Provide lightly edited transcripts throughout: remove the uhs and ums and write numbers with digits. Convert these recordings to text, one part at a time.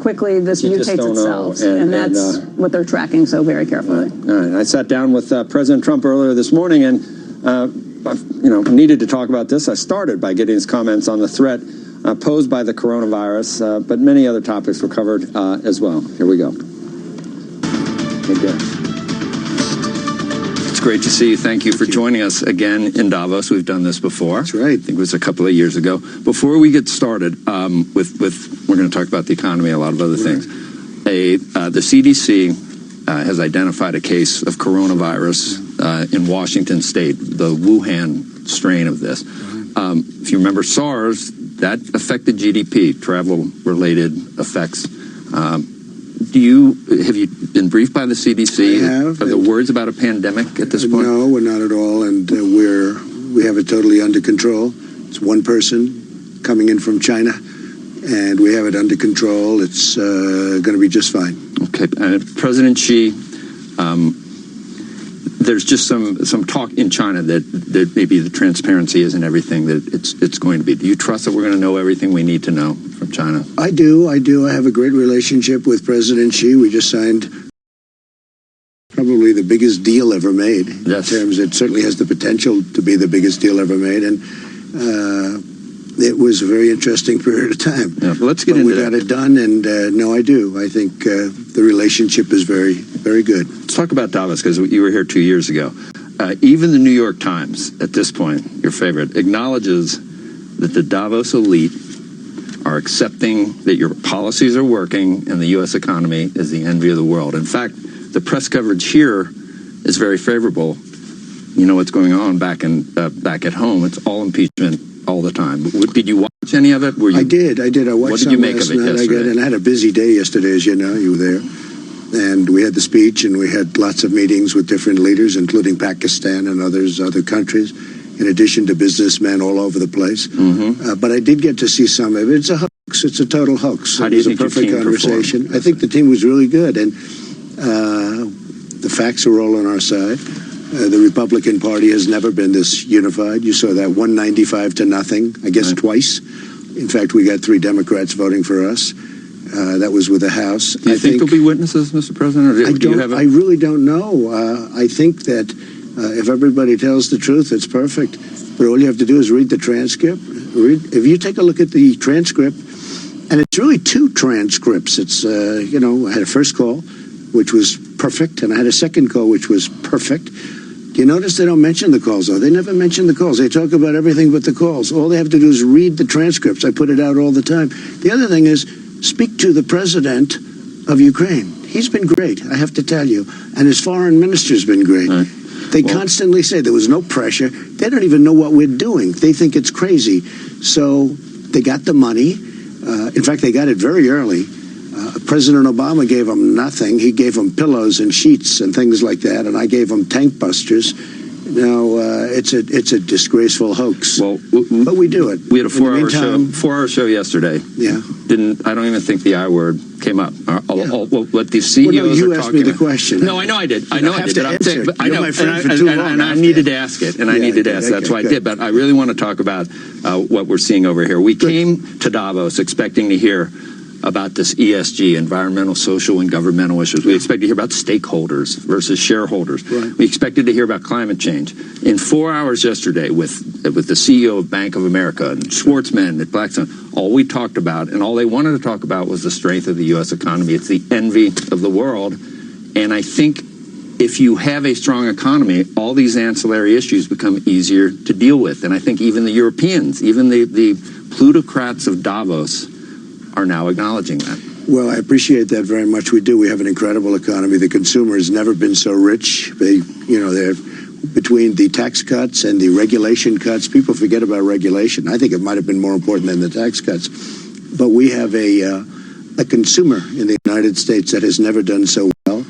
quickly this mutates itself. And that's what they're tracking so very carefully. All right. I sat down with President Trump earlier this morning, and needed to talk about this. I started by getting his comments on the threat posed by the coronavirus, but many other topics were covered as well. Here we go. It's great to see you. Thank you for joining us again in Davos. We've done this before. That's right. I think it was a couple of years ago. Before we get started, we're going to talk about the economy, a lot of other things. The CDC has identified a case of coronavirus in Washington State, the Wuhan strain of this. If you remember SARS, that affected GDP, travel-related effects. Have you been briefed by the CDC? I have. Are there words about a pandemic at this point? No, we're not at all, and we have it totally under control. It's one person coming in from China, and we have it under control. It's going to be just fine. Okay, President Xi, there's just some talk in China that maybe the transparency isn't everything that it's going to be. Do you trust that we're going to know everything we need to know from China? I do. I have a great relationship with President Xi. We just signed probably the biggest deal ever made. Yes. In terms, it certainly has the potential to be the biggest deal ever made, and it was a very interesting period of time. Yeah, let's get into that. We got it done, and no, I do. I think the relationship is very, very good. Let's talk about Davos, because you were here 2 years ago. Even the New York Times, at this point, your favorite, acknowledges that the Davos elite are accepting that your policies are working and the U.S. economy is the envy of the world. In fact, the press coverage here is very favorable. You know what's going on back at home. It's all impeachment all the time. Did you watch any of it? I did. I watched. What did you make of it yesterday? I had a busy day yesterday, as you know. You were there. And we had the speech, and we had lots of meetings with different leaders, including Pakistan and other countries, in addition to businessmen all over the place. But I did get to see some of it. It's a hoax. It's a total hoax. How do you think it was a perfect conversation. I think the team was really good, and the facts are all on our side. The Republican Party has never been this unified. You saw that 195 to nothing, I guess, twice. In fact, we got 3 Democrats voting for us. That was with the House. Do you think there'll be witnesses, Mr. President? Or I really don't know. I think that if everybody tells the truth, it's perfect. But all you have to do is read the transcript. If you take a look at the transcript, and it's really 2 transcripts. It's, I had a first call, which was perfect, and I had a second call, which was perfect. Do you notice they don't mention the calls, though? They never mention the calls. They talk about everything but the calls. All they have to do is read the transcripts. I put it out all the time. The other thing is, speak to the president of Ukraine. He's been great, I have to tell you. And his foreign minister's been great. They constantly say there was no pressure. They don't even know what we're doing. They think it's crazy. So they got the money. In fact, they got it very early. President Obama gave them nothing. He gave them pillows and sheets and things like that, and I gave them tank busters. Now, it's a disgraceful hoax. Well, but we do it. We had a 4-hour show yesterday. Yeah. I don't even think the I word came up. What the CEOs you are talking asked me the question. No, I know I did. I know I did. You're my friend for too long. And I needed to ask it. And I needed to ask. That's why I did. But I really want to talk about what we're seeing over here. We came to Davos expecting to hear about this ESG, environmental, social, and governmental issues. We expected to hear about stakeholders versus shareholders. Right. We expected to hear about climate change. In 4 hours yesterday with the CEO of Bank of America and Schwartzman at Blackstone, all we talked about and all they wanted to talk about was the strength of the U.S. economy. It's the envy of the world. And I think if you have a strong economy, all these ancillary issues become easier to deal with. And I think even the Europeans, even the plutocrats of Davos, are now acknowledging that. Well, I appreciate that very much. We do. We have an incredible economy. The consumer has never been so rich. They're between the tax cuts and the regulation cuts. People forget about regulation. I think it might have been more important than the tax cuts. But we have a consumer in the United States that has never done so well.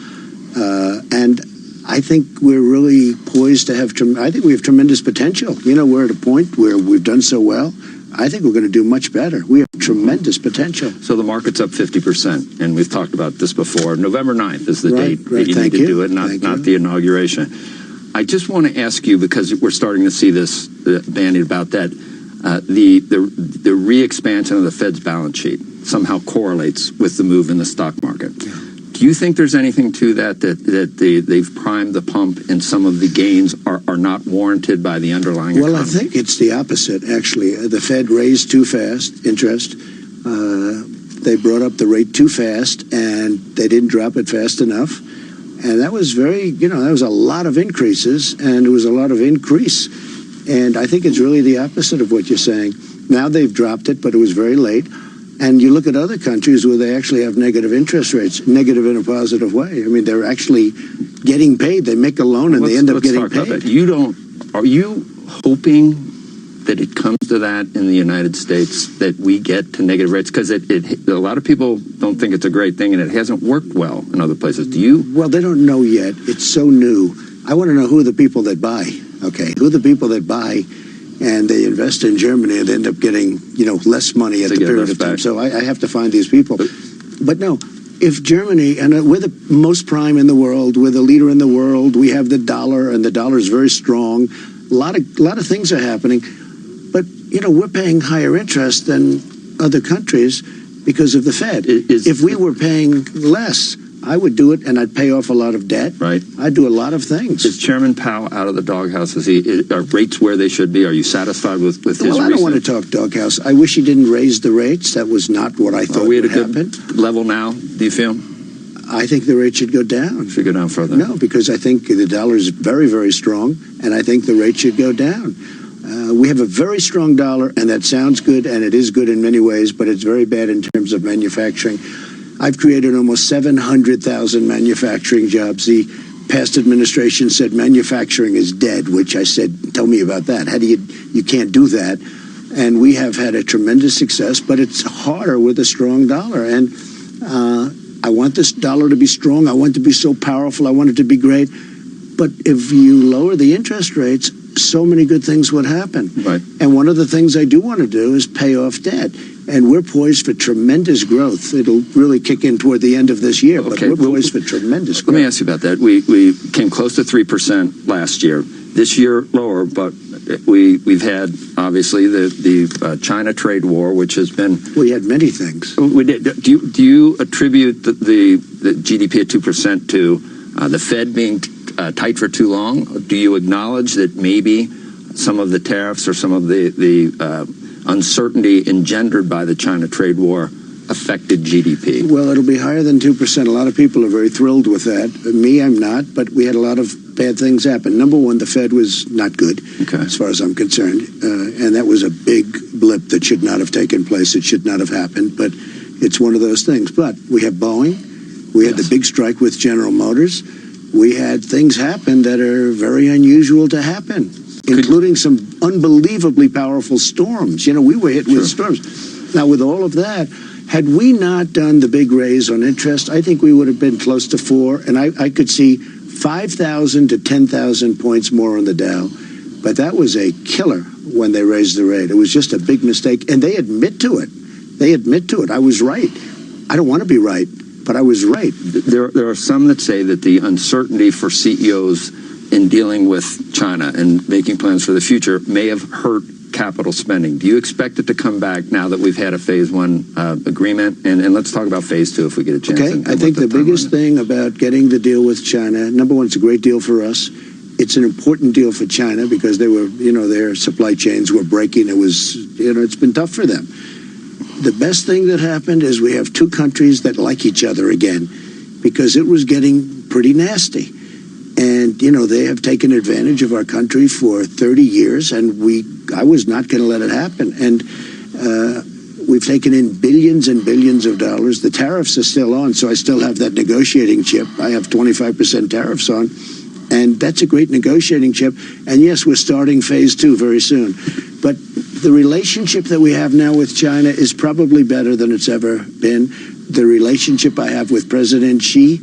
And I think we're really poised to have, I think we have tremendous potential. We're at a point where we've done so well. I think we're going to do much better. We have tremendous potential. So the market's up 50%, and we've talked about this before. November 9th is the date that you need to do it, not the inauguration. I just want to ask you, because we're starting to see this bandied about that, the re-expansion of the Fed's balance sheet. somehow correlates with the move in the stock market. Do you think there's anything to that they've primed the pump and some of the gains are not warranted by the underlying economy? Well, I think it's the opposite, actually. The Fed raised too fast interest. They brought up the rate too fast, and they didn't drop it fast enough. And that was that was a lot of increases, and it was a lot of increase. And I think it's really the opposite of what you're saying. Now they've dropped it, but it was very late. And you look at other countries where they actually have negative interest rates, negative in a positive way. I mean, they're actually getting paid. They make a loan and they end up getting paid. Are you hoping that it comes to that in the United States, that we get to negative rates? Because a lot of people don't think it's a great thing, and it hasn't worked well in other places. Do you? Well, they don't know yet. It's so new. I want to know who are the people that buy. Okay, who are the people that buy? And they invest in Germany and they end up getting, less money at the period of time. So I have to find these people. But no, if Germany, and we're the most prime in the world, we're the leader in the world, we have the dollar, and the dollar is very strong. A lot of things are happening. But, we're paying higher interest than other countries because of the Fed. If we were paying less, I would do it, and I'd pay off a lot of debt. Right. I'd do a lot of things. Is Chairman Powell out of the doghouse? Are rates where they should be? Are you satisfied with his Well, I don't want to talk doghouse. I wish he didn't raise the rates. That was not what I thought would happen. Are we at a good level now, do you feel? I think the rate should go down. Should go down further? No, because I think the dollar is very, very strong, and I think the rate should go down. We have a very strong dollar, and that sounds good, and it is good in many ways, but it's very bad in terms of manufacturing. I've created almost 700,000 manufacturing jobs. The past administration said manufacturing is dead, which I said, tell me about that. How do you can't do that. And we have had a tremendous success, but it's harder with a strong dollar. And I want this dollar to be strong. I want it to be so powerful. I want it to be great. But if you lower the interest rates, so many good things would happen. Right. And one of the things I do want to do is pay off debt. And we're poised for tremendous growth. It'll really kick in toward the end of this year, but we're poised for tremendous growth. Let me ask you about that. We came close to 3% last year. This year, lower, but we've had, obviously, the China trade war, which has been... We had many things. We did. Do you attribute the GDP at 2% to the Fed being tight for too long? Do you acknowledge that maybe some of the tariffs or some of the uncertainty engendered by the China trade war affected GDP? Well, it'll be higher than 2%. A lot of people are very thrilled with that. Me, I'm not, but we had a lot of bad things happen. Number one, the Fed was not good, as far as I'm concerned. And that was a big blip that should not have taken place. It should not have happened, but it's one of those things. But we have Boeing. We had the big strike with General Motors. We had things happen that are very unusual to happen, including some unbelievably powerful storms. We were hit with storms. Now, with all of that, had we not done the big raise on interest, I think we would have been close to 4, and I could see 5,000 to 10,000 points more on the Dow. But that was a killer when they raised the rate. It was just a big mistake, and they admit to it. They admit to it. I was right. I don't want to be right, but I was right. There are some that say that the uncertainty for CEOs in dealing with China and making plans for the future may have hurt capital spending. Do you expect it to come back now that we've had a phase 1 agreement? And let's talk about phase 2 if we get a chance. Okay, I think the biggest thing about getting the deal with China, number one, it's a great deal for us. It's an important deal for China because they were, their supply chains were breaking. It was, it's been tough for them. The best thing that happened is we have two countries that like each other again because it was getting pretty nasty. And, they have taken advantage of our country for 30 years, and I was not going to let it happen. And we've taken in billions and billions of dollars. The tariffs are still on, so I still have that negotiating chip. I have 25% tariffs on, and that's a great negotiating chip. And, yes, we're starting phase 2 very soon. But the relationship that we have now with China is probably better than it's ever been. The relationship I have with President Xi,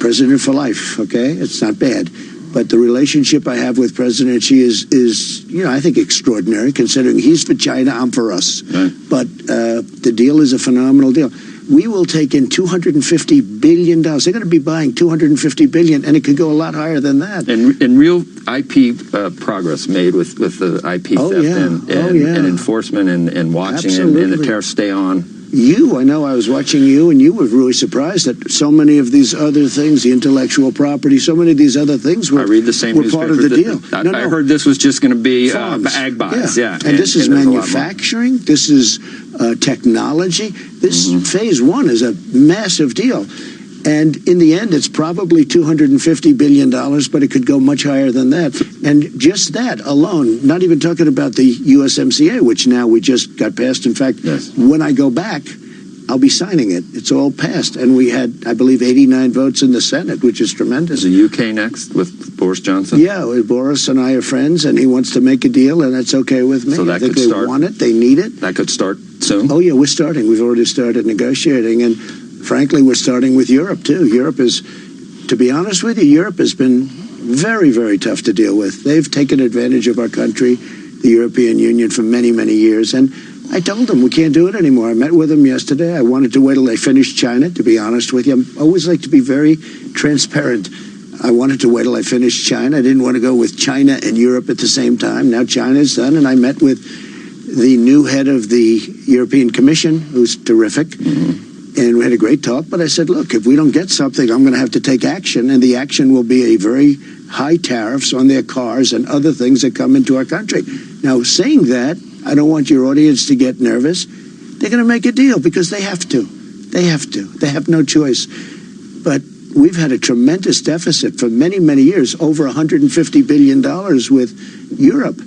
President for life, okay? It's not bad. But the relationship I have with President Xi is I think extraordinary, considering he's for China, I'm for us. Right. But the deal is a phenomenal deal. We will take in $250 billion. They're going to be buying $250 billion, and it could go a lot higher than that. And real IP progress made with the IP theft and enforcement and watching and the tariffs stay on. I know I was watching you, and you were really surprised that so many of these other things, the intellectual property, so many of these other things were, I read the same were part of the deal. I heard this was just going to be Farms. ag buys. Yeah. And this is manufacturing. This is technology. This phase one is a massive deal. And in the end, it's probably $250 billion, but it could go much higher than that. And just that alone, not even talking about the USMCA, which now we just got passed. In fact, when I go back, I'll be signing it. It's all passed. And we had, I believe, 89 votes in the Senate, which is tremendous. Is the UK next with Boris Johnson? Yeah, Boris and I are friends, and he wants to make a deal, and that's okay with me. So that I think could start. They want it. They need it. That could start soon? Oh, yeah, we're starting. We've already started negotiating. And frankly, we're starting with Europe, too. Europe is, to be honest with you, Europe has been very, very tough to deal with. They've taken advantage of our country, the European Union, for many, many years. And I told them we can't do it anymore. I met with them yesterday. I wanted to wait till they finished China, to be honest with you. I always like to be very transparent. I wanted to wait till I finished China. I didn't want to go with China and Europe at the same time. Now China's done, and I met with the new head of the European Commission, who's terrific. And we had a great talk, but I said, look, if we don't get something, I'm going to have to take action, and the action will be a very high tariffs on their cars and other things that come into our country. Now, saying that, I don't want your audience to get nervous. They're going to make a deal because they have to. They have to. They have no choice. But we've had a tremendous deficit for many, many years, over $150 billion with Europe.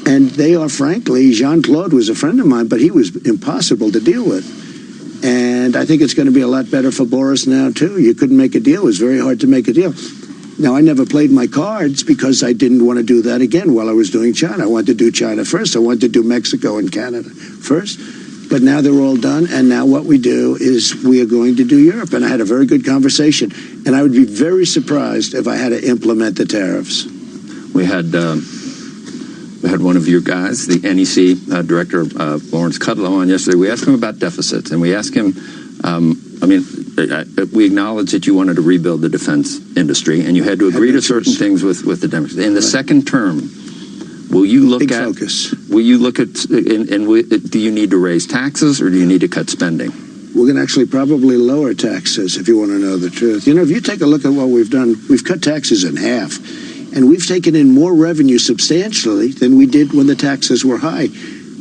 And they are, frankly, Jean-Claude was a friend of mine, but he was impossible to deal with. And I think it's going to be a lot better for Boris now, too. You couldn't make a deal. It was very hard to make a deal. Now, I never played my cards because I didn't want to do that again while I was doing China. I wanted to do China first. I wanted to do Mexico and Canada first. But now they're all done, and now what we do is we are going to do Europe. And I had a very good conversation. And I would be very surprised if I had to implement the tariffs. We had one of your guys, the NEC director, Lawrence Kudlow, on yesterday. We asked him about deficits, and we asked him, we acknowledge that you wanted to rebuild the defense industry, and you had to agree to certain things with the Democrats. In the second term, will you look at... Big focus. Will you look at, do you need to raise taxes, or do you need to cut spending? We're going to actually probably lower taxes, if you want to know the truth. You know, if you take a look at what we've done, we've cut taxes in half. And we've taken in more revenue substantially than we did when the taxes were high.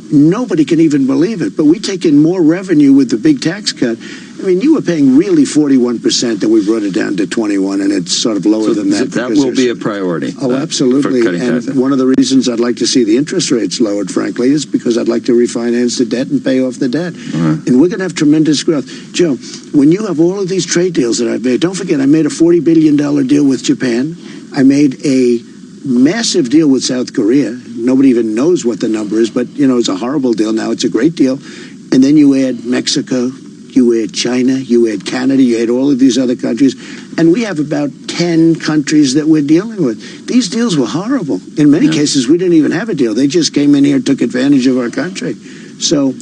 Nobody can even believe it, but we take in more revenue with the big tax cut. I mean, you were paying really 41%, and we brought it down to 21%, and it's sort of lower than that. That will be a priority. Oh, absolutely. For cutting taxes. And one of the reasons I'd like to see the interest rates lowered, frankly, is because I'd like to refinance the debt and pay off the debt. And we're going to have tremendous growth. Joe, when you have all of these trade deals that I've made, don't forget I made a $40 billion deal with Japan. I made a massive deal with South Korea. Nobody even knows what the number is, but, you know, it's a horrible deal. Now it's a great deal. And then you add Mexico, you add China, you add Canada, you add all of these other countries. And we have about 10 countries that we're dealing with. These deals were horrible. In many cases, we didn't even have a deal. They just came in here and took advantage of our country. So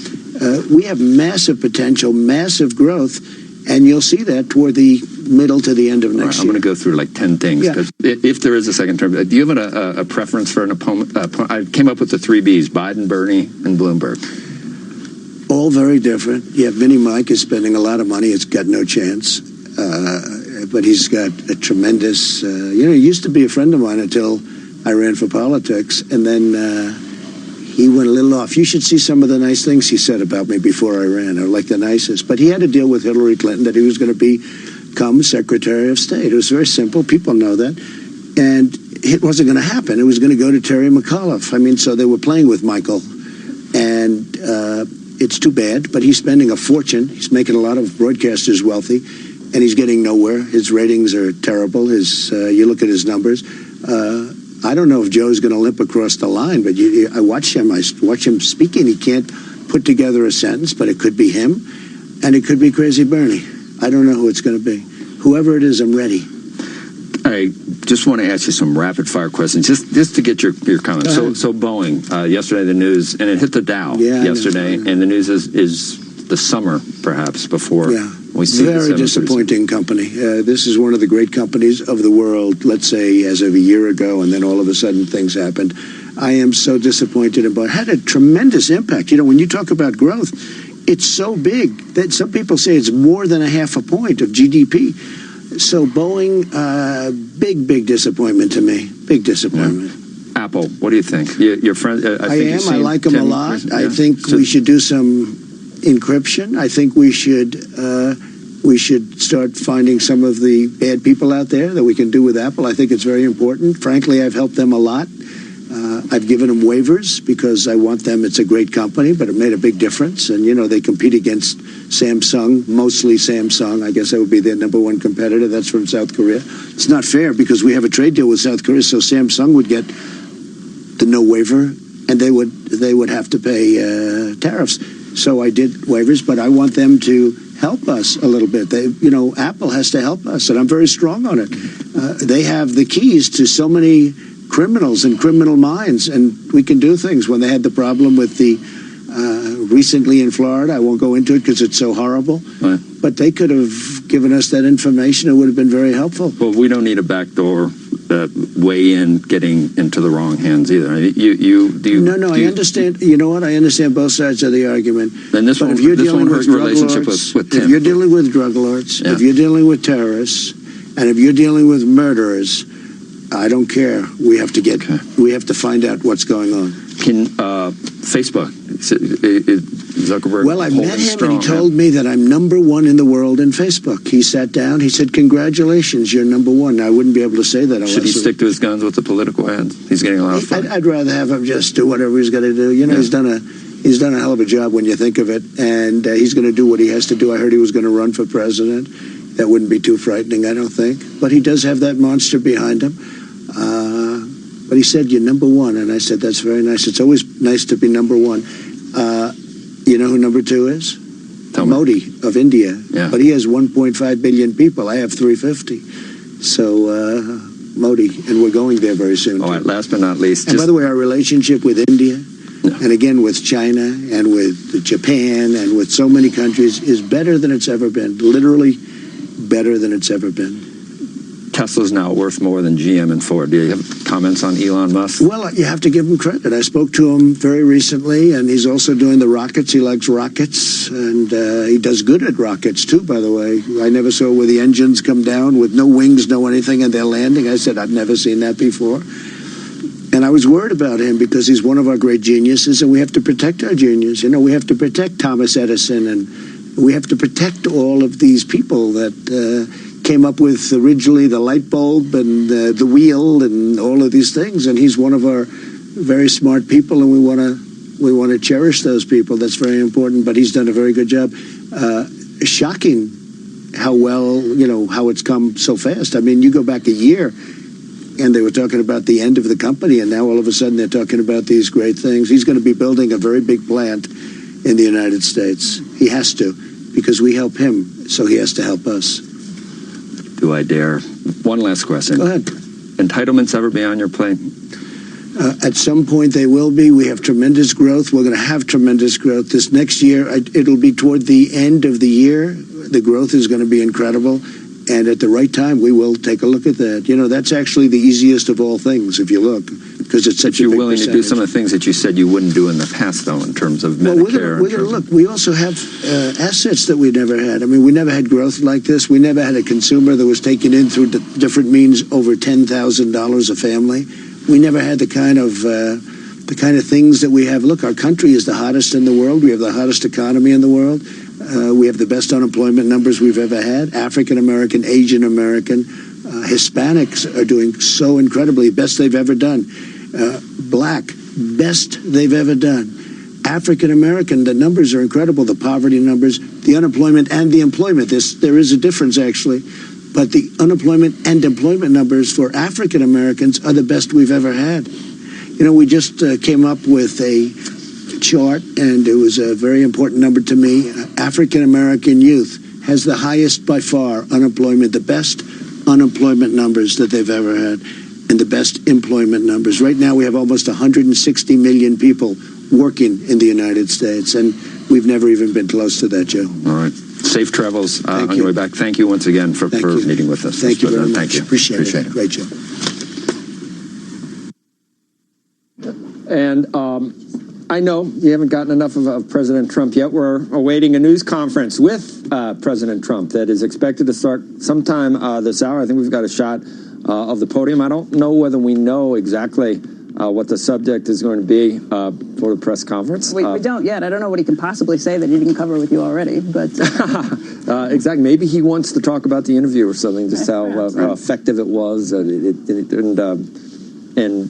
we have massive potential, massive growth. And you'll see that toward the middle to the end of next year. I'm going to go through like 10 things. Because if there is a second term, do you have a preference for an opponent? I came up with the 3 Bs, Biden, Bernie, and Bloomberg. All very different. Yeah, Vinnie Mike is spending a lot of money. It's got no chance. But he's got a tremendous... he used to be a friend of mine until I ran for politics. And then... he went a little off. You should see some of the nice things he said about me before I ran, or like the nicest. But he had a deal with Hillary Clinton that he was going to become Secretary of State. It was very simple. People know that. And it wasn't going to happen. It was going to go to Terry McAuliffe. I mean, so they were playing with Michael. And it's too bad, but he's spending a fortune. He's making a lot of broadcasters wealthy, and he's getting nowhere. His ratings are terrible. You look at his numbers. I don't know if Joe's going to limp across the line, but I watch him. I watch him speaking. He can't put together a sentence, but it could be him, and it could be Crazy Bernie. I don't know who it's going to be. Whoever it is, I'm ready. I just want to ask you some rapid-fire questions, just to get your comments. So Boeing, yesterday the news, and it hit the Dow yesterday, and the news is the summer, perhaps, before... We see very disappointing company. This is one of the great companies of the world, let's say, as of a year ago, and then all of a sudden things happened. I am so disappointed about it. Had a tremendous impact. You know, when you talk about growth, it's so big that some people say it's more than a half a point of GDP. So Boeing, big disappointment to me. Big disappointment. Yeah. Apple, what do you think? Your friend, I like them a lot. I think we should do some encryption. I think we should start finding some of the bad people out there that we can do with Apple. I think it's very important. Frankly, I've helped them a lot. I've given them waivers because I want them. It's a great company, but it made a big difference. And, you know, they compete against Samsung, mostly Samsung. I guess that would be their number one competitor. That's from South Korea. It's not fair because we have a trade deal with South Korea, so Samsung would get the no waiver, and they would have to pay tariffs. So I did waivers, but I want them to help us a little bit. Apple has to help us, and I'm very strong on it. They have the keys to so many criminals and criminal minds, and we can do things. When they had the problem with the recently in Florida, I won't go into it because it's so horrible, right. But they could have given us that information. It would have been very helpful. Well, we don't need a backdoor way in getting into the wrong hands either. I understand. You know what? I understand both sides of the argument. And this one hurts relationship with Tim. If you're dealing with drug lords, if you're dealing with terrorists, and if you're dealing with murderers, I don't care. We have to find out what's going on. Can Facebook, Zuckerberg? Well, I met him and he told me that I'm number one in the world in Facebook. He sat down. He said, "Congratulations, you're number one." Now, I wouldn't be able to say that unless Should he stick to his guns with the political ads? He's getting a lot of fun. I'd rather have him just do whatever he's going to do. You know, he's done a hell of a job when you think of it, and he's going to do what he has to do. I heard he was going to run for president. That wouldn't be too frightening, I don't think. But he does have that monster behind him. But he said, "You're number one." And I said, "That's very nice. It's always nice to be number one." You know who number two is? Modi of India. Yeah. But he has 1.5 billion people. I have 350. So Modi, and we're going there very soon. All right, last but not least. And by the way, our relationship with India, and again with China, and with Japan, and with so many countries is better than it's ever been. Literally better than it's ever been. Tesla's now worth more than GM and Ford. Do you have comments on Elon Musk? Well, you have to give him credit. I spoke to him very recently, and he's also doing the rockets. He likes rockets, and he does good at rockets, too, by the way. I never saw where the engines come down with no wings, no anything, and they're landing. I said, I've never seen that before. And I was worried about him because he's one of our great geniuses, and we have to protect our genius. You know, we have to protect Thomas Edison, and we have to protect all of these people that came up with originally the light bulb and the wheel and all of these things. And he's one of our very smart people, and we want to cherish those people. That's very important. But he's done a very good job. Shocking how well, how it's come so fast. I mean, you go back a year, and they were talking about the end of the company, and now all of a sudden they're talking about these great things. He's going to be building a very big plant in the United States. He has to, because we help him, so he has to help us. Do I dare? One last question. Go ahead. Entitlements ever be on your plate? At some point they will be. We have tremendous growth. We're going to have tremendous growth. This next year, it'll be toward the end of the year. The growth is going to be incredible. And at the right time, we will take a look at that. That's actually the easiest of all things, if you look, because it's such a big percentage. You're willing to do some of the things that you said you wouldn't do in the past, though, in terms of Medicare? We're going to look. We also have assets that we never had. I mean, we never had growth like this. We never had a consumer that was taken in through different means over $10,000 a family. We never had the kind of things that we have. Look, our country is the hottest in the world. We have the hottest economy in the world. We have the best unemployment numbers we've ever had. African American, Asian American, Hispanics are doing so incredibly, best they've ever done. Black, best they've ever done. African American, the numbers are incredible. The poverty numbers, the unemployment and the employment. There is a difference actually, but the unemployment and employment numbers for African Americans are the best we've ever had. We just came up with a chart, and it was a very important number to me. African American youth has the highest by far unemployment, the best unemployment numbers that they've ever had, and the best employment numbers. Right now we have almost 160 million people working in the United States, and we've never even been close to that, Joe. All right. Safe travels on your way back. Thank you once again for meeting with us. Thank you very much. Thank you. Appreciate it. Great job. And I know you haven't gotten enough of President Trump yet. We're awaiting a news conference with President Trump that is expected to start sometime this hour. I think we've got a shot of the podium. I don't know whether we know exactly what the subject is going to be for the press conference. We don't yet. I don't know what he can possibly say that he didn't cover with you already, but... Exactly. Maybe he wants to talk about the interview or something, just how effective it was, and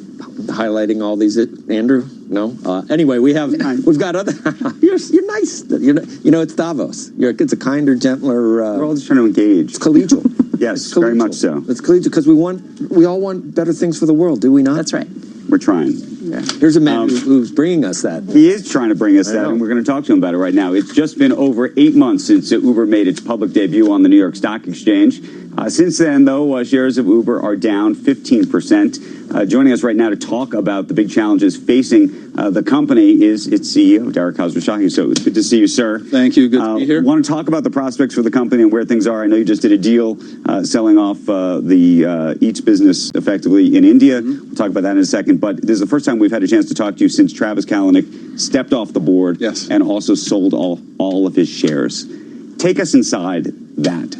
highlighting all these. Andrew, no. Anyway, we've got other. You're nice. You know, it's Davos. It's a kinder, gentler. We're all just trying to engage. It's collegial. Yes, it's collegial. Very much so. It's collegial because we all want better things for the world, do we not? That's right. We're trying. Yeah. Here's a man who's bringing us that. He is trying to bring us that, and we're going to talk to him about it right now. It's just been over 8 months since Uber made its public debut on the New York Stock Exchange. Since then, though, shares of Uber are down 15%. Joining us right now to talk about the big challenges facing the company is its CEO, Derek Khosrowshahi. So it's good to see you, sir. Thank you. Good to be here. Want to talk about the prospects for the company and where things are. I know you just did a deal selling off the Eats business effectively in India. Mm-hmm. We'll talk about that in a second. But this is the first time we've had a chance to talk to you since Travis Kalanick stepped off the board and also sold all of his shares. Take us inside that.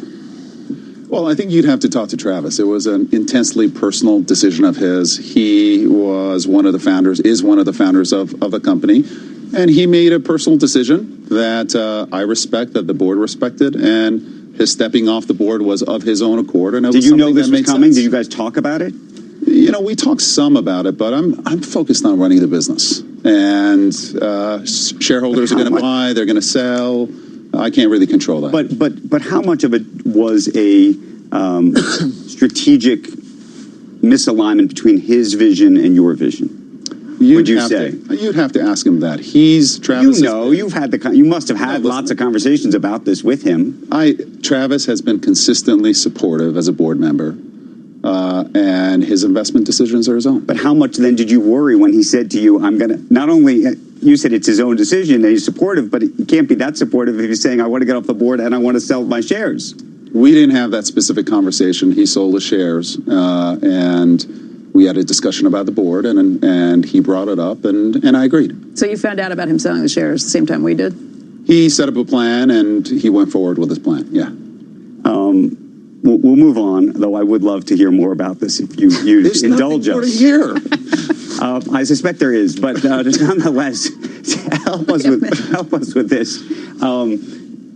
Well, I think you'd have to talk to Travis. It was an intensely personal decision of his. He was one of the founders, is one of the founders of the company. And he made a personal decision that I respect, that the board respected, and his stepping off the board was of his own accord. And did you know this was coming? Did you guys talk about it? You know, we talked some about it, but I'm focused on running the business. And shareholders are going to buy, they're going to sell. I can't really control that. But how much of it was a strategic misalignment between his vision and your vision? Would you say? You'd have to ask him that. Travis. You must have had lots of conversations about this with him. Travis has been consistently supportive as a board member, and his investment decisions are his own. But how much then did you worry when he said to you, "I'm going to not only"? You said it's his own decision and he's supportive, but he can't be that supportive if he's saying, "I want to get off the board and I want to sell my shares." We didn't have that specific conversation. He sold his shares, and we had a discussion about the board, and he brought it up, and I agreed. So you found out about him selling the shares the same time we did? He set up a plan, and he went forward with his plan, yeah. We'll move on, though I would love to hear more about this if you indulge us. There's nothing more to hear. I suspect there is, but just nonetheless, help us with this.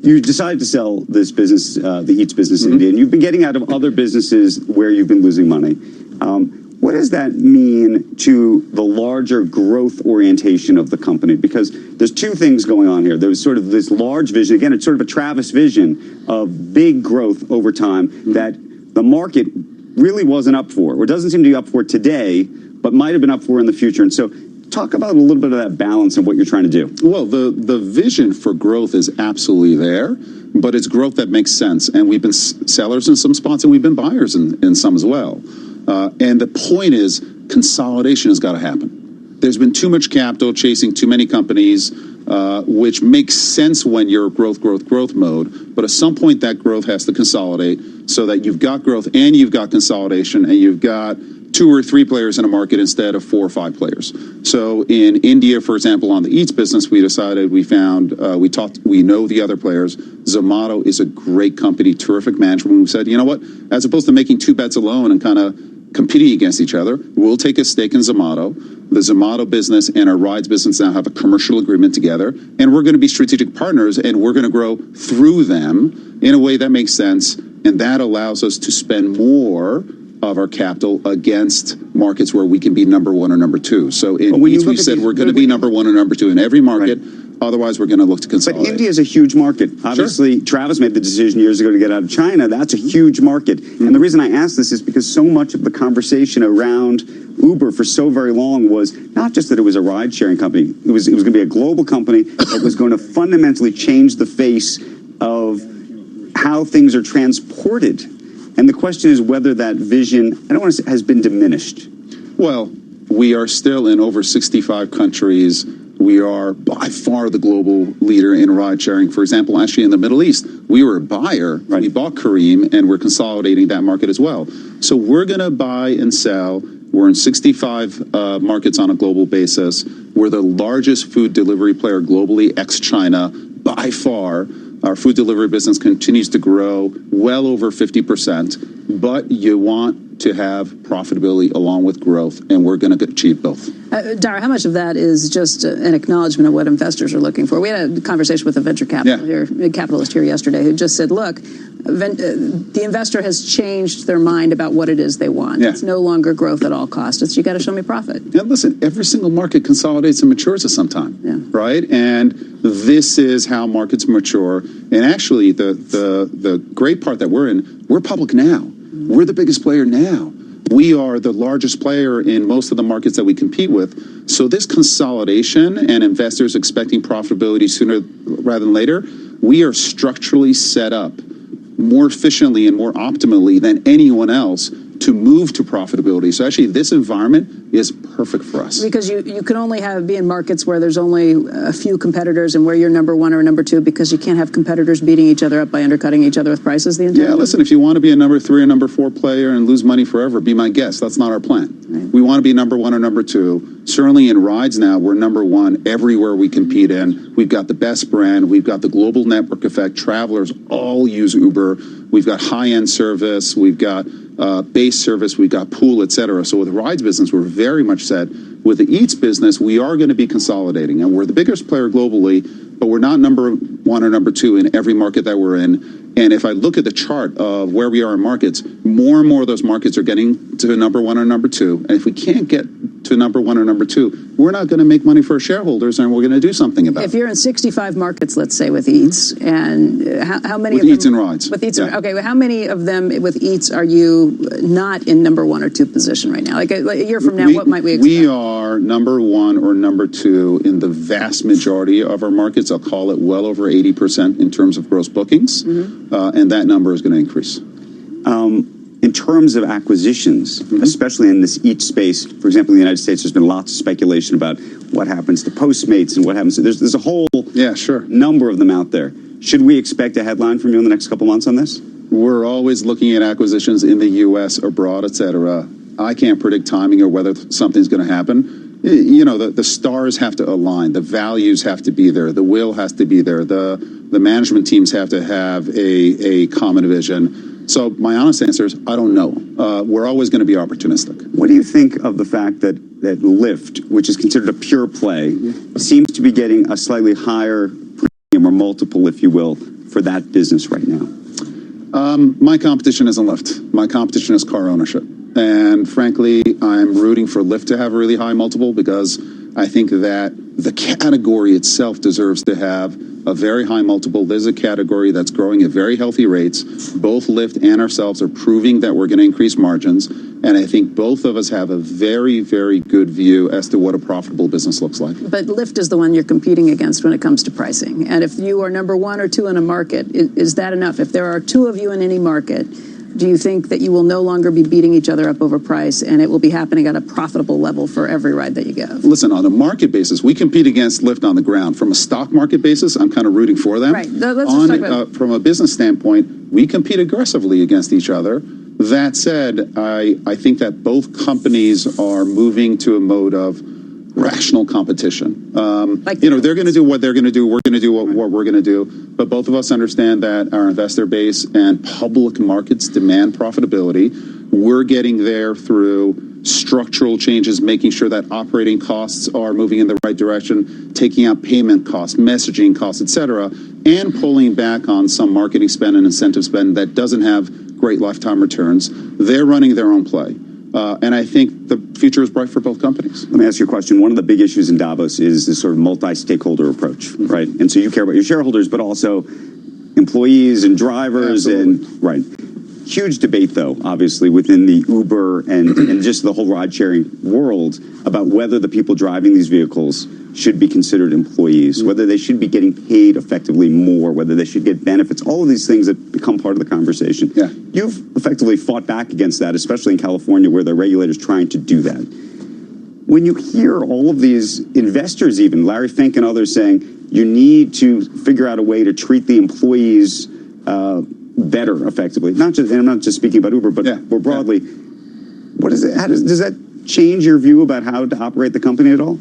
You decided to sell this business, the Eats business in India, and you've been getting out of other businesses where you've been losing money. What does that mean to the larger growth orientation of the company? Because there's two things going on here. There's sort of this large vision. Again, it's sort of a Travis vision of big growth over time that the market really wasn't up for, or doesn't seem to be up for today, but might have been up for in the future. And so talk about a little bit of that balance and what you're trying to do. Well, the vision for growth is absolutely there, but it's growth that makes sense. And we've been sellers in some spots, and we've been buyers in some as well. And the point is, consolidation has got to happen. There's been too much capital chasing too many companies, which makes sense when you're growth mode. But at some point, that growth has to consolidate so that you've got growth and you've got consolidation and you've got 2 or 3 players in a market instead of 4 or 5 players. So in India, for example, on the Eats business, we decided we know the other players. Zomato is a great company, terrific management. We said, you know what, as opposed to making 2 bets alone and kind of competing against each other, we'll take a stake in Zomato. The Zomato business and our rides business now have a commercial agreement together, and we're going to be strategic partners, and we're going to grow through them in a way that makes sense, and that allows us to spend more of our capital against markets where we can be number 1 or number 2. So in Eats, we said we're going to be number 1 or number 2 in every market. Right. Otherwise, we're going to look to consolidate. But India is a huge market. Obviously, Travis made the decision years ago to get out of China. That's a huge market. And the reason I ask this is because so much of the conversation around Uber for so very long was not just that it was a ride-sharing company. It was going to be a global company that was going to fundamentally change the face of how things are transported. And the question is whether that vision, I don't want to say, has been diminished. Well, we are still in over 65 countries. We are by far the global leader in ride sharing. For example, actually in the Middle East, we were a buyer. Right. We bought Careem, and we're consolidating that market as well. So we're going to buy and sell We're in 65 markets on a global basis. We're the largest food delivery player globally, ex-China, by far. Our food delivery business continues to grow well over 50%, but you want to have profitability along with growth, and we're going to achieve both. Dara, how much of that is just an acknowledgement of what investors are looking for? We had a conversation with a venture capitalist here yesterday who just said, look, the investor has changed their mind about what it is they want. It's no longer growth at all costs. It's you got to show me profit. Yeah, listen, every single market consolidates and matures at some time, right? And this is how markets mature. And actually, the great part that we're in, we're public now. We're the biggest player now. We are the largest player in most of the markets that we compete with. So this consolidation and investors expecting profitability sooner rather than later, we are structurally set up more efficiently and more optimally than anyone else to move to profitability. So actually, this environment is perfect for us. Because you can only be in markets where there's only a few competitors and where you're number one or number two, because you can't have competitors beating each other up by undercutting each other with prices the entire time. Yeah, listen, if you want to be a number 3 or number 4 player and lose money forever, be my guest. That's not our plan. Right. We want to be number 1 or number 2. Certainly in rides now, we're number 1 everywhere we compete in. We've got the best brand. We've got the global network effect. Travelers all use Uber. We've got high-end service. We've got base service. We've got pool, et cetera. So with the rides business, we're very much set. With the Eats business, we are going to be consolidating. And we're the biggest player globally, but we're not number 1 or number 2 in every market that we're in. And if I look at the chart of where we are in markets, more and more of those markets are getting to number 1 or number 2. And if we can't get to number 1 or number 2, we're not going to make money for our shareholders, and we're going to do something about it. If you're in 65 markets, let's say, with Eats, and how many with of them... Eats and rides. With Eats, okay, well, how many of them with Eats are you not in number 1 or 2 position right now? Like a year from now, what might we expect? We are number 1 or number 2 in the vast majority of our markets. I'll call it well over 80% in terms of gross bookings, and that number is going to increase. In terms of acquisitions, especially in this Eats space, for example, in the United States, there's been lots of speculation about what happens to Postmates and what happens. There's a whole number of them out there. Should we expect a headline from you in the next couple months on this? We're always looking at acquisitions in the U.S., abroad, et cetera. I can't predict timing or whether something's going to happen. You know, the stars have to align. The values have to be there. The will has to be there. The management teams have to have a common vision. So my honest answer is, I don't know. We're always going to be opportunistic. What do you think of the fact that Lyft, which is considered a pure play, seems to be getting a slightly higher premium or multiple, if you will, for that business right now? My competition isn't Lyft. My competition is car ownership. And frankly, I'm rooting for Lyft to have a really high multiple because I think that the category itself deserves to have a very high multiple. There's a category that's growing at very healthy rates. Both Lyft and ourselves are proving that we're going to increase margins. And I think both of us have a very, very good view as to what a profitable business looks like. But Lyft is the one you're competing against when it comes to pricing. And if you are number 1 or 2 in a market, is that enough? If there are 2 of you in any market, do you think that you will no longer be beating each other up over price and it will be happening at a profitable level for every ride that you give? Listen, on a market basis, we compete against Lyft on the ground. From a stock market basis, I'm kind of rooting for them. Right. Let's just talk about from a business standpoint, we compete aggressively against each other. That said, I think that both companies are moving to a mode of rational competition. They're going to do what they're going to do. We're going to do what we're going to do. But both of us understand that our investor base and public markets demand profitability. We're getting there through structural changes, making sure that operating costs are moving in the right direction, taking out payment costs, messaging costs, et cetera, and pulling back on some marketing spend and incentive spend that doesn't have great lifetime returns. They're running their own play. And I think the future is bright for both companies. Let me ask you a question. One of the big issues in Davos is this sort of multi-stakeholder approach, right? And so you care about your shareholders, but also employees and drivers. Right. Huge debate, though, obviously, within the Uber and just the whole ride-sharing world about whether the people driving these vehicles should be considered employees, whether they should be getting paid effectively more, whether they should get benefits, all of these things that become part of the conversation. Yeah. You've effectively fought back against that, especially in California, where the regulator's trying to do that. When you hear all of these investors, even Larry Fink and others saying, you need to figure out a way to treat the employees better effectively, and I'm not just speaking about Uber, but more broadly, what is it? How does that change your view about how to operate the company at all?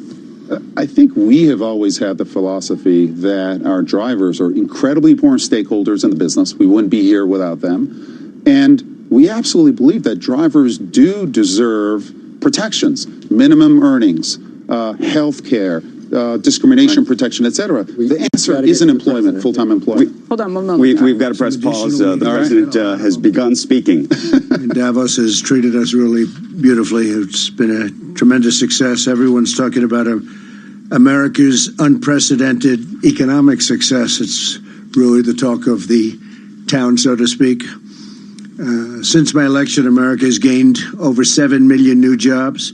I think we have always had the philosophy that our drivers are incredibly important stakeholders in the business. We wouldn't be here without them. And we absolutely believe that drivers do deserve protections, minimum earnings, health care, discrimination protection, etc. The answer isn't employment, full-time employment. Hold on one moment. We've got to press pause. The president has begun speaking. And Davos has treated us really beautifully. It's been a tremendous success. Everyone's talking about America's unprecedented economic success. It's really the talk of the town, so to speak. Since my election, America has gained over 7 million new jobs.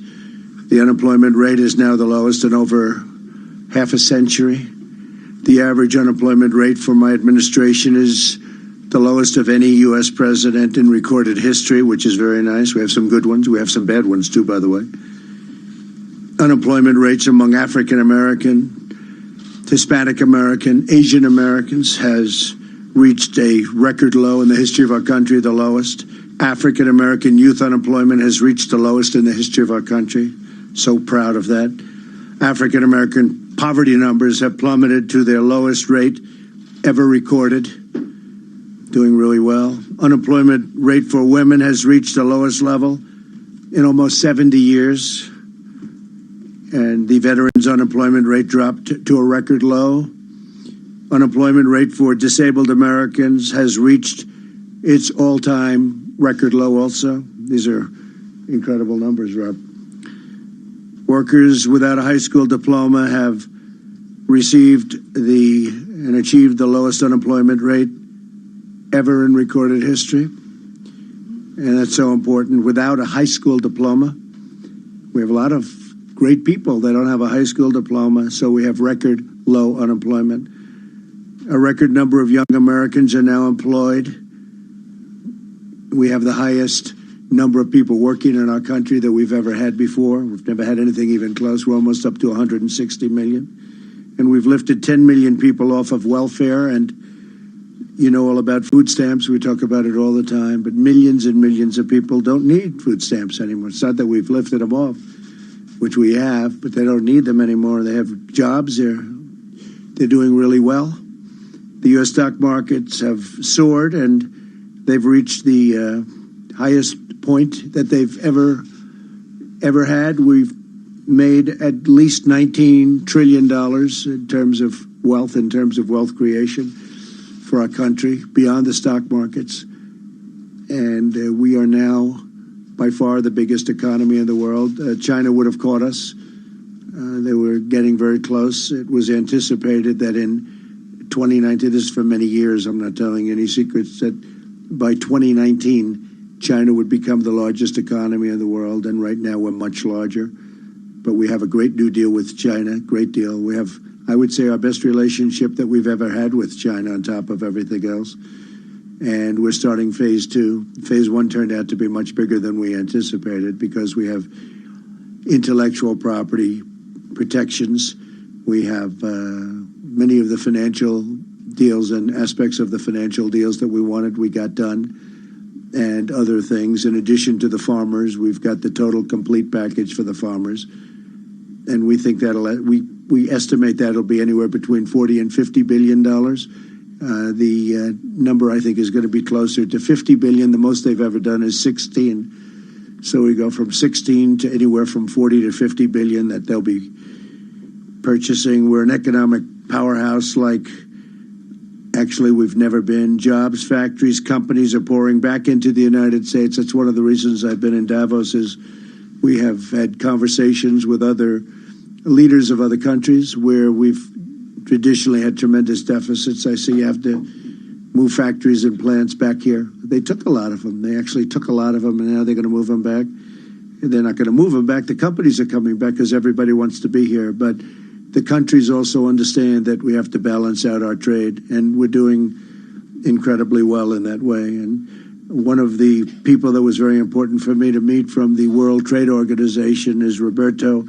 The unemployment rate is now the lowest in over half a century. The average unemployment rate for my administration is the lowest of any U.S. president in recorded history, which is very nice. We have some good ones. We have some bad ones, too, by the way. Unemployment rates among African American, Hispanic American, Asian Americans has reached a record low in the history of our country, the lowest. African American youth unemployment has reached the lowest in the history of our country. So proud of that. African American poverty numbers have plummeted to their lowest rate ever recorded. Doing really well. Unemployment rate for women has reached the lowest level in almost 70 years. And the veterans' unemployment rate dropped to a record low. Unemployment rate for disabled Americans has reached its all-time record low also. These are incredible numbers, Rob. Workers without a high school diploma have received and achieved the lowest unemployment rate ever in recorded history. And that's so important. Without a high school diploma, we have a lot of great people that don't have a high school diploma, so we have record low unemployment. A record number of young Americans are now employed. We have the highest number of people working in our country that we've ever had before. We've never had anything even close. We're almost up to 160 million. And we've lifted 10 million people off of welfare. And you know all about food stamps. We talk about it all the time. But millions and millions of people don't need food stamps anymore. It's not that we've lifted them off, which we have, but they don't need them anymore. They have jobs. They're doing really well. The U.S. stock markets have soared, and they've reached the highest point that they've ever had. We've made at least $19 trillion in terms of wealth creation for our country beyond the stock markets. And we are now by far the biggest economy in the world. China would have caught us. They were getting very close. It was anticipated that in 2019, this is for many years, I'm not telling any secrets, that by 2019, China would become the largest economy in the world, and right now we're much larger. But we have a great new deal with China, great deal. We have, I would say, our best relationship that we've ever had with China on top of everything else. And we're starting phase 2. Phase 1 turned out to be much bigger than we anticipated because we have intellectual property protections. We have many of the financial deals and aspects of the financial deals that we wanted, we got done, and other things. In addition to the farmers, we've got the total complete package for the farmers. And we think we estimate that'll be anywhere between $40 and $50 billion. The number, I think, is going to be closer to 50 billion. The most they've ever done is 16. So we go from 16 to anywhere from 40 to 50 billion that they'll be purchasing. We're an economic powerhouse like actually we've never been. Jobs, factories, companies are pouring back into the United States. That's one of the reasons I've been in Davos is we have had conversations with other leaders of other countries where we've traditionally had tremendous deficits. I say you have to move factories and plants back here. They took a lot of them. They actually took a lot of them, and now they're going to move them back. They're not going to move them back. The companies are coming back because everybody wants to be here. But the countries also understand that we have to balance out our trade, and we're doing incredibly well in that way. And one of the people that was very important for me to meet from the World Trade Organization is Roberto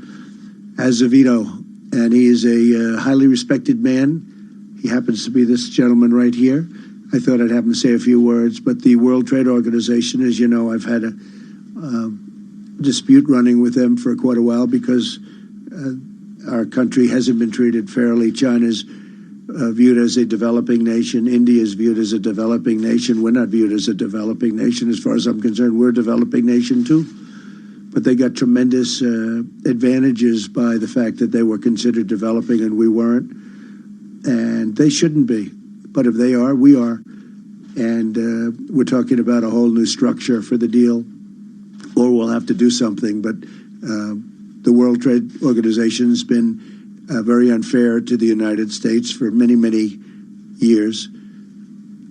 Azevedo, and he is a highly respected man. He happens to be this gentleman right here. I thought I'd have him say a few words, but the World Trade Organization, as you know, I've had a dispute running with them for quite a while because our country hasn't been treated fairly. China's viewed as a developing nation. India is viewed as a developing nation. We're not viewed as a developing nation. As far as I'm concerned, we're a developing nation too. But they got tremendous advantages by the fact that they were considered developing and we weren't. And they shouldn't be. But if they are, we are. And we're talking about a whole new structure for the deal, or we'll have to do something. But the World Trade Organization has been very unfair to the United States for many, many years.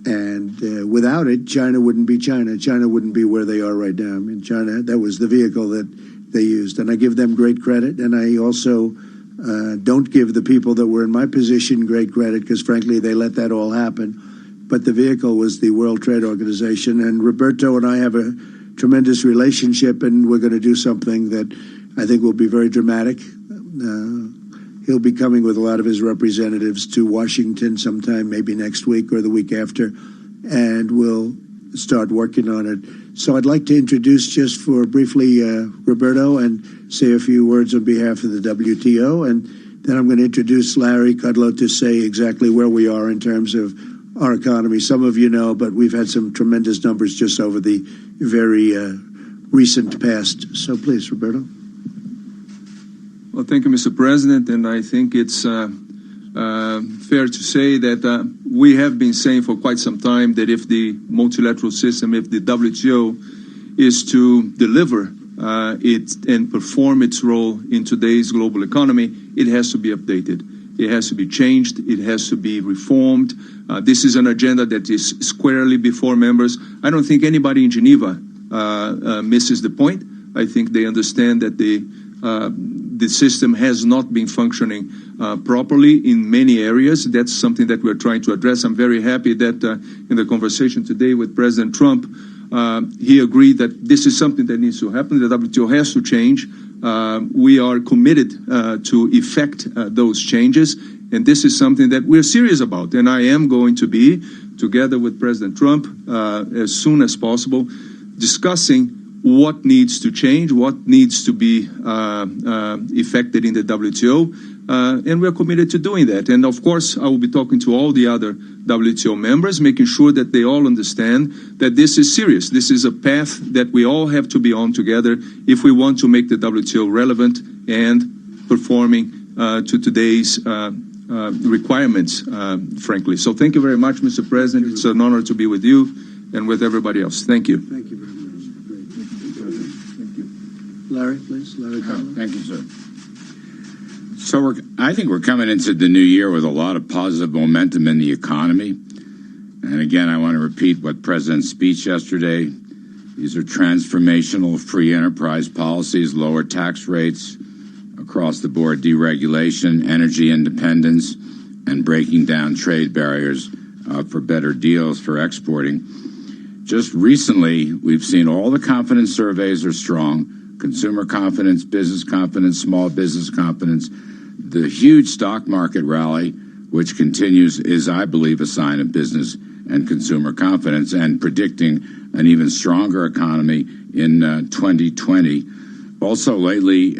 And without it, China wouldn't be China. China wouldn't be where they are right now. I mean, China, that was the vehicle that they used. And I give them great credit. And I also don't give the people that were in my position great credit because, frankly, they let that all happen. But the vehicle was the World Trade Organization. And Roberto and I have a tremendous relationship, and we're going to do something that I think will be very dramatic. He'll be coming with a lot of his representatives to Washington sometime, maybe next week or the week after, and we'll start working on it. So I'd like to introduce just for briefly Roberto and say a few words on behalf of the WTO, and then I'm going to introduce Larry Kudlow to say exactly where we are in terms of our economy. Some of you know, but we've had some tremendous numbers just over the very recent past. So please, Roberto. Well, thank you, Mr. President, and I think it's fair to say that we have been saying for quite some time that if the multilateral system, if the WTO is to deliver it and perform its role in today's global economy, it has to be updated. It has to be changed. It has to be reformed. This is an agenda that is squarely before members. I don't think anybody in Geneva misses the point. I think they understand that the system has not been functioning properly in many areas. That's something that we're trying to address. I'm very happy that in the conversation today with President Trump, he agreed that this is something that needs to happen. The WTO has to change. We are committed to effect those changes, and this is something that we're serious about. And I am going to be, together with President Trump, as soon as possible, discussing what needs to change, what needs to be effected in the WTO, and we're committed to doing that. And of course, I will be talking to all the other WTO members, making sure that they all understand that this is serious. This is a path that we all have to be on together if we want to make the WTO relevant and performing to today's requirements, frankly. So thank you very much, Mr. President. It's an honor to be with you and with everybody else. Thank you. Thank you very much. Thank you. Larry, please. Larry Kudlow. Thank you, sir. So I think we're coming into the new year with a lot of positive momentum in the economy. And again, I want to repeat what President's speech yesterday. These are transformational free enterprise policies, lower tax rates, across the board deregulation, energy independence, and breaking down trade barriers for better deals for exporting. Just recently, we've seen all the confidence surveys are strong. Consumer confidence, business confidence, small business confidence. The huge stock market rally, which continues, is, I believe, a sign of business and consumer confidence and predicting an even stronger economy in 2020. Also, lately,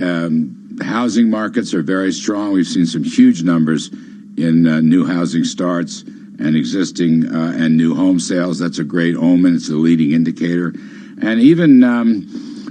housing markets are very strong. We've seen some huge numbers in new housing starts and existing and new home sales. That's a great omen. It's a leading indicator. And even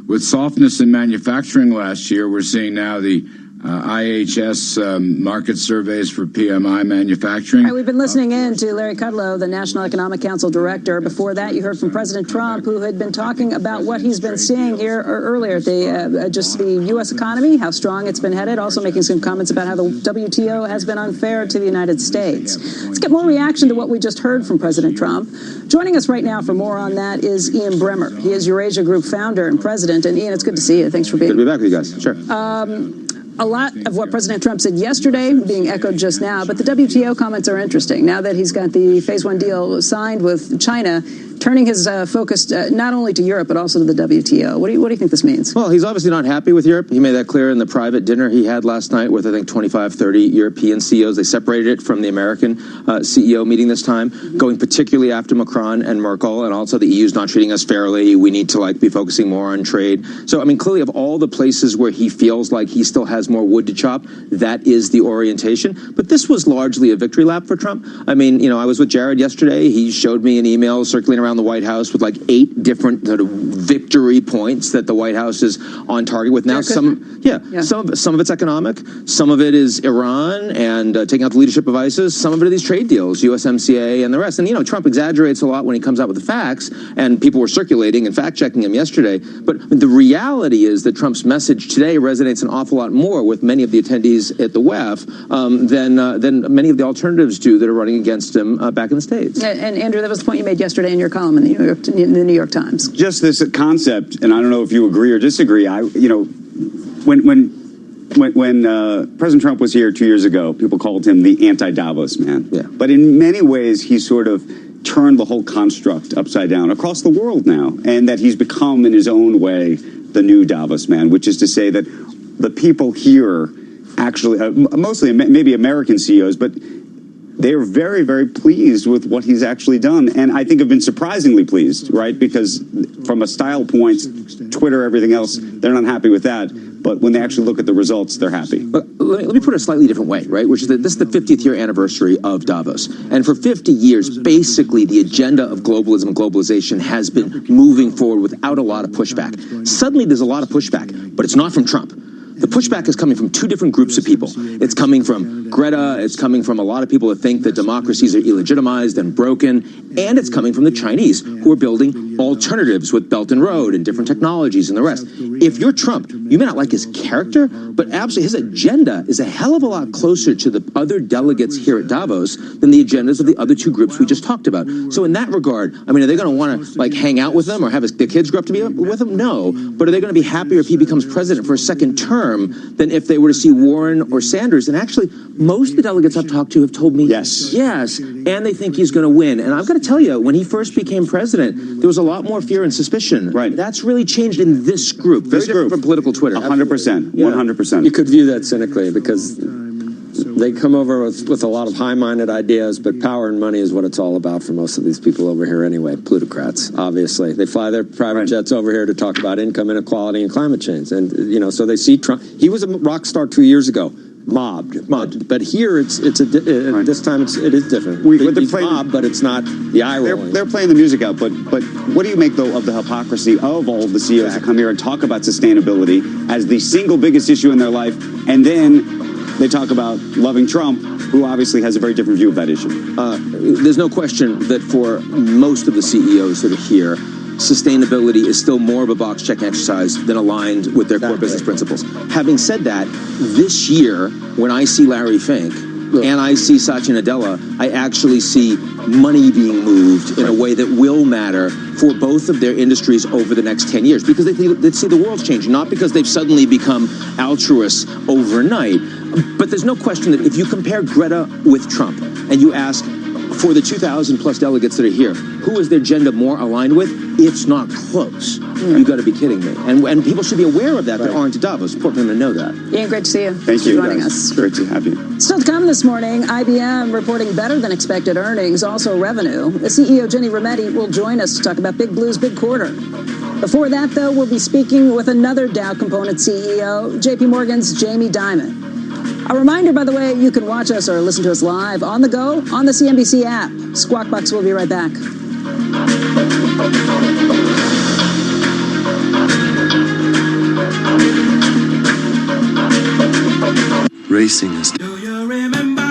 with softness in manufacturing last year, we're seeing now the IHS market surveys for PMI manufacturing. All right, we've been listening in to Larry Kudlow, the National Economic Council Director. Before that, you heard from President Trump, who had been talking about what he's been seeing here earlier, just the U.S. economy, how strong it's been headed, also making some comments about how the WTO has been unfair to the United States. Let's get more reaction to what we just heard from President Trump. Joining us right now for more on that is Ian Bremmer. He is Eurasia Group founder and president. And Ian, it's good to see you. Thanks for being here. Good to be back with you guys. Sure. A lot of what President Trump said yesterday being echoed just now, but the WTO comments are interesting. Now that he's got the Phase 1 deal signed with China, turning his focus not only to Europe but also to the WTO. What do you think this means? Well, he's obviously not happy with Europe. He made that clear in the private dinner he had last night with, I think, 25, 30 European CEOs. They separated it from the American CEO meeting this time, going particularly after Macron and Merkel, and also the EU's not treating us fairly. We need to be focusing more on trade. So, I mean, clearly of all the places where he feels like he still has more wood to chop, that is the orientation. But this was largely a victory lap for Trump. I mean, I was with Jared yesterday. He showed me an email circulating around the White House with 8 different sort of victory points that the White House is on target with now. Some of it's economic, some of it is Iran and taking out the leadership of ISIS, some of it are these trade deals, USMCA and the rest. And Trump exaggerates a lot when he comes out with the facts, and people were circulating and fact checking him yesterday. But the reality is that Trump's message today resonates an awful lot more with many of the attendees at the WEF than many of the alternatives do that are running against him back in the States. And Andrew, that was the point you made yesterday in your column in the New York Times. Just this concept, and I don't know if you agree or disagree. When President Trump was here 2 years ago, people called him the anti-Davos man. Yeah. But in many ways, he sort of turned the whole construct upside down across the world now, and that he's become, in his own way, the new Davos man, which is to say that the people here actually, mostly maybe American CEOs, but they're very, very pleased with what he's actually done. And I think have been surprisingly pleased, right? Because from a style point, Twitter, everything else, they're not happy with that. But when they actually look at the results, they're happy. But let me put it a slightly different way, right? Which is that this is the 50th year anniversary of Davos. And for 50 years, basically, the agenda of globalism and globalization has been moving forward without a lot of pushback. Suddenly, there's a lot of pushback, but it's not from Trump. The pushback is coming from 2 different groups of people. It's coming from Greta, it's coming from a lot of people that think that democracies are illegitimized and broken, and it's coming from the Chinese, who are building alternatives with Belt and Road and different technologies and the rest. If you're Trump, you may not like his character, but absolutely his agenda is a hell of a lot closer to the other delegates here at Davos than the agendas of the other 2 groups we just talked about. So in that regard, I mean, are they going to want to hang out with them or have their kids grow up to be with him? No. But are they going to be happier if he becomes president for a second term than if they were to see Warren or Sanders? And actually, most of the delegates I've talked to have told me yes, and they think he's going to win. And I've got to tell you, when he first became president, there was a lot more fear and suspicion. Right. That's really changed in this group. Very different from political Twitter. 100%. 100%. You could view that cynically because they come over with a lot of high-minded ideas, but power and money is what it's all about for most of these people over here anyway. Plutocrats, obviously. They fly their private jets over here to talk about income inequality and climate change. And, so they see Trump. He was a rock star 2 years ago. Mobbed. But here this time it is different. He's mobbed, but it's not the eye rolling. They're playing the music out. But what do you make though of the hypocrisy of all of the CEOs that come here and talk about sustainability as the single biggest issue in their life, and then they talk about loving Trump, who obviously has a very different view of that issue? There's no question that for most of the CEOs that are here, sustainability is still more of a box-checking exercise than aligned with their core business principles. Having said that, this year, when I see Larry Fink and I see Satya Nadella, I actually see money being moved in a way that will matter for both of their industries over the next 10 years, because they see the world's changing, not because they've suddenly become altruists overnight. But there's no question that if you compare Greta with Trump and you ask, for the 2,000 plus delegates that are here, who is their agenda more aligned with? It's not close. You've got to be kidding me. And people should be aware of that aren't to Davos. Important for them to know that. Ian, great to see you. Thank you for joining us. Great to have you. Still to come this morning, IBM reporting better than expected earnings, also revenue. The CEO, Ginny Rometty, will join us to talk about Big Blue's big quarter. Before that, though, we'll be speaking with another Dow component CEO, JP Morgan's Jamie Dimon. A reminder, by the way, you can watch us or listen to us live on the go on the CNBC app. Squawk Box will be right back. Racing is... Do you remember?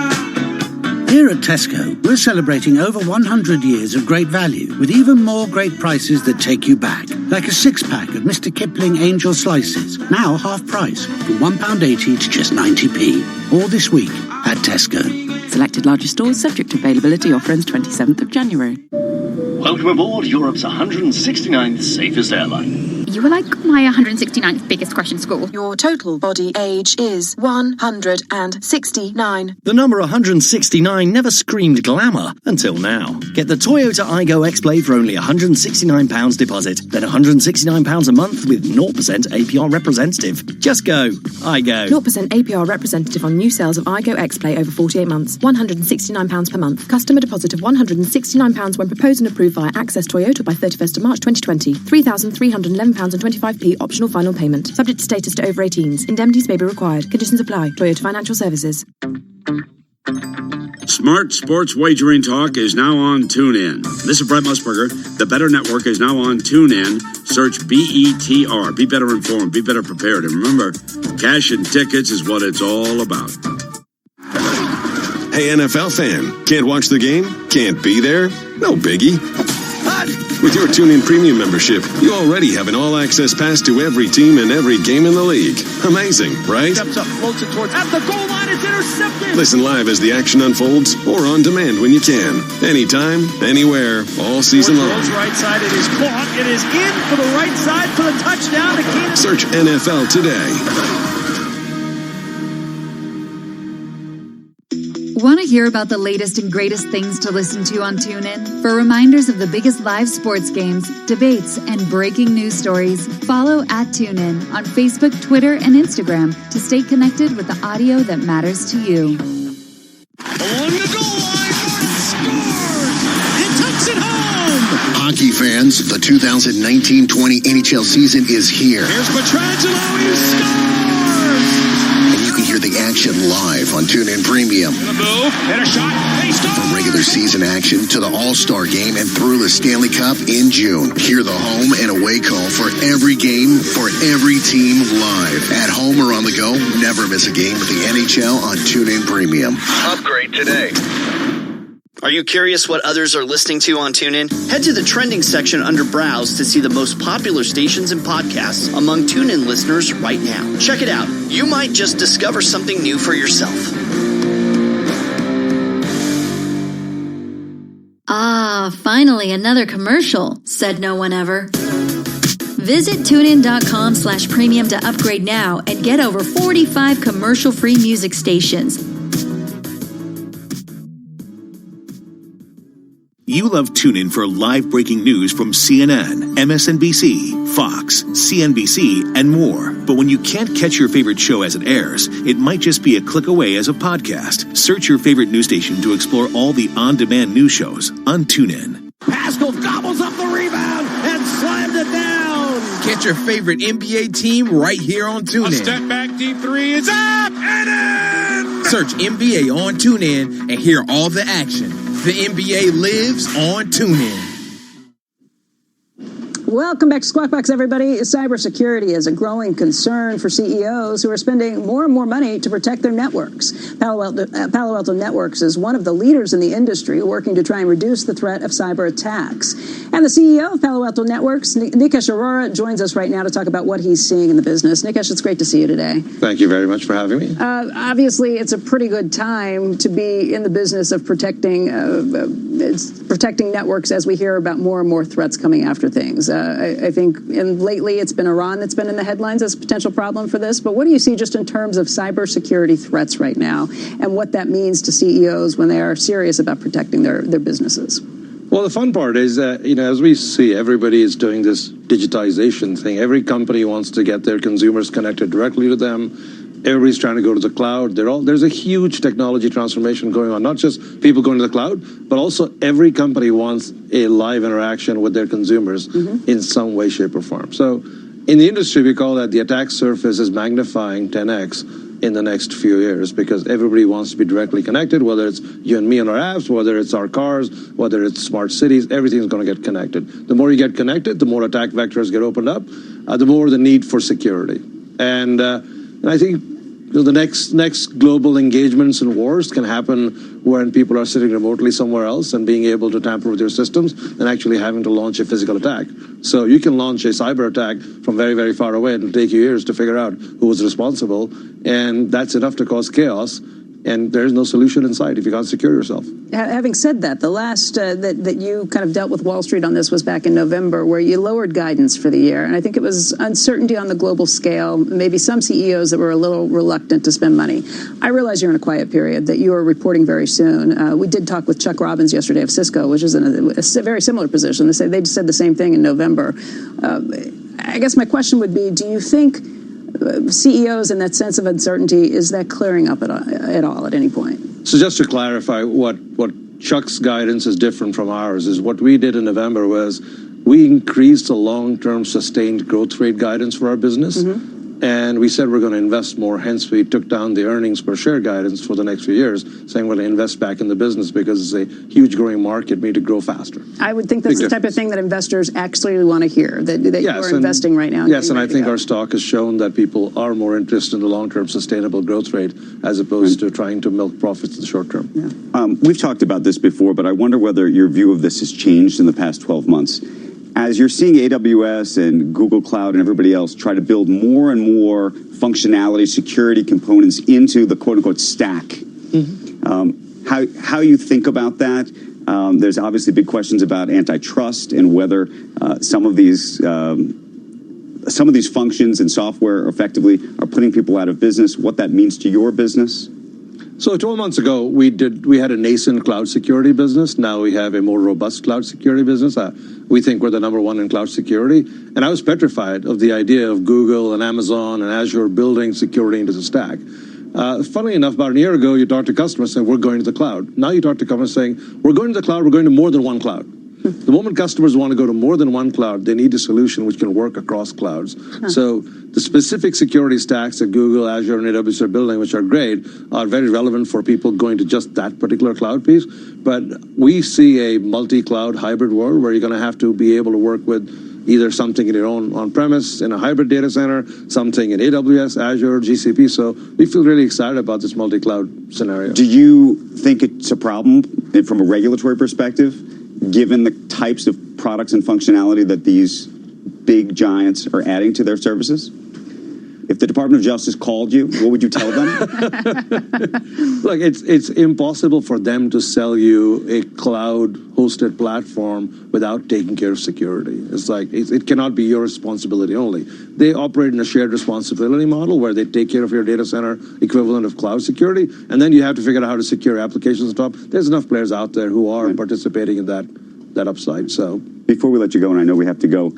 Here at Tesco, we're celebrating over 100 years of great value with even more great prices that take you back. Like a 6-pack of Mr. Kipling Angel Slices, now half price, from £1.80 to just 90p. All this week at Tesco. Selected larger stores subject to availability. Offer ends 27th of January. Welcome aboard Europe's 169th safest airline. You were like my 169th biggest crush in school. Your total body age is 169. The number 169 never screamed glamour until now. Get the Toyota Aygo X-Play for only £169 deposit, then £169 a month with 0% APR representative. Just go. Aygo. 0% APR representative on new sales of Aygo X-Play over 48 months. £169 per month. Customer deposit of £169 when proposed and approved via Access Toyota by 31st of March 2020. £3,311.25p optional final payment. Subject to status to over 18s. Indemnities may be required. Conditions apply. Toyota Financial Services. Smart Sports Wagering Talk is now on TuneIn. This is Brett Musburger. The Better Network is now on TuneIn. Search BETR. Be better informed. Be better prepared. And remember, cash and tickets is what it's all about. Hey, NFL fan, can't watch the game? Can't be there? No biggie. With your TuneIn Premium membership, you already have an all-access pass to every team and every game in the league. Amazing, right? Steps up, floats it towards, at the goal line, it's intercepted! Listen live as the action unfolds or on demand when you can. Anytime, anywhere, all season long. Right side, it is caught, it is in for the right side for the touchdown. Search NFL today. Want to hear about the latest and greatest things to listen to on TuneIn? For reminders of the biggest live sports games, debates, and breaking news stories, follow @TuneIn on Facebook, Twitter, and Instagram to stay connected with the audio that matters to you. Along the goal line, scores! It takes it home! Hockey fans, the 2019-20 NHL season is here. Here's Pietrangelo, he scores! Hear the action live on TuneIn Premium. And a move, and a shot, and he scores! From regular season action to the All-Star Game and through the Stanley Cup in June. Hear the home and away call for every game, for every team live. At home or on the go, never miss a game with the NHL on TuneIn Premium. Upgrade today. Are you curious what others are listening to on TuneIn? Head to the trending section under Browse to see the most popular stations and podcasts among TuneIn listeners right now. Check it out. You might just discover something new for yourself. Ah, finally another commercial, said no one ever. Visit TuneIn.com/premium to upgrade now and get over 45 commercial-free music stations. You love TuneIn for live breaking news from CNN, MSNBC, Fox, CNBC, and more. But when you can't catch your favorite show as it airs, it might just be a click away as a podcast. Search your favorite news station to explore all the on-demand news shows on TuneIn. Pascal gobbles up the rebound and slams it down. Catch your favorite NBA team right here on TuneIn. A step back, deep three is up and in. Search NBA on TuneIn and hear all the action. The NBA lives on TuneIn. Welcome back to Squawk Box, everybody. Cybersecurity is a growing concern for CEOs who are spending more and more money to protect their networks. Palo Alto Networks is one of the leaders in the industry working to try and reduce the threat of cyber attacks. And the CEO of Palo Alto Networks, Nikesh Arora, joins us right now to talk about what he's seeing in the business. Nikesh, it's great to see you today. Thank you very much for having me. Obviously, it's a pretty good time to be in the business of protecting networks as we hear about more and more threats coming after things. I think lately it's been Iran that's been in the headlines as a potential problem for this. But what do you see just in terms of cybersecurity threats right now and what that means to CEOs when they are serious about protecting their businesses? Well, the fun part is that, as we see, everybody is doing this digitization thing. Every company wants to get their consumers connected directly to them. Everybody's trying to go to the cloud. There's a huge technology transformation going on, not just people going to the cloud, but also every company wants a live interaction with their consumers in some way, shape, or form. So in the industry, we call that the attack surface is magnifying 10x in the next few years because everybody wants to be directly connected, whether it's you and me on our apps, whether it's our cars, whether it's smart cities, everything's going to get connected. The more you get connected, the more attack vectors get opened up, the more the need for security. And I think the next global engagements and wars can happen when people are sitting remotely somewhere else and being able to tamper with your systems and actually having to launch a physical attack. So you can launch a cyber attack from very, very far away. It'll take you years to figure out who was responsible, and that's enough to cause chaos. and there's no solution in sight if you can't secure yourself. Having said that, the last that you kind of dealt with Wall Street on this was back in November, where you lowered guidance for the year. And I think it was uncertainty on the global scale, maybe some CEOs that were a little reluctant to spend money. I realize you're in a quiet period, that you are reporting very soon. We did talk with Chuck Robbins yesterday of Cisco, which is in a very similar position. They said the same thing in November. I guess my question would be, do you think CEOs in that sense of uncertainty, is that clearing up at all at any point? So just to clarify, what Chuck's guidance is different from ours is what we did in November was we increased the long-term sustained growth rate guidance for our business. And we said we're going to invest more. Hence, we took down the earnings per share guidance for the next few years, saying we're going to invest back in the business because it's a huge growing market. We need to grow faster. I would think that's the type of thing that investors actually want to hear, that you're investing right now. Yes, and I think our stock has shown that people are more interested in the long-term sustainable growth rate as opposed to trying to milk profits in the short term. We've talked about this before, but I wonder whether your view of this has changed in the past 12 months. As you're seeing AWS and Google Cloud and everybody else try to build more and more functionality, security components into the quote-unquote stack, how you think about that? There's obviously big questions about antitrust and whether some of these functions and software effectively are putting people out of business, what that means to your business. So 12 months ago, we had a nascent cloud security business. Now we have a more robust cloud security business. We think we're the number one in cloud security. And I was petrified of the idea of Google and Amazon and Azure building security into the stack. Funnily enough, about a year ago, you talked to customers saying, we're going to the cloud. Now you talk to customers saying, we're going to the cloud, we're going to more than one cloud. The moment customers want to go to more than one cloud, they need a solution which can work across clouds. So the specific security stacks that Google, Azure, and AWS are building, which are great, are very relevant for people going to just that particular cloud piece. But we see a multi-cloud hybrid world where you're going to have to be able to work with either something in your own on-premise, in a hybrid data center, something in AWS, Azure, GCP. So we feel really excited about this multi-cloud scenario. Do you think it's a problem from a regulatory perspective, given the types of products and functionality that these big giants are adding to their services? If the Department of Justice called you, what would you tell them? Look, it's impossible for them to sell you a cloud-hosted platform without taking care of security. It's like, it cannot be your responsibility only. They operate in a shared responsibility model where they take care of your data center equivalent of cloud security, and then you have to figure out how to secure applications on top. There's enough players out there who are participating in that upside. So, before we let you go, and I know we have to go,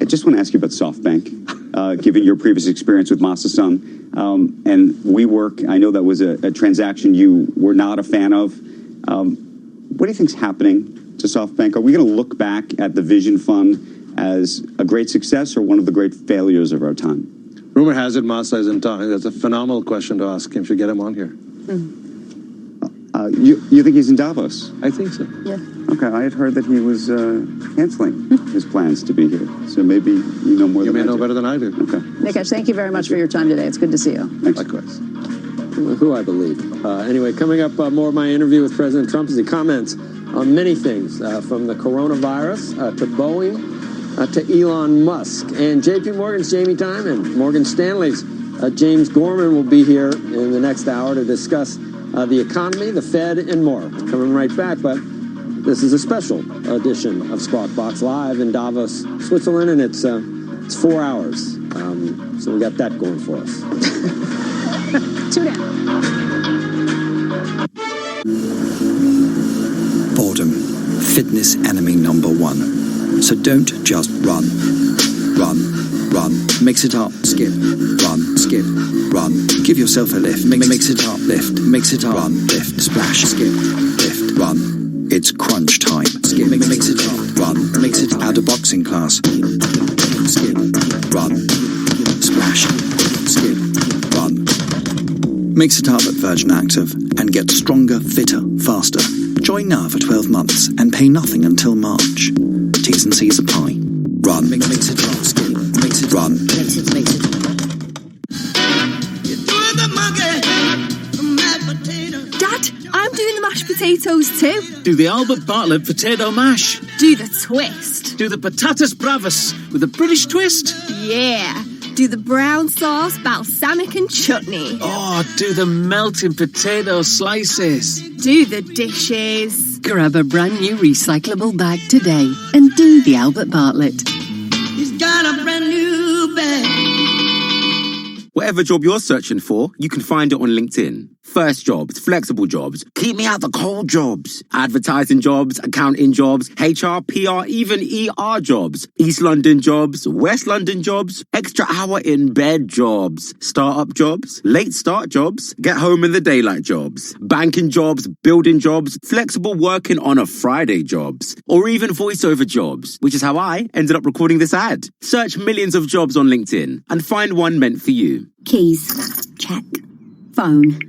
I just want to ask you about SoftBank, given your previous experience with Masa-san. And WeWork, I know that was a transaction you were not a fan of. What do you think's happening to SoftBank? Are we going to look back at the Vision Fund as a great success or one of the great failures of our time? Rumor has it Masa is in town. That's a phenomenal question to ask him. Should get him on here. You think he's in Davos? I think so. Yeah. Okay, I had heard that he was canceling his plans to be here. So maybe you know more than I do. You may know better than I do. Okay. Nikesh, thank you very much for your time today. It's good to see you. Thanks. Likewise. Who I believe. Anyway, coming up, more of my interview with President Trump as he comments on many things, from the coronavirus to Boeing to Elon Musk. And J.P. Morgan's Jamie Dimon, Morgan Stanley's James Gorman will be here in the next hour to discuss the economy, the Fed, and more. Coming right back, but this is a special edition of Squawk Box live in Davos, Switzerland, and it's 4 hours. So we got that going for us. Tune in. Boredom, fitness enemy number one. So don't just run. Run. Mix it up. Skip. Run. Skip. Run. Give yourself a lift. Mix it up. Lift. Mix it up. Run. Lift. Splash. Skip. Lift. Run. It's crunch time. Skip. Mix it up. Run. Mix it. Add a boxing class. Skip. Run. Splash. Skip. Run. Mix it up at Virgin Active and get stronger, fitter, faster. Join now for 12 months and pay nothing until March. T's and C's apply. Run. Mix it up. Skip. Mix it. Run. Mix it. Dad, I'm doing the mashed potatoes too. Do the Albert Bartlett potato mash. Do the twist. Do the patatas bravas with a British twist. Yeah. Do the brown sauce, balsamic and chutney. Oh, do the melted potato slices. Do the dishes. Grab a brand new recyclable bag today and do the Albert Bartlett. He's got a brand new bag. Whatever job you're searching for, you can find it on LinkedIn. First jobs, flexible jobs, keep me out the cold jobs, advertising jobs, accounting jobs, HR, PR, even ER jobs, East London jobs, West London jobs, extra hour in bed jobs, startup jobs, late start jobs, get home in the daylight jobs, banking jobs, building jobs, flexible working on a Friday jobs, or even voiceover jobs, which is how I ended up recording this ad. Search millions of jobs on LinkedIn and find one meant for you. Keys. Check. Phone.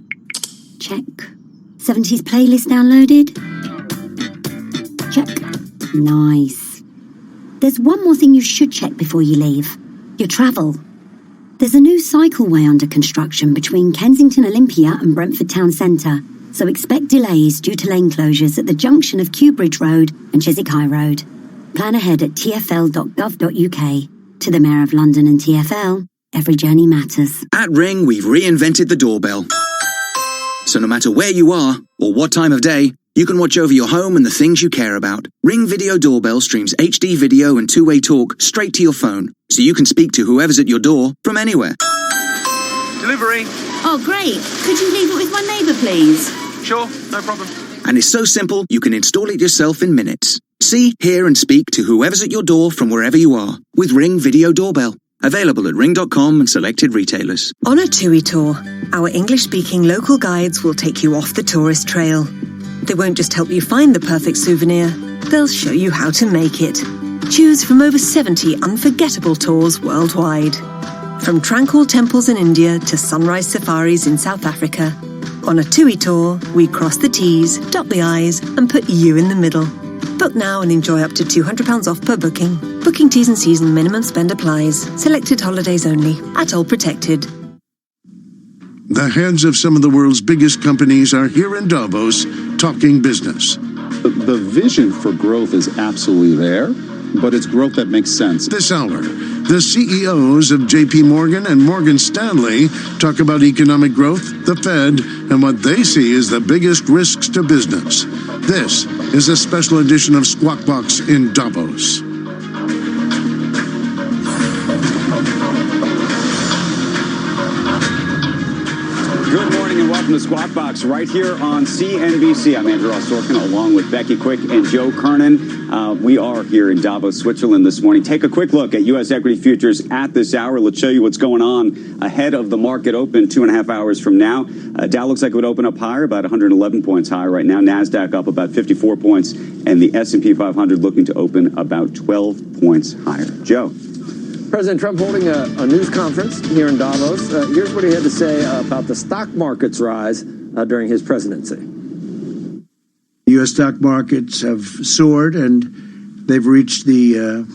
Check. 70s playlist downloaded? Check. Nice. There's one more thing you should check before you leave. Your travel. There's a new cycleway under construction between Kensington Olympia and Brentford Town Centre, so expect delays due to lane closures at the junction of Kew Bridge Road and Chiswick High Road. Plan ahead at tfl.gov.uk. To the Mayor of London and TfL, every journey matters. At Ring, we've reinvented the doorbell. So no matter where you are, or what time of day, you can watch over your home and the things you care about. Ring Video Doorbell streams HD video and two-way talk straight to your phone, so you can speak to whoever's at your door from anywhere. Delivery. Oh, great. Could you leave it with my neighbour, please? Sure, no problem. And it's so simple, you can install it yourself in minutes. See, hear and speak to whoever's at your door from wherever you are with Ring Video Doorbell. Available at ring.com and selected retailers. On a TUI tour, our English-speaking local guides will take you off the tourist trail. They won't just help you find the perfect souvenir, they'll show you how to make it. Choose from over 70 unforgettable tours worldwide. From tranquil temples in India to sunrise safaris in South Africa. On a TUI tour, we cross the T's, dot the I's, and put you in the middle. Book now and enjoy up to £200 off per booking. Booking T's and C's and minimum spend applies. Selected holidays only. At all protected. The heads of some of the world's biggest companies are here in Davos talking business. The vision for growth is absolutely there, but it's growth that makes sense. This hour, the CEOs of JP Morgan and Morgan Stanley talk about economic growth, the Fed, and what they see as the biggest risks to business. This is a special edition of Squawk Box in Davos. Good morning and welcome to Squawk Box right here on CNBC. I'm Andrew Ross Sorkin along with Becky Quick and Joe Kernan. We are here in Davos, Switzerland this morning. Take a quick look at U.S. equity futures at this hour. Let's show you what's going on ahead of the market open 2.5 hours from now. Dow looks like it would open up higher, about 111 points higher right now. NASDAQ up about 54 points, and the S&P 500 looking to open about 12 points higher. Joe. President Trump holding a news conference here in Davos. Here's what he had to say about the stock market's rise during his presidency. The U.S. stock markets have soared, and they've reached the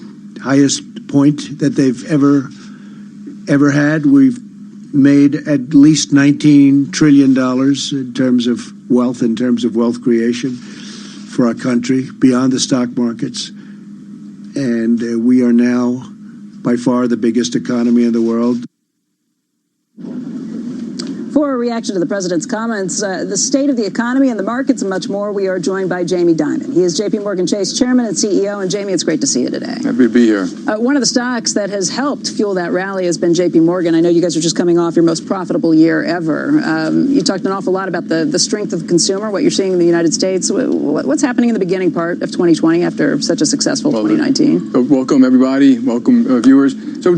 highest point that they've ever had. We've made at least $19 trillion in terms of wealth creation for our country beyond the stock markets. And we are now by far the biggest economy in the world. For a reaction to the president's comments, the state of the economy and the markets and much more, we are joined by Jamie Dimon. He is JP Morgan Chase chairman and CEO. And Jamie, it's great to see you today. Happy to be here. One of the stocks that has helped fuel that rally has been JP Morgan. I know you guys are just coming off your most profitable year ever. You talked an awful lot about the strength of the consumer, what you're seeing in the United States. What's happening in the beginning part of 2020 after such a successful 2019? Welcome, everybody. Welcome, viewers. So,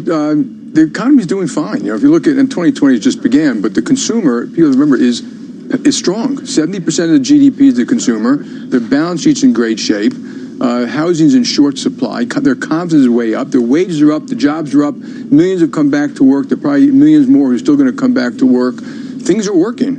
the economy is doing fine. You know, if you look at, and 2020 just began, but the consumer, people remember, is strong. 70% of the GDP is the consumer. Their balance sheet's in great shape. Housing's in short supply. Their confidence is way up. Their wages are up. The jobs are up. Millions have come back to work. There are probably millions more who are still going to come back to work. Things are working.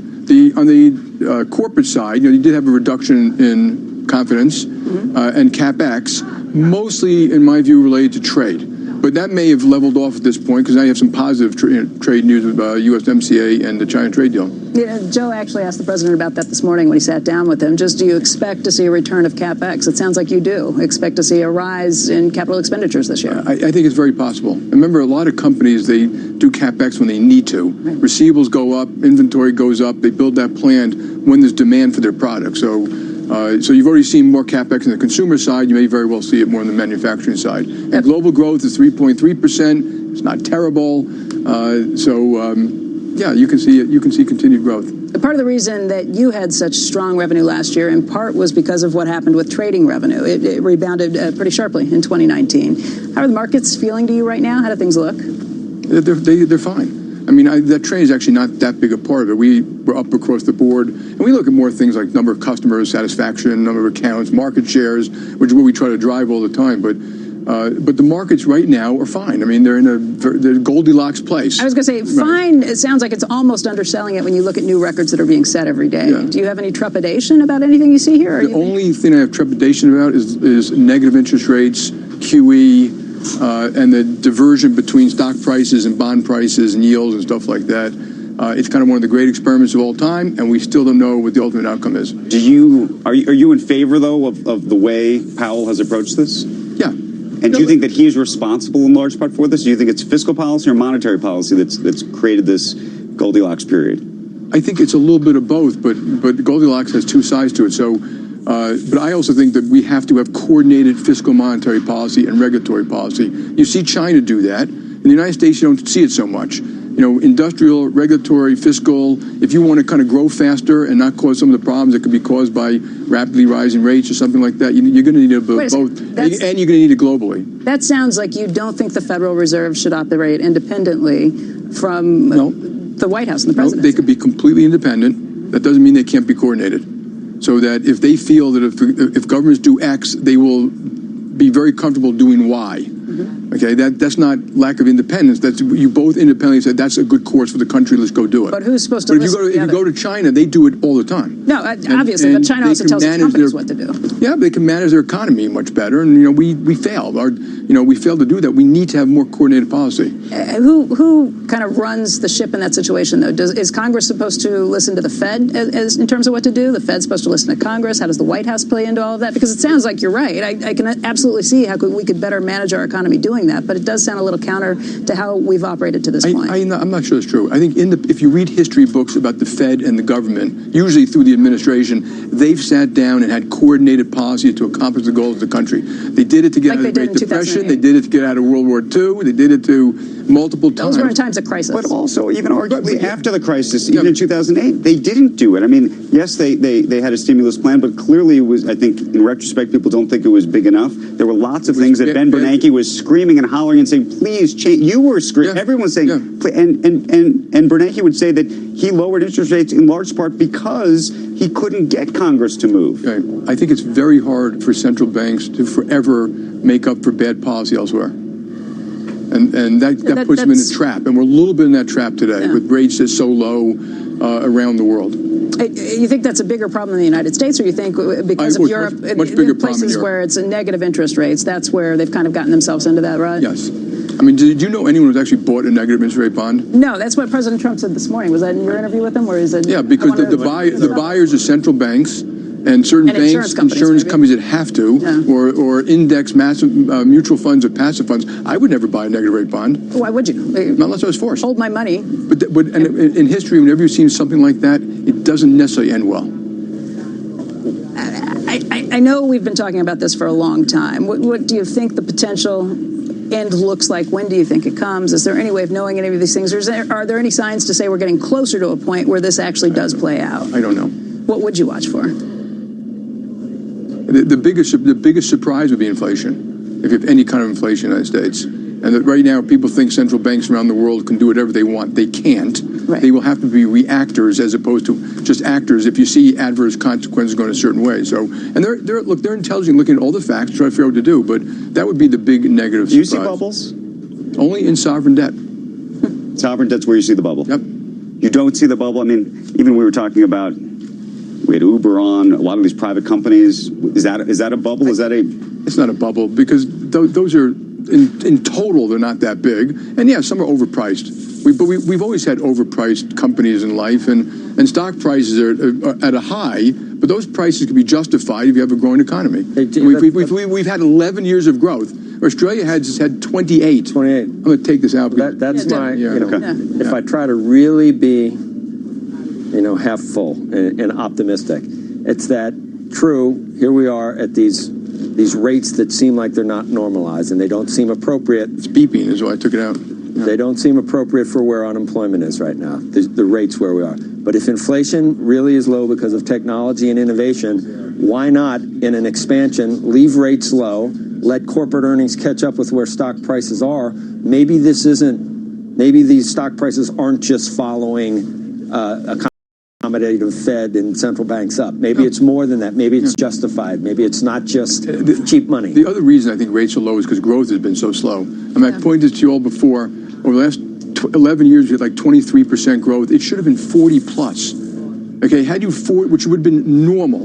On the corporate side, you did have a reduction in confidence and CapEx, mostly, in my view, related to trade. But that may have leveled off at this point because now you have some positive trade news with USMCA and the China trade deal. Yeah, Joe actually asked the president about that this morning when he sat down with him. Just, do you expect to see a return of CapEx? It sounds like you do. Expect to see a rise in capital expenditures this year. I think it's very possible. Remember, a lot of companies, they do CapEx when they need to. Right. Receivables go up, inventory goes up. They build that plan when there's demand for their product. So you've already seen more CapEx on the consumer side. You may very well see it more on the manufacturing side. And global growth is 3.3%. It's not terrible. Yeah, you can see it. You can see continued growth. Part of the reason that you had such strong revenue last year, in part, was because of what happened with trading revenue. It rebounded pretty sharply in 2019. How are the markets feeling to you right now? How do things look? They're fine. I mean, that trade is actually not that big a part of it. We're up across the board, and we look at more things like number of customers, satisfaction, number of accounts, market shares, which is what we try to drive all the time. But the markets right now are fine. I mean, they're in a Goldilocks place. I was going to say, fine. It sounds like it's almost underselling it when you look at new records that are being set every day. Yeah. Do you have any trepidation about anything you see here? The only thing I have trepidation about is negative interest rates, QE, and the diversion between stock prices and bond prices and yields and stuff like that. It's kind of one of the great experiments of all time, and we still don't know what the ultimate outcome is. Are you in favor, though, of the way Powell has approached this? Yeah. And do you think that he's responsible in large part for this? Do you think it's fiscal policy or monetary policy that's created this Goldilocks period? I think it's a little bit of both, but Goldilocks has two sides to it. So, but I also think that we have to have coordinated fiscal monetary policy and regulatory policy. You see China do that. In the United States, you don't see it so much. You know, industrial, regulatory, fiscal, if you want to kind of grow faster and not cause some of the problems that could be caused by rapidly rising rates or something like that, you're going to need both. And you're going to need it globally. That sounds like you don't think the Federal Reserve should operate independently from the White House and the presidency. They could be completely independent. That doesn't mean they can't be coordinated. So that if they feel that if governments do X, they will be very comfortable doing Y. Okay, that's not lack of independence. That's you both independently said that's a good course for the country. Let's go do it. But who's supposed to? But if you go to China, they do it all the time. No, obviously, but China also tells its companies what to do. Yeah, they can manage their economy much better, and we failed. We failed to do that. We need to have more coordinated policy. Who kind of runs the ship in that situation, though? Is Congress supposed to listen to the Fed as in terms of what to do? The Fed's supposed to listen to Congress. How does the White House play into all of that? Because it sounds like you're right. I can absolutely see how we could better manage our economy doing that, but it does sound a little counter to how we've operated to this point. I'm not sure it's true. I think if you read history books about the Fed and the government, usually through the administration, they've sat down and had coordinated policy to accomplish the goals of the country. They did it to get out of the Great Depression. They did it to get out of World War II. They did it to multiple times. Those were in times of crisis. But also, even arguably after the crisis, even in 2008, they didn't do it. I mean, yes, they had a stimulus plan, but clearly it was, I think, in retrospect, people don't think it was big enough. There were lots of things that Ben Bernanke was screaming and hollering and saying, please change. You were screaming. Yeah. Everyone was saying, and Bernanke would say that he lowered interest rates in large part because he couldn't get Congress to move. Okay. I think it's very hard for central banks to forever make up for bad policy elsewhere. And that puts them in a trap. And we're a little bit in that trap today with rates that's so low around the world. You think that's a bigger problem in the United States, or you think because of Europe, much bigger places where it's a negative interest rates, that's where they've kind of gotten themselves into that, right? Yes. I mean, did you know anyone who's actually bought a negative interest rate bond? No, that's what President Trump said this morning. Was that in your interview with him? Or is it? Yeah, because the buyers are central banks and certain banks, insurance companies that have to, or index massive mutual funds or passive funds. I would never buy a negative rate bond. Why would you? Not unless I was forced. Hold my money. But in history, whenever you've seen something like that, it doesn't necessarily end well. I know we've been talking about this for a long time. What do you think the potential end looks like? When do you think it comes? Is there any way of knowing any of these things? Or are there any signs to say we're getting closer to a point where this actually does play out? I don't know. What would you watch for? The biggest surprise would be inflation, if you have any kind of inflation in the United States. And that right now, people think central banks around the world can do whatever they want. They can't. Right. They will have to be reactors as opposed to just actors if you see adverse consequences going a certain way. So, and they're intelligent, looking at all the facts, trying to figure out what to do. But that would be the big negative surprise. Do you see bubbles? Only in sovereign debt. Sovereign debt's where you see the bubble. Yep. You don't see the bubble. I mean, even we were talking about. We had Uber on, a lot of these private companies. Is that a bubble? It's not a bubble because those are in total, they're not that big. And yeah, some are overpriced. We've always had overpriced companies in life, and stock prices are at a high, but those prices can be justified if you have a growing economy. We've had 11 years of growth. Australia has had 28. 28. I'm going to take this out. That's my, if I try to really be, half full and optimistic, it's that true, here we are at these rates that seem like they're not normalized and they don't seem appropriate. It's beeping is why I took it out. They don't seem appropriate for where unemployment is right now, the rates where we are. But if inflation really is low because of technology and innovation, why not, in an expansion, leave rates low, let corporate earnings catch up with where stock prices are? Maybe these stock prices aren't just following accommodative Fed and central banks up. Maybe it's more than that. Maybe it's justified. Maybe it's not just cheap money. The other reason I think rates are low is because growth has been so slow. I pointed to you all before, over the last 11 years, we had like 23% growth. It should have been 40 plus. Okay, had you 40, which would have been normal.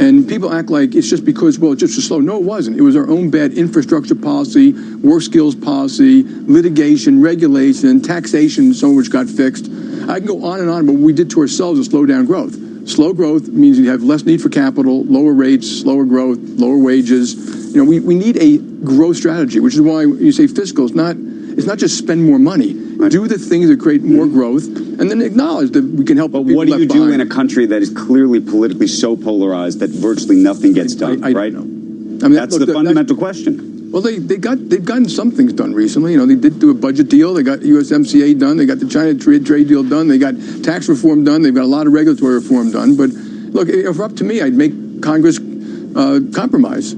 And people act like it's just because, well, it's just so slow. No, it wasn't. It was our own bad infrastructure policy, work skills policy, litigation, regulation, taxation, some of which got fixed. I can go on and on, but what we did to ourselves is slow down growth. Slow growth means you have less need for capital, lower rates, slower growth, lower wages. We need a growth strategy, which is why you say fiscal. It's not just spend more money. Right. Do the things that create more growth, and then acknowledge that we can help. But what do you do in a country that is clearly politically so polarized that virtually nothing gets done? Right? That's the fundamental question. Well, they've gotten some things done recently. They did do a budget deal. They got USMCA done. They got the China trade deal done. They got tax reform done. They've got a lot of regulatory reform done. But look, if up to me, I'd make Congress compromise.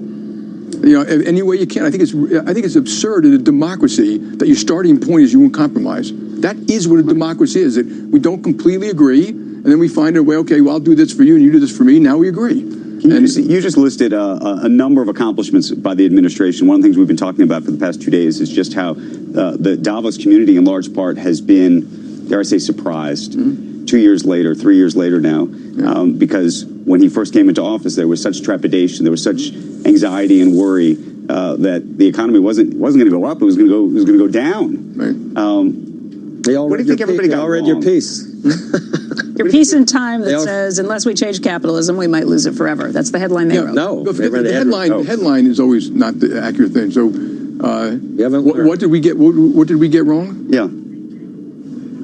Any way you can. I think it's absurd in a democracy that your starting point is you won't compromise. That is what a democracy is. That we don't completely agree, and then we find a way. Okay, well, I'll do this for you, and you do this for me. Now we agree. You just listed a number of accomplishments by the administration. One of the things we've been talking about for the past 2 days is just how the Davos community, in large part, has been, dare I say, surprised. 2 years later, 3 years later now, because when he first came into office, there was such trepidation, there was such anxiety and worry that the economy wasn't going to go up; it was going to go down. Right. What do you think everybody got wrong? Your piece. Your piece in Time that says, unless we change capitalism, we might lose it forever. That's the headline they wrote. No, the headline is always not the accurate thing. So, what did we get? What did we get wrong? Yeah,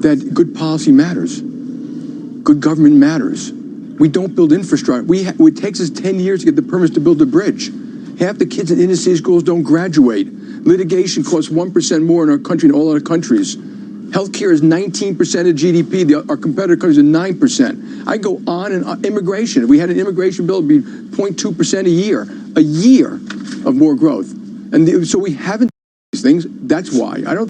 that good policy matters. Good government matters. We don't build infrastructure. It takes us 10 years to get the permits to build a bridge. Half the kids in inner city schools don't graduate. Litigation costs 1% more in our country than all other countries. Healthcare is 19% of GDP. Our competitor countries are 9%. I go on and on. Immigration. If we had an immigration bill, it would be 0.2% a year of more growth. And so we haven't done these things. That's why. I don't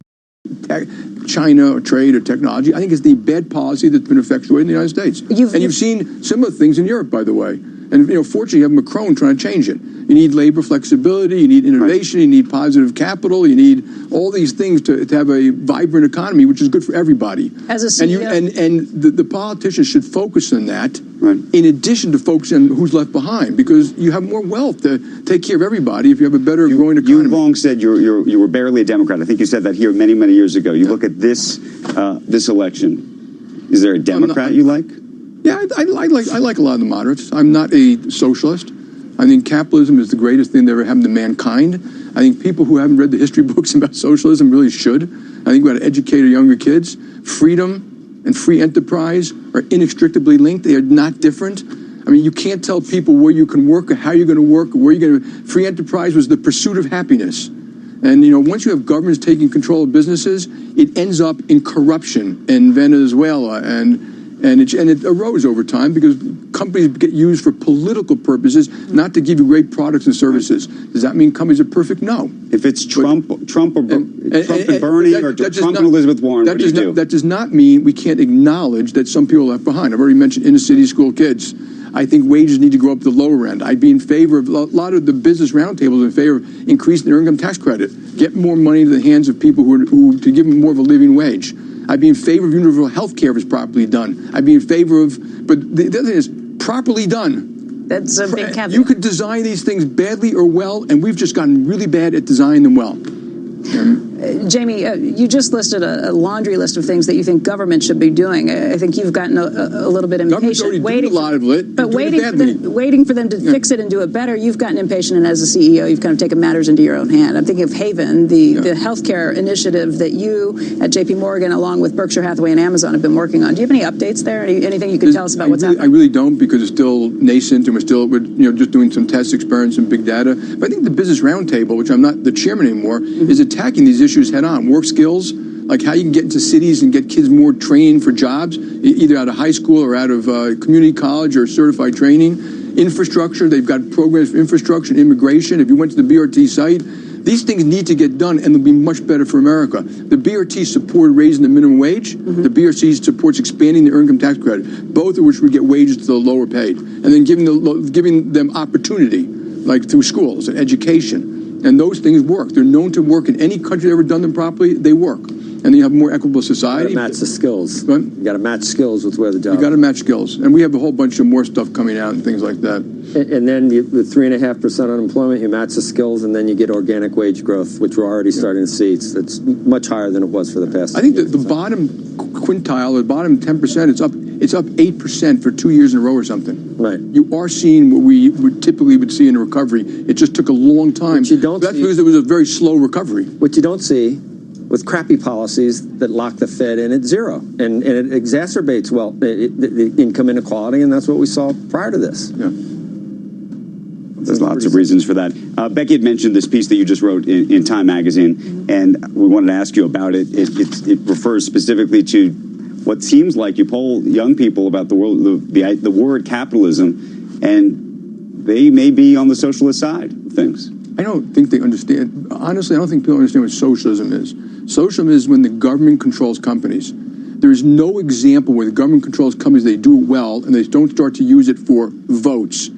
China or trade or technology. I think it's the bad policy that's been effectuated in the United States. You've seen similar things in Europe, by the way. And fortunately, you have Macron trying to change it. You need labor flexibility, you need innovation, you need positive capital, you need all these things to have a vibrant economy, which is good for everybody. As a CEO, and the politicians should focus on that, in addition to focusing on who's left behind, because you have more wealth to take care of everybody if you have a better growing economy. You've long said you were barely a Democrat. I think you said that here many, many years ago. You look at this election. Is there a Democrat you like? Yeah, I like a lot of the moderates. I'm not a socialist. I think capitalism is the greatest thing that ever happened to mankind. I think people who haven't read the history books about socialism really should. I think we got to educate our younger kids. Freedom and free enterprise are inextricably linked. They are not different. I mean, you can't tell people where you can work or how you're going to work or where you're going to. Free enterprise was the pursuit of happiness. And, once you have governments taking control of businesses, it ends up in corruption in Venezuela and it arose over time because companies get used for political purposes, not to give you great products and services. Does that mean companies are perfect? No. If it's Trump and Bernie or Trump and Elizabeth Warren, what do you do? That does not mean we can't acknowledge that some people are left behind. I've already mentioned inner city school kids. I think wages need to go up to the lower end. I'd be in favor of a lot of the business roundtables in favor of increasing their income tax credit, get more money into the hands of people who to give them more of a living wage. I'd be in favor of universal health care if it's properly done. I'd be in favor of, but the other thing is properly done. That's a big caveat. You could design these things badly or well, and we've just gotten really bad at designing them well. Jamie, you just listed a laundry list of things that you think government should be doing. I think you've gotten a little bit impatient, waiting for them to fix it and do it better. You've gotten impatient, and as a CEO, you've kind of taken matters into your own hand. I'm thinking of Haven, the healthcare initiative that you at JP Morgan, along with Berkshire Hathaway and Amazon, have been working on. Do you have any updates there? Anything you could tell us about what's happening? I really don't, because it's still nascent, and we're just doing some test experiments and big data. But I think the Business Roundtable, which I'm not the chairman anymore, is attacking these issues head on. Work skills, like how you can get into cities and get kids more trained for jobs, either out of high school or out of community college or certified training. Infrastructure, they've got programs for infrastructure and immigration. If you went to the BRT site, these things need to get done, and they'll be much better for America. The BRT supported raising the minimum wage. The BRT supports expanding the earned income tax credit, both of which would get wages to the lower paid, and then giving them opportunity, like through schools and education. And those things work. They're known to work in any country that's ever done them properly. They work. And then you have a more equitable society. You got to match the skills. You got to match skills with where the job. You got to match skills. And we have a whole bunch of more stuff coming out and things like that. And then with 3.5% unemployment, you match the skills, and then you get organic wage growth, which we're already starting to see. It's much higher than it was for the past. I think that the bottom quintile, the bottom 10%, it's up 8% for 2 years in a row or something. Right. You are seeing what we typically would see in a recovery. It just took a long time. That's because it was a very slow recovery. What you don't see with crappy policies that lock the Fed in at zero, and it exacerbates the income inequality, and that's what we saw prior to this. Yeah. There's lots of reasons for that. Becky had mentioned this piece that you just wrote in Time Magazine, and we wanted to ask you about it. It refers specifically to what seems like you poll young people about the world, the word capitalism, and they may be on the socialist side of things. I don't think they understand. Honestly, I don't think people understand what socialism is. Socialism is when the government controls companies. There is no example where the government controls companies, they do it well, and they don't start to use it for votes,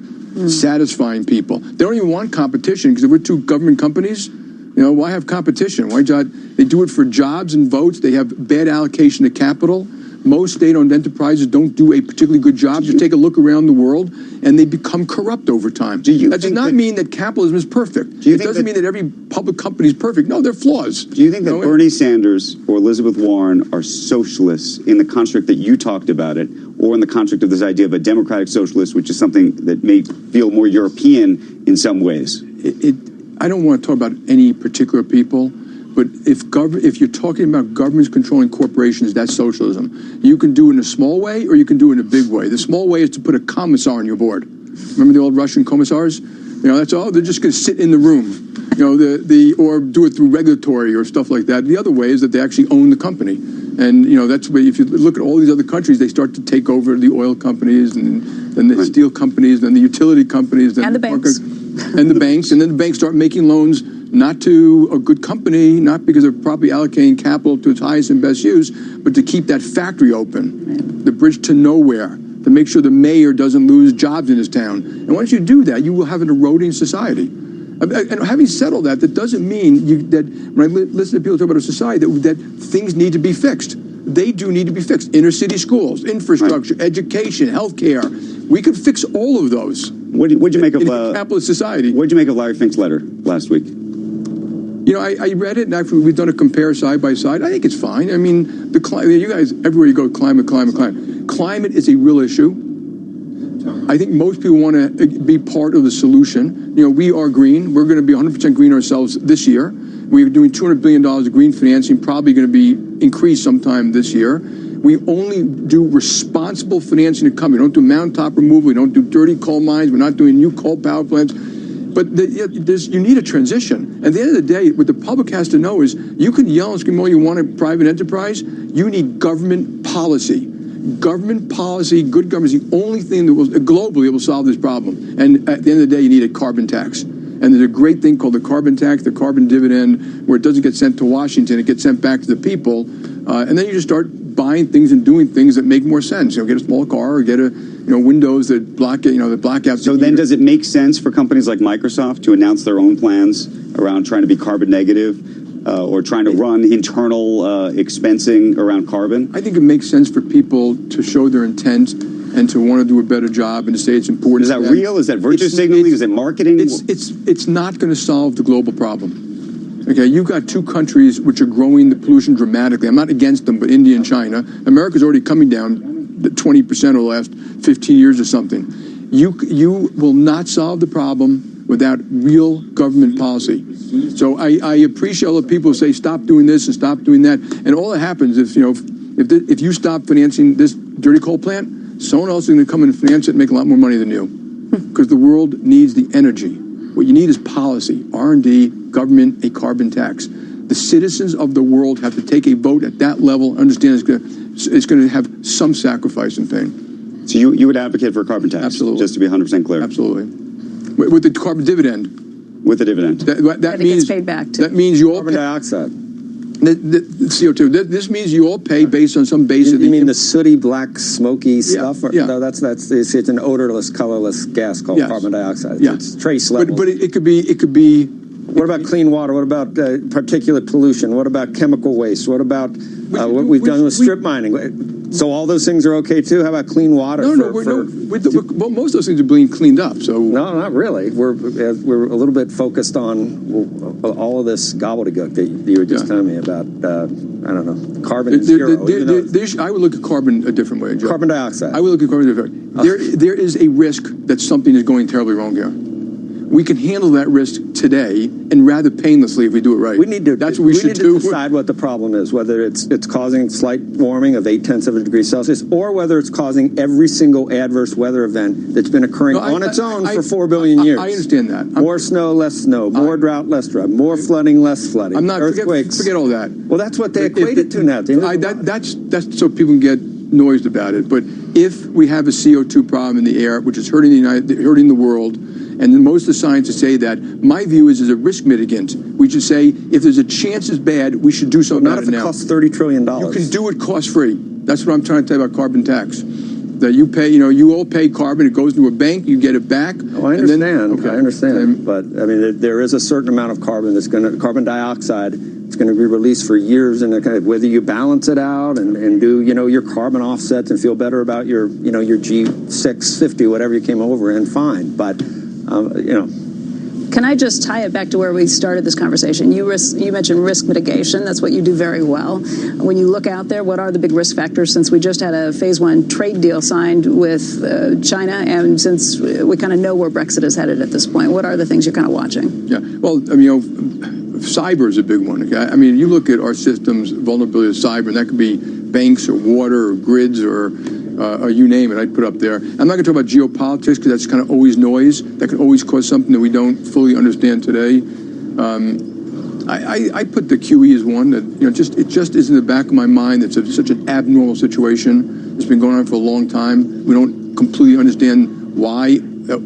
satisfying people. They don't even want competition, because if we're two government companies, why have competition? Why not? They do it for jobs and votes. They have bad allocation of capital. Most state-owned enterprises don't do a particularly good job. Just take a look around the world, and they become corrupt over time. That does not mean that capitalism is perfect. It doesn't mean that every public company is perfect. No, they're flaws. Do you think that Bernie Sanders or Elizabeth Warren are socialists in the construct that you talked about it, or in the construct of this idea of a democratic socialist, which is something that may feel more European in some ways? I don't want to talk about any particular people. But if you're talking about governments controlling corporations, that's socialism. You can do it in a small way, or you can do it in a big way. The small way is to put a commissar on your board. Remember the old Russian commissars? That's all. They're just going to sit in the room. Or do it through regulatory or stuff like that. The other way is that they actually own the company. And, that's where, if you look at all these other countries, they start to take over the oil companies, and then the steel companies, then the utility companies. And the banks. And the banks. And then the banks start making loans not to a good company, not because they're properly allocating capital to its highest and best use, but to keep that factory open, the bridge to nowhere, to make sure the mayor doesn't lose jobs in his town. And once you do that, you will have an eroding society. And having settled that, that doesn't mean that when I listen to people talk about a society, that things need to be fixed. They do need to be fixed. Inner city schools, infrastructure, education, healthcare. We could fix all of those. What'd you make of a capitalist society? What'd you make of Larry Fink's letter last week? I read it, and actually we've done a compare side by side. I think it's fine. I mean, you guys, everywhere you go, climate. Climate is a real issue. I think most people want to be part of the solution. We are green. We're going to be 100% green ourselves this year. We're doing $200 billion of green financing, probably going to be increased sometime this year. We only do responsible financing to companies. We don't do mountaintop removal. We don't do dirty coal mines. We're not doing new coal power plants. But you need a transition. At the end of the day, what the public has to know is you can yell and scream all you want at private enterprise. You need government policy. Government policy, good government is the only thing that globally will solve this problem. And at the end of the day, you need a carbon tax. And there's a great thing called the carbon tax, the carbon dividend, where it doesn't get sent to Washington, it gets sent back to the people. And then you just start buying things and doing things that make more sense. Get a small car, or get windows that block out. So then, does it make sense for companies like Microsoft to announce their own plans around trying to be carbon negative, or trying to run internal expensing around carbon? I think it makes sense for people to show their intent and to want to do a better job and to say it's important. Is that real? Is that virtue signaling? Is it marketing? It's not going to solve the global problem. Okay, you've got two countries which are growing the pollution dramatically. I'm not against them, but India and China. America's already coming down 20% over the last 15 years or something. You will not solve the problem without real government policy. So I appreciate all the people who say stop doing this and stop doing that, and all that happens is if you stop financing this dirty coal plant, someone else is going to come and finance it and make a lot more money than you, because the world needs the energy. What you need is policy, R&D, government, a carbon tax. The citizens of the world have to take a vote at that level, understand it's going to have some sacrifice and thing. So you would advocate for a carbon tax? Absolutely. Just to be 100% clear? Absolutely. With the carbon dividend. With the dividend. That means, paid back too. That means you all Carbon dioxide. The CO2. This means you all pay based on some basis. You mean the sooty, black, smoky stuff? Yeah. No, it's an odorless, colorless gas called carbon dioxide. It's trace levels. But it could be. What about clean water? What about particulate pollution? What about chemical waste? What about what we've done with strip mining? So all those things are okay too? How about clean water? Well, most of those things are being cleaned up. So no, not really. We're a little bit focused on all of this gobbledygook that you were just telling me about. I don't know, carbon zero. I would look at carbon a different way, Joe. Carbon dioxide. I would look at carbon a different way. There is a risk that something is going terribly wrong here. We can handle that risk today and rather painlessly if we do it right. That's what we should do. We need to decide what the problem is, whether it's causing slight warming of 0.8 of a degree Celsius, or whether it's causing every single adverse weather event that's been occurring on its own for 4 billion years. I understand that. More snow, less snow. More drought, less drought. More flooding, less flooding. I'm not earthquakes. Forget all that. Well, that's what they equate it to now. That's so people can get noised about it. But if we have a CO2 problem in the air, which is hurting the world, and then most of the scientists say that, my view is as a risk mitigant, we should say if there's a chance it's bad, we should do something about it now. Not if it costs $30 trillion. You can do it cost-free. That's what I'm trying to tell you about carbon tax. That you pay, you all pay carbon, it goes into a bank, you get it back. Oh, I understand. I understand. But I mean, there is a certain amount of carbon carbon dioxide. It's going to be released for years, and whether you balance it out and do your carbon offsets and feel better about your your G650, whatever you came over in, fine. But Can I just tie it back to where we started this conversation? You mentioned risk mitigation. That's what you do very well. When you look out there, what are the big risk factors? Since we just had a phase 1 trade deal signed with China, and since we kind of know where Brexit is headed at this point, what are the things you're kind of watching? Yeah, well, cyber is a big one. Okay? I mean, you look at our systems, vulnerability to cyber, and that could be banks or water or grids or you name it, I'd put up there. I'm not going to talk about geopolitics because that's kind of always noise. That can always cause something that we don't fully understand today. I put the QE as one that it just is in the back of my mind. It's such an abnormal situation. It's been going on for a long time. We don't completely understand why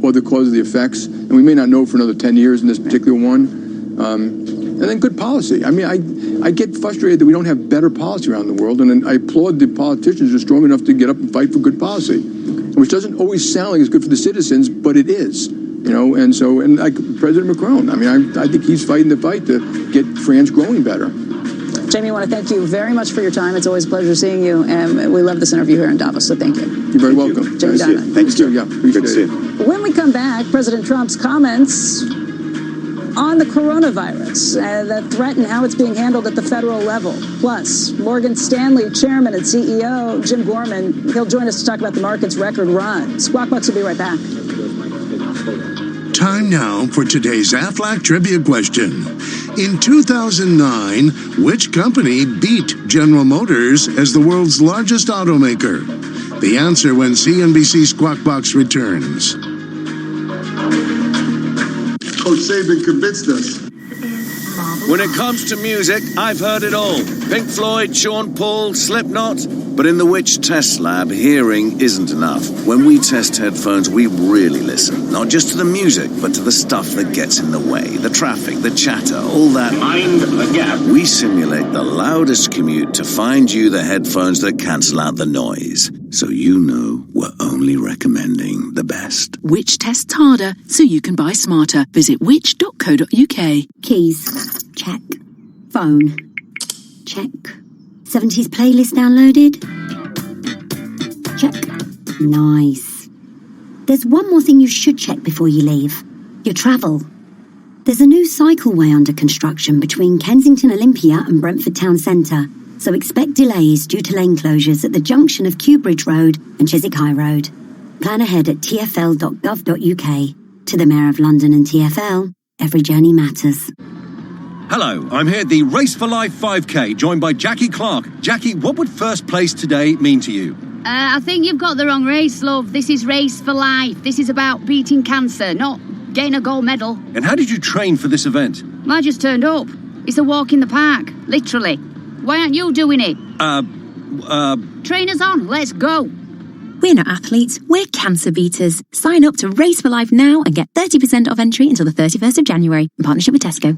or the cause of the effects, and we may not know for another 10 years in this particular one. And then good policy. I mean, I get frustrated that we don't have better policy around the world, and I applaud the politicians who are strong enough to get up and fight for good policy, which doesn't always sound like it's good for the citizens, but it is. And like President Macron, I mean, I think he's fighting the fight to get France growing better. Jamie, I want to thank you very much for your time. It's always a pleasure seeing you, and we love this interview here in Davos, so thank you. You're very welcome. Jamie Dimon. Thanks, Joe. Yeah, appreciate it. When we come back, President Trump's comments on the coronavirus, the threat and how it's being handled at the federal level. Plus, Morgan Stanley chairman and CEO Jim Gorman, he'll join us to talk about the market's record run. Squawk Box will be right back. Time now for today's Aflac trivia question. In 2009, which company beat General Motors as the world's largest automaker? The answer when CNBC Squawk Box returns. Coach Saban convinced us. When it comes to music, I've heard it all. Pink Floyd, Sean Paul, Slipknot. But in the Which Test Lab, hearing isn't enough. When we test headphones, we really listen. Not just to the music, but to the stuff that gets in the way. The traffic, the chatter, all that. Mind the gap. We simulate the loudest commute to find you the headphones that cancel out the noise. So you know we're only recommending the best. Which tests harder so you can buy smarter. Visit which.co.uk. Keys. Check. Phone. Check. 70s playlist downloaded? Check. Nice. There's one more thing you should check before you leave. Your travel. There's a new cycleway under construction between Kensington Olympia and Brentford Town Centre, so expect delays due to lane closures at the junction of Kew Bridge Road and Chiswick High Road. Plan ahead at tfl.gov.uk. To the Mayor of London and TfL, every journey matters. Hello, I'm here at the Race for Life 5K, joined by Jackie Clark. Jackie, what would first place today mean to you? I think you've got the wrong race, love. This is Race for Life. This is about beating cancer, not getting a gold medal. And how did you train for this event? I just turned up. It's a walk in the park, literally. Why aren't you doing it? Trainers on, let's go. We're not athletes, we're cancer beaters. Sign up to Race for Life now and get 30% off entry until the 31st of January in partnership with Tesco.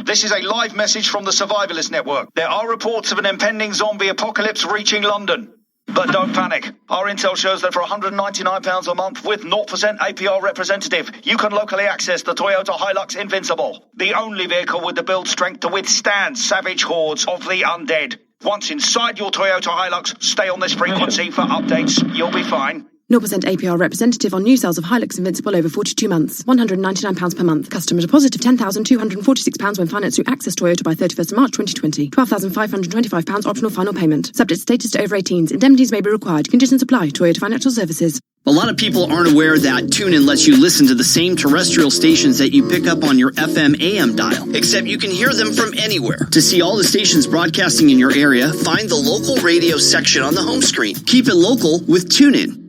This is a live message from the Survivalist Network. There are reports of an impending zombie apocalypse reaching London. But don't panic. Our intel shows that for £199 a month with 0% APR representative, you can locally access the Toyota Hilux Invincible, the only vehicle with the build strength to withstand savage hordes of the undead. Once inside your Toyota Hilux, stay on this frequency for updates. You'll be fine. 0% APR representative on new sales of Hilux Invincible over 42 months. £199 per month. Customer deposit of £10,246 when financed through Access Toyota by 31st March 2020. £12,525 optional final payment. Subject status to over 18s. Indemnities may be required. Conditions apply. Toyota Financial Services. A lot of people aren't aware that TuneIn lets you listen to the same terrestrial stations that you pick up on your FM AM dial, except you can hear them from anywhere. To see all the stations broadcasting in your area, find the local radio section on the home screen. Keep it local with TuneIn.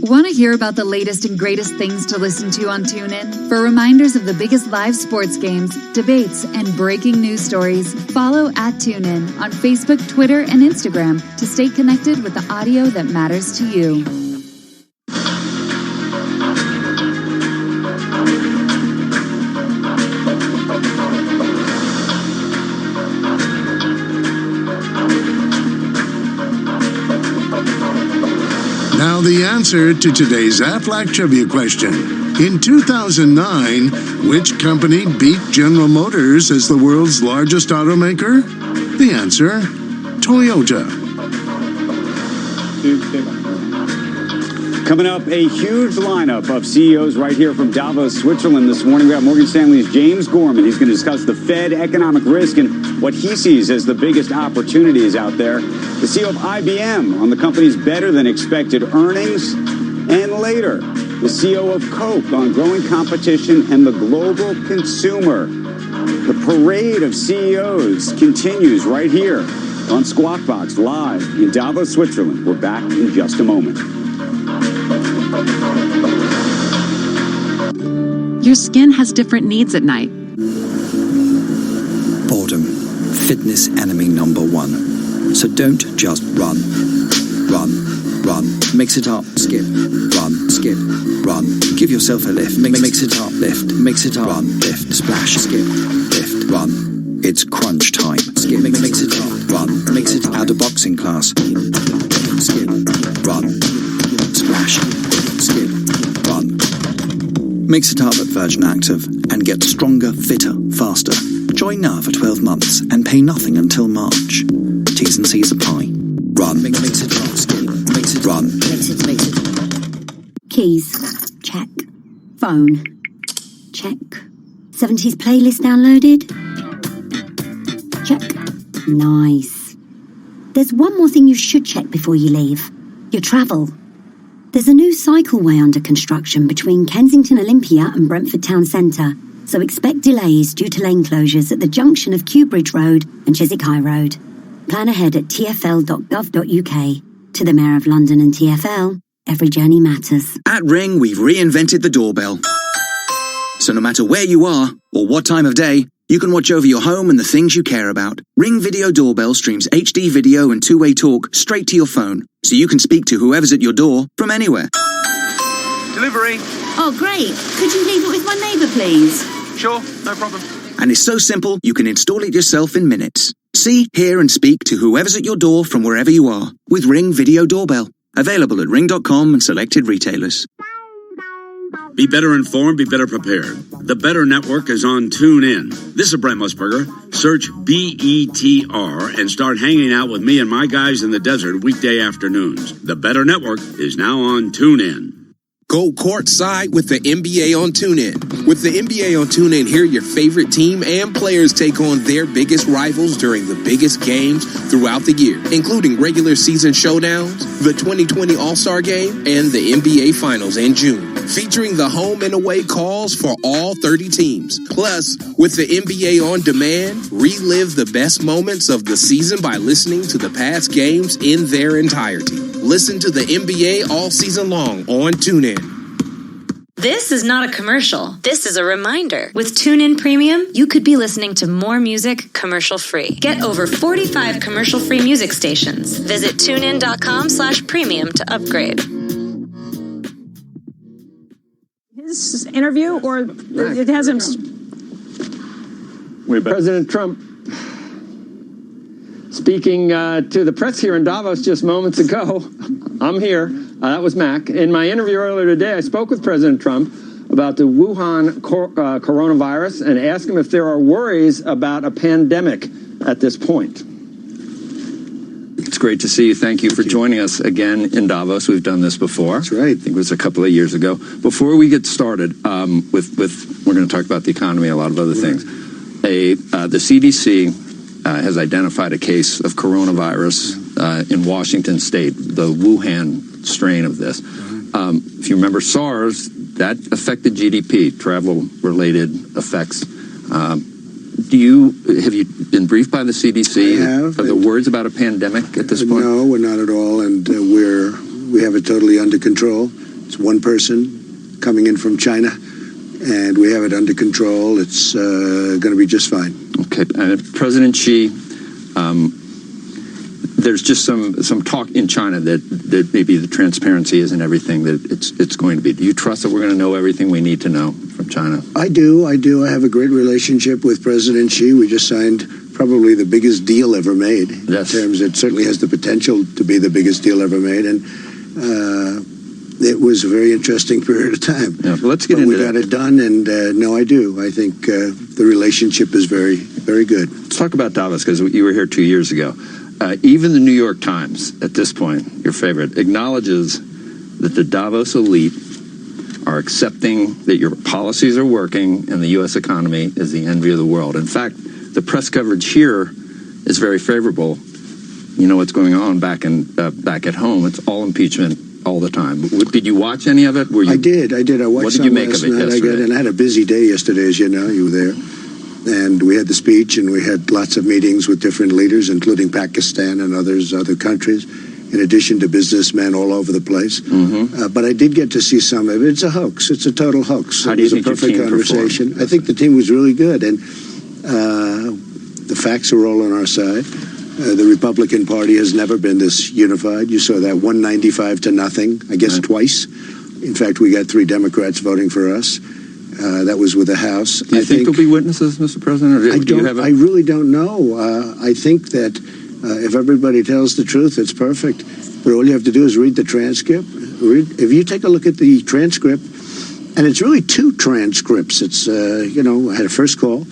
Want to hear about the latest and greatest things to listen to on TuneIn? For reminders of the biggest live sports games, debates, and breaking news stories, follow @TuneIn on Facebook, Twitter, and Instagram to stay connected with the audio that matters to you. Now the answer to today's Aflac trivia question. In 2009, which company beat General Motors as the world's largest automaker? The answer, Toyota. Coming up, a huge lineup of CEOs right here from Davos, Switzerland this morning. We have Morgan Stanley's James Gorman. He's going to discuss the Fed, economic risk, and what he sees as the biggest opportunities out there. The CEO of IBM on the company's better-than-expected earnings. And later, the CEO of Coke on growing competition and the global consumer. The parade of CEOs continues right here on Squawk Box, live in Davos, Switzerland. We're back in just a moment. Your skin has different needs at night. Boredom, fitness enemy number one. So don't just run. Run. Mix it up. Skip. Run. Skip. Run. Give yourself a lift. Mix it up. Lift. Mix it up. Run. Lift. Splash. Skip. Lift. Run. It's crunch time. Skip. Mix it up. Run. Mix it out of boxing class. Skip. Run. Splash. Skip. Run. Mix it up at Virgin Active and get stronger, fitter, faster. Join now for 12 months and pay nothing until March. T's and C's apply. Run. Mix it up. Skip. Mix it. Run. Mix it. Keys. Check. Phone. Check. 70s playlist downloaded? Check. Nice. There's one more thing you should check before you leave. Your travel. There's a new cycleway under construction between Kensington Olympia and Brentford Town Centre, so expect delays due to lane closures at the junction of Kew Bridge Road and Chiswick High Road. Plan ahead at tfl.gov.uk. To the Mayor of London and TfL, every journey matters. At Ring, we've reinvented the doorbell. So no matter where you are or what time of day, you can watch over your home and the things you care about. Ring Video Doorbell streams HD video and two-way talk straight to your phone, so you can speak to whoever's at your door from anywhere. Delivery. Oh, great. Could you leave it with my neighbour, please? Sure, no problem. And it's so simple, you can install it yourself in minutes. See, hear and speak to whoever's at your door from wherever you are with Ring Video Doorbell. Available at ring.com and selected retailers. Be better informed, be better prepared. The Better Network is on TuneIn. This is Brent Musburger. Search BETR and start hanging out with me and my guys in the desert weekday afternoons. The Better Network is now on TuneIn. Go courtside with the NBA on TuneIn. With the NBA on TuneIn, hear your favorite team and players take on their biggest rivals during the biggest games throughout the year, including regular season showdowns, the 2020 All-Star Game, and the NBA Finals in June, featuring the home and away calls for all 30 teams. Plus, with the NBA on demand, relive the best moments of the season by listening to the past games in their entirety. Listen to the NBA all season long on TuneIn. This is not a commercial. This is a reminder. With TuneIn Premium, you could be listening to more music commercial-free. Get over 45 commercial-free music stations. Visit TuneIn.com/premium to upgrade. His interview, or it hasn't... President Trump speaking to the press here in Davos just moments ago. I'm here. That was Mac. In my interview earlier today, I spoke with President Trump about the Wuhan coronavirus and asked him if there are worries about a pandemic at this point. It's great to see you. Thank you for joining us again in Davos. We've done this before. That's right. I think it was a couple of years ago. Before we get started we're going to talk about the economy, a lot of other things. The CDC has identified a case of coronavirus in Washington State, the Wuhan strain of this. If you remember SARS, that affected GDP, travel-related effects. Have you been briefed by the CDC? I have. Are there words about a pandemic at this point? No, we're not at all, and we have it totally under control. It's one person coming in from China, and we have it under control. It's going to be just fine. Okay, President Xi, there's just some talk in China that maybe the transparency isn't everything that it's going to be. Do you trust that we're going to know everything we need to know from China? I do. I have a great relationship with President Xi. We just signed probably the biggest deal ever made. Yes. In terms, it certainly has the potential to be the biggest deal ever made, and it was a very interesting period of time. Yeah, let's get into that. We got it done, and no, I do. I think the relationship is very, very good. Let's talk about Davos, because you were here 2 years ago. Even the New York Times, at this point, your favorite, acknowledges that the Davos elite are accepting that your policies are working and the U.S. economy is the envy of the world. In fact, the press coverage here is very favorable. You know what's going on back at home. It's all impeachment all the time. Did you watch any of it? I did. I watched. What did you make of it yesterday? I had a busy day yesterday, as you know. You were there. And we had the speech, and we had lots of meetings with different leaders, including Pakistan and other countries, in addition to businessmen all over the place. Mm-hmm. But I did get to see some of it. It's a hoax. It's a total hoax. How do you think it was a perfect conversation. I think the team was really good, and the facts are all on our side. The Republican Party has never been this unified. You saw that 195 to nothing, I guess, twice. In fact, we got 3 Democrats voting for us. That was with the House. Do you think there'll be witnesses, Mr. President? Or I really don't know. I think that if everybody tells the truth, it's perfect. But all you have to do is read the transcript. If you take a look at the transcript, and it's really 2 transcripts. It's, I had a first call,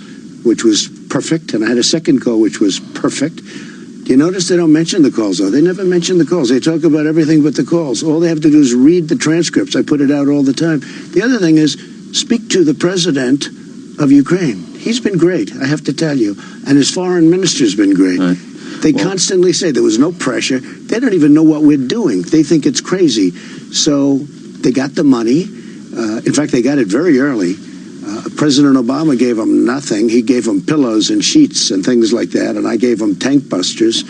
which was perfect, and I had a second call, which was perfect. Do you notice they don't mention the calls, though? They never mention the calls. They talk about everything but the calls. All they have to do is read the transcripts. I put it out all the time. The other thing is, speak to the president of Ukraine. He's been great, I have to tell you. And his foreign minister's been great. Right. They constantly say there was no pressure. They don't even know what we're doing. They think it's crazy. So they got the money. In fact, they got it very early. President Obama gave them nothing. He gave them pillows and sheets and things like that. And I gave them tank busters.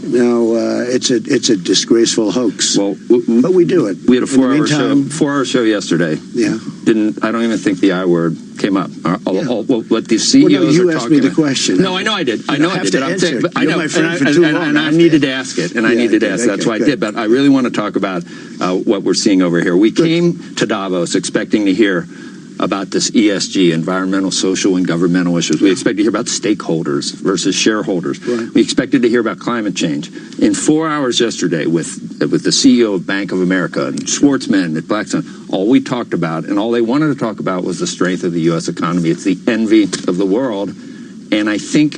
No, it's a disgraceful hoax. Well, but we do it. We had a 4-hour show yesterday. Yeah. I don't even think the I word came up. What the CEOs you are asked talking me the about. question. No, I know I did. I know I did. I know. And I needed to ask it. And I needed to ask. That's why I did. But I really want to talk about what we're seeing over here. We came to Davos expecting to hear about this ESG, environmental, social, and governmental issues. We expected to hear about stakeholders versus shareholders. Right. We expected to hear about climate change. In 4 hours yesterday with the CEO of Bank of America and Schwartzman at Blackstone, all we talked about and all they wanted to talk about was the strength of the U.S. economy. It's the envy of the world. And I think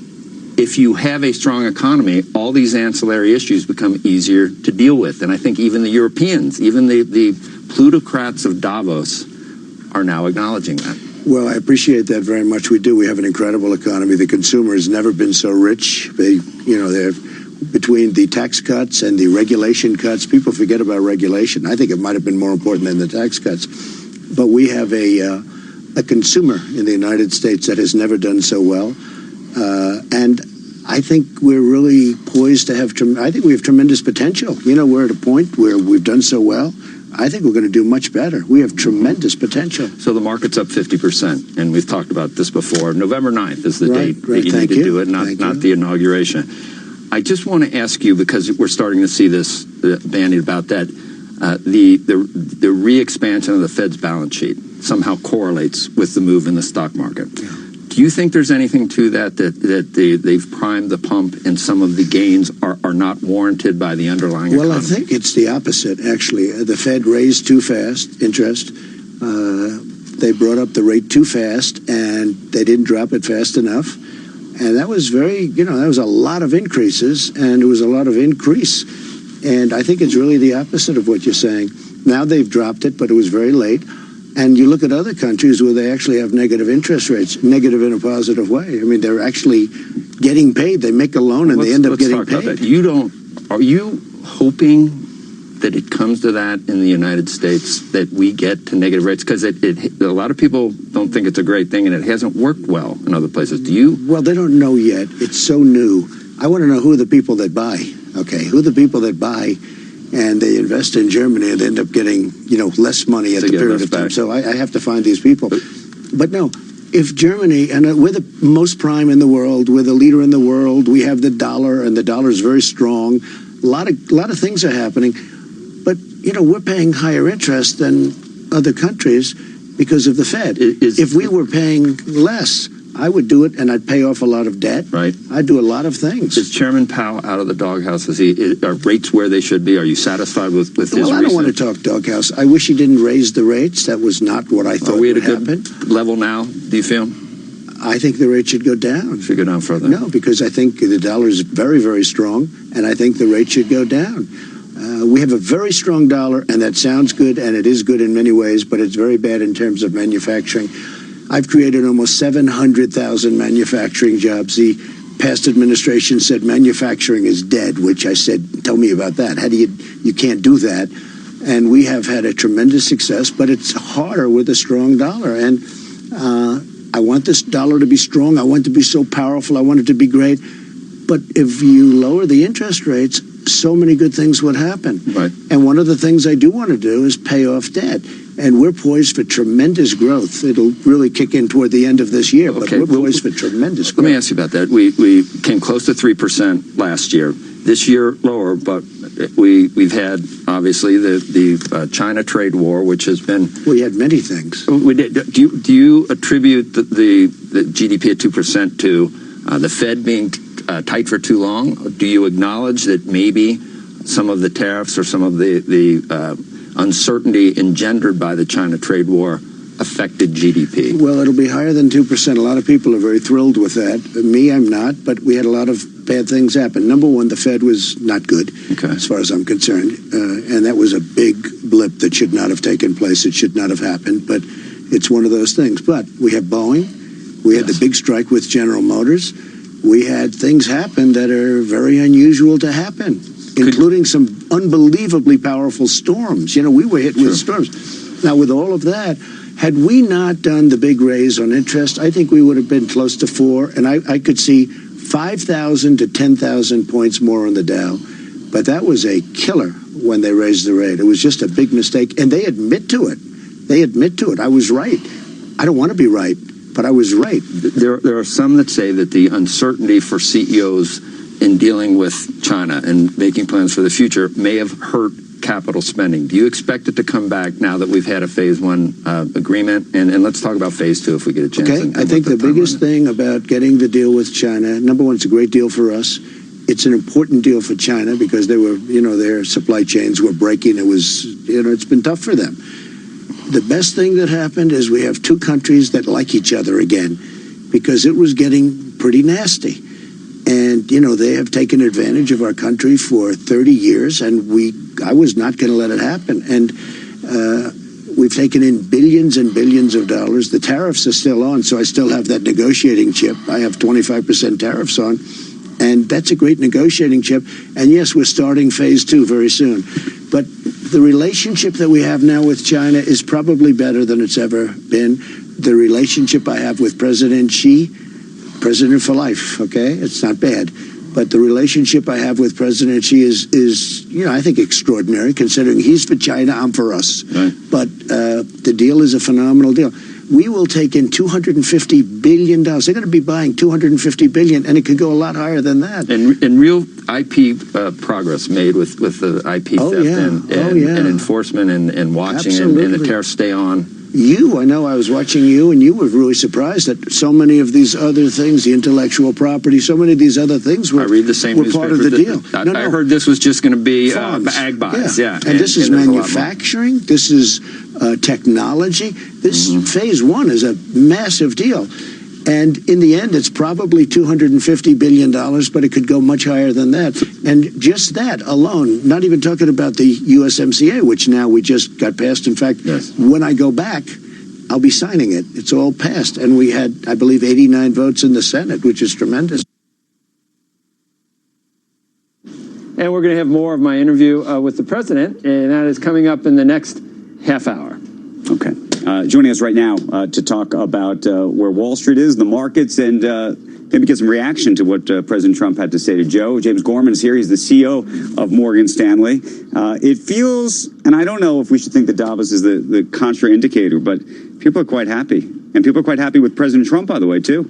if you have a strong economy, all these ancillary issues become easier to deal with. And I think even the Europeans, even the plutocrats of Davos are now acknowledging that. Well, I appreciate that very much. We do. We have an incredible economy. The consumer has never been so rich. They're between the tax cuts and the regulation cuts. People forget about regulation. I think it might have been more important than the tax cuts. But we have a consumer in the United States that has never done so well. And I think we're really poised to have, I think we have tremendous potential. We're at a point where we've done so well. I think we're going to do much better. We have tremendous potential. So the market's up 50%, and we've talked about this before. November 9th is the date that you need to do it, not the inauguration. I just want to ask you, because we're starting to see this bandied about that, the re-expansion of the Fed's balance sheet somehow correlates with the move in the stock market. Yeah. Do you think there's anything to that they've primed the pump and some of the gains are not warranted by the underlying economy? Well, I think it's the opposite, actually. The Fed raised too fast interest. They brought up the rate too fast, and they didn't drop it fast enough. And that was that was a lot of increases, and it was a lot of increase. And I think it's really the opposite of what you're saying. Now they've dropped it, but it was very late. And you look at other countries where they actually have negative interest rates, negative in a positive way. I mean, they're actually getting paid. They make a loan and they end up getting paid. Are you hoping that it comes to that in the United States, that we get to negative rates? Because a lot of people don't think it's a great thing, and it hasn't worked well in other places. Do you? Well, they don't know yet. It's so new. I want to know who are the people that buy. Okay, who are the people that buy? And they invest in Germany and they end up getting, less money at the period of time. So I have to find these people. But no, if Germany, and we're the most prime in the world, we're the leader in the world, we have the dollar, and the dollar is very strong. A lot of things are happening. But, we're paying higher interest than other countries because of the Fed. If we were paying less, I would do it, and I'd pay off a lot of debt. Right. I'd do a lot of things. Is Chairman Powell out of the doghouse? Are rates where they should be? Are you satisfied with his Well, I don't want to talk doghouse. I wish he didn't raise the rates. That was not what I thought would happen. Are we at a good level now, do you feel? I think the rate should go down. Should go down further? No, because I think the dollar is very, very strong, and I think the rate should go down. We have a very strong dollar, and that sounds good, and it is good in many ways, but it's very bad in terms of manufacturing. I've created almost 700,000 manufacturing jobs. The past administration said manufacturing is dead, which I said, tell me about that. How do you can't do that. And we have had a tremendous success, but it's harder with a strong dollar. And I want this dollar to be strong. I want it to be so powerful. I want it to be great. But if you lower the interest rates, so many good things would happen. Right. And one of the things I do want to do is pay off debt. And we're poised for tremendous growth. It'll really kick in toward the end of this year, but we're poised for tremendous growth. Let me ask you about that. We came close to 3% last year. This year, lower, but we've had, obviously, the China trade war, which has been... We had many things. We did. Do you attribute the GDP at 2% to the Fed being tight for too long? Do you acknowledge that maybe some of the tariffs or some of the uncertainty engendered by the China trade war affected GDP? Well, it'll be higher than 2%. A lot of people are very thrilled with that. Me, I'm not, but we had a lot of bad things happen. Number one, the Fed was not good, as far as I'm concerned. And that was a big blip that should not have taken place. It should not have happened, but it's one of those things. But we have Boeing. We had the big strike with General Motors. We had things happen that are very unusual to happen, including some unbelievably powerful storms. We were hit with storms. Now, with all of that, had we not done the big raise on interest, I think we would have been close to 4, and I could see 5,000 to 10,000 points more on the Dow. But that was a killer when they raised the rate. It was just a big mistake, and they admit to it. They admit to it. I was right. I don't want to be right, but I was right. There are some that say that the uncertainty for CEOs in dealing with China and making plans for the future may have hurt capital spending. Do you expect it to come back now that we've had a phase 1 agreement? And let's talk about phase 2 if we get a chance. Okay, I think the biggest thing about getting the deal with China, number one, it's a great deal for us. It's an important deal for China because they were, their supply chains were breaking. It was, it's been tough for them. The best thing that happened is we have two countries that like each other again because it was getting pretty nasty. And, they have taken advantage of our country for 30 years, and I was not going to let it happen. And We've taken in billions and billions of dollars. The tariffs are still on, so I still have that negotiating chip. I have 25% tariffs on, and that's a great negotiating chip. And yes, we're starting phase 2 very soon. But the relationship that we have now with China is probably better than it's ever been. The relationship I have with President Xi, president for life, okay? It's not bad. But the relationship I have with President Xi is I think extraordinary, considering he's for China, I'm for us. Right. But the deal is a phenomenal deal. We will take in $250 billion. They're going to be buying $250 billion, and it could go a lot higher than that. And real IP progress made with the IP theft and enforcement and watching and the tariffs stay on. I know I was watching you, and you were really surprised that so many of these other things, the intellectual property, so many of these other things were, I read the same were part of the deal. I heard this was just going to be ag buys. Yeah. And this is manufacturing. This is technology. This phase 1 is a massive deal. And in the end, it's probably $250 billion, but it could go much higher than that. And just that alone, not even talking about the USMCA, which now we just got passed. In fact, when I go back, I'll be signing it. It's all passed. And we had, I believe, 89 votes in the Senate, which is tremendous. And we're going to have more of my interview with the president, and that is coming up in the next half hour. Okay. Joining us right now to talk about where Wall Street is, the markets, and maybe get some reaction to what President Trump had to say to Joe. James Gorman is here. He's the CEO of Morgan Stanley. It feels, and I don't know if we should think that Davos is the contraindicator, but people are quite happy. And people are quite happy with President Trump, by the way, too.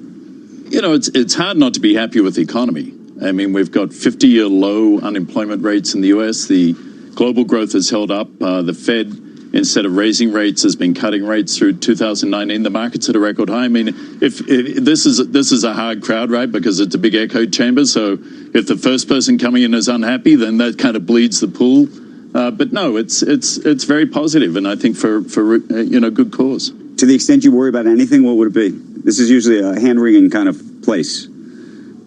It's hard not to be happy with the economy. I mean, we've got 50-year low unemployment rates in the U.S. The global growth has held up. The Fed, instead of raising rates, has been cutting rates through 2019. The market's at a record high. I mean, if this is a hard crowd, right? Because it's a big echo chamber. So if the first person coming in is unhappy, then that kind of bleeds the pool. But no, it's very positive, and I think for good cause. To the extent you worry about anything, what would it be? This is usually a hand-wringing kind of place.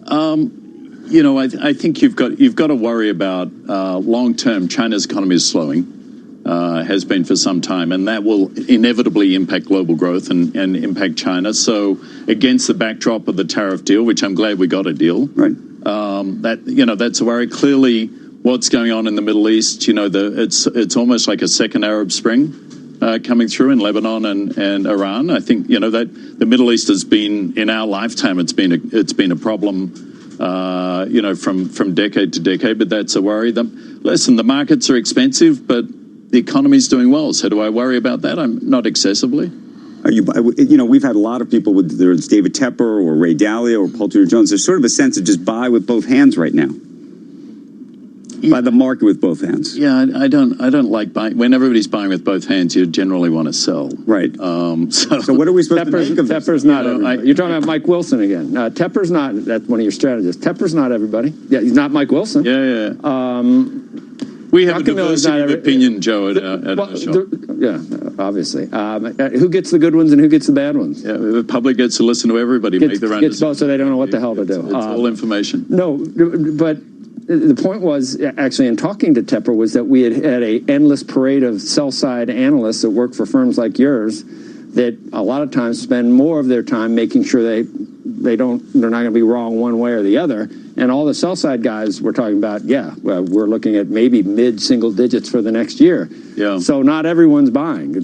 I think you've got to worry about long-term. China's economy is slowing. Has been for some time, and that will inevitably impact global growth and impact China. So against the backdrop of the tariff deal, which I'm glad we got a deal, right? That's a worry. Clearly, what's going on in the Middle East, it's almost like a second Arab Spring coming through in Lebanon and Iran. I think that the Middle East has been, in our lifetime, it's been a problem, from decade to decade. But that's a worry. Listen, the markets are expensive, but the economy's doing well. So do I worry about that? I'm not excessively. We've had a lot of people, whether it's David Tepper or Ray Dalio or Paul Tudor Jones. There's sort of a sense of just buy with both hands right now. Buy the market with both hands. Yeah, I don't like buying. When everybody's buying with both hands, you generally want to sell. Right. So what are we supposed to make of this? Tepper's not everybody. You're talking about Mike Wilson again. Tepper's not. That's one of your strategists. Tepper's not everybody. Yeah, he's not Mike Wilson. Yeah. We have a diversity of opinion, Joe, at our shop. Obviously. Who gets the good ones and who gets the bad ones? Yeah, the public gets to listen to everybody, make their own decisions. Both, so they don't know what the hell to do. It's all information. No, but the point was, actually, in talking to Tepper, was that we had an endless parade of sell-side analysts that work for firms like yours that a lot of times spend more of their time making sure they're not going to be wrong one way or the other. And all the sell-side guys were talking about, we're looking at maybe mid-single digits for the next year. Yeah. So not everyone's buying.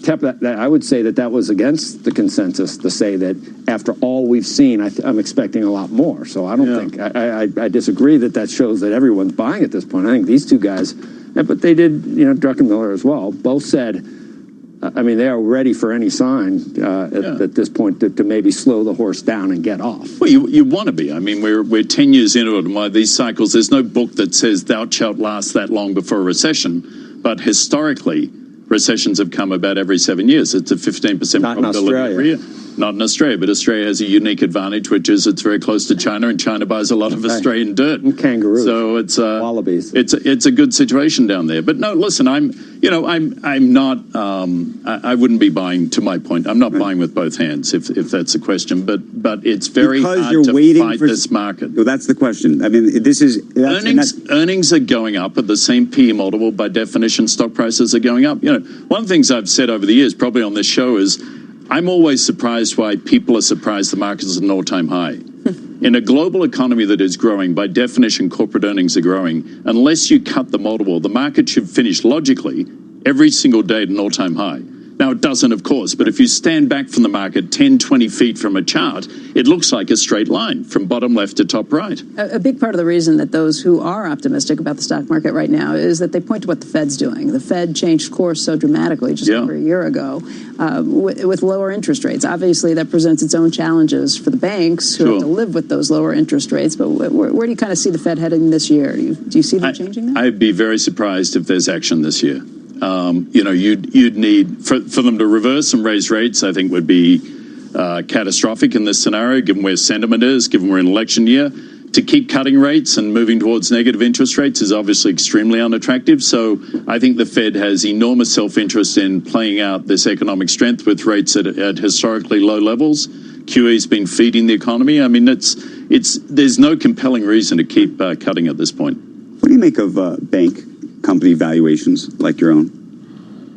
I would say that was against the consensus to say that after all we've seen, I'm expecting a lot more. So I don't think, I disagree that shows that everyone's buying at this point. I think these two guys, but they did, Druckenmiller as well, both said, they are ready for any sign at this point to maybe slow the horse down and get off. Well, you want to be. I mean, we're 10 years into it. And these cycles, there's no book that says thou shalt last that long before a recession. But historically, recessions have come about every 7 years. It's a 15% Not probability in Australia. every year. Not in Australia, but Australia has a unique advantage, which is it's very close to China, and China buys a lot of Australian dirt. And kangaroos. So it's wallabies. It's a good situation down there. But no, listen, I'm not. I wouldn't be buying. To my point, I'm not buying with both hands, if that's the question. But it's very hard to fight this market. Well, that's the question. I mean, this is earnings are going up at the same PE multiple. By definition, stock prices are going up. One of the things I've said over the years, probably on this show, is I'm always surprised why people are surprised the market is at an all-time high. In a global economy that is growing, by definition, corporate earnings are growing. Unless you cut the multiple, the market should finish logically every single day at an all-time high. Now, it doesn't, of course, but if you stand back from the market 10, 20 feet from a chart, it looks like a straight line from bottom left to top right. A big part of the reason that those who are optimistic about the stock market right now is that they point to what the Fed's doing. The Fed changed course so dramatically just over a year ago with lower interest rates. Obviously, that presents its own challenges for the banks who have to live with those lower interest rates. But where do you kind of see the Fed heading this year? Do you see them changing that? I'd be very surprised if there's action this year. You'd need for them to reverse and raise rates. I think would be catastrophic in this scenario, given where sentiment is, given we're in election year. To keep cutting rates and moving towards negative interest rates is obviously extremely unattractive. So I think the Fed has enormous self-interest in playing out this economic strength with rates at historically low levels. QE's been feeding the economy. I mean, there's no compelling reason to keep cutting at this point. What do you make of bank company valuations like your own?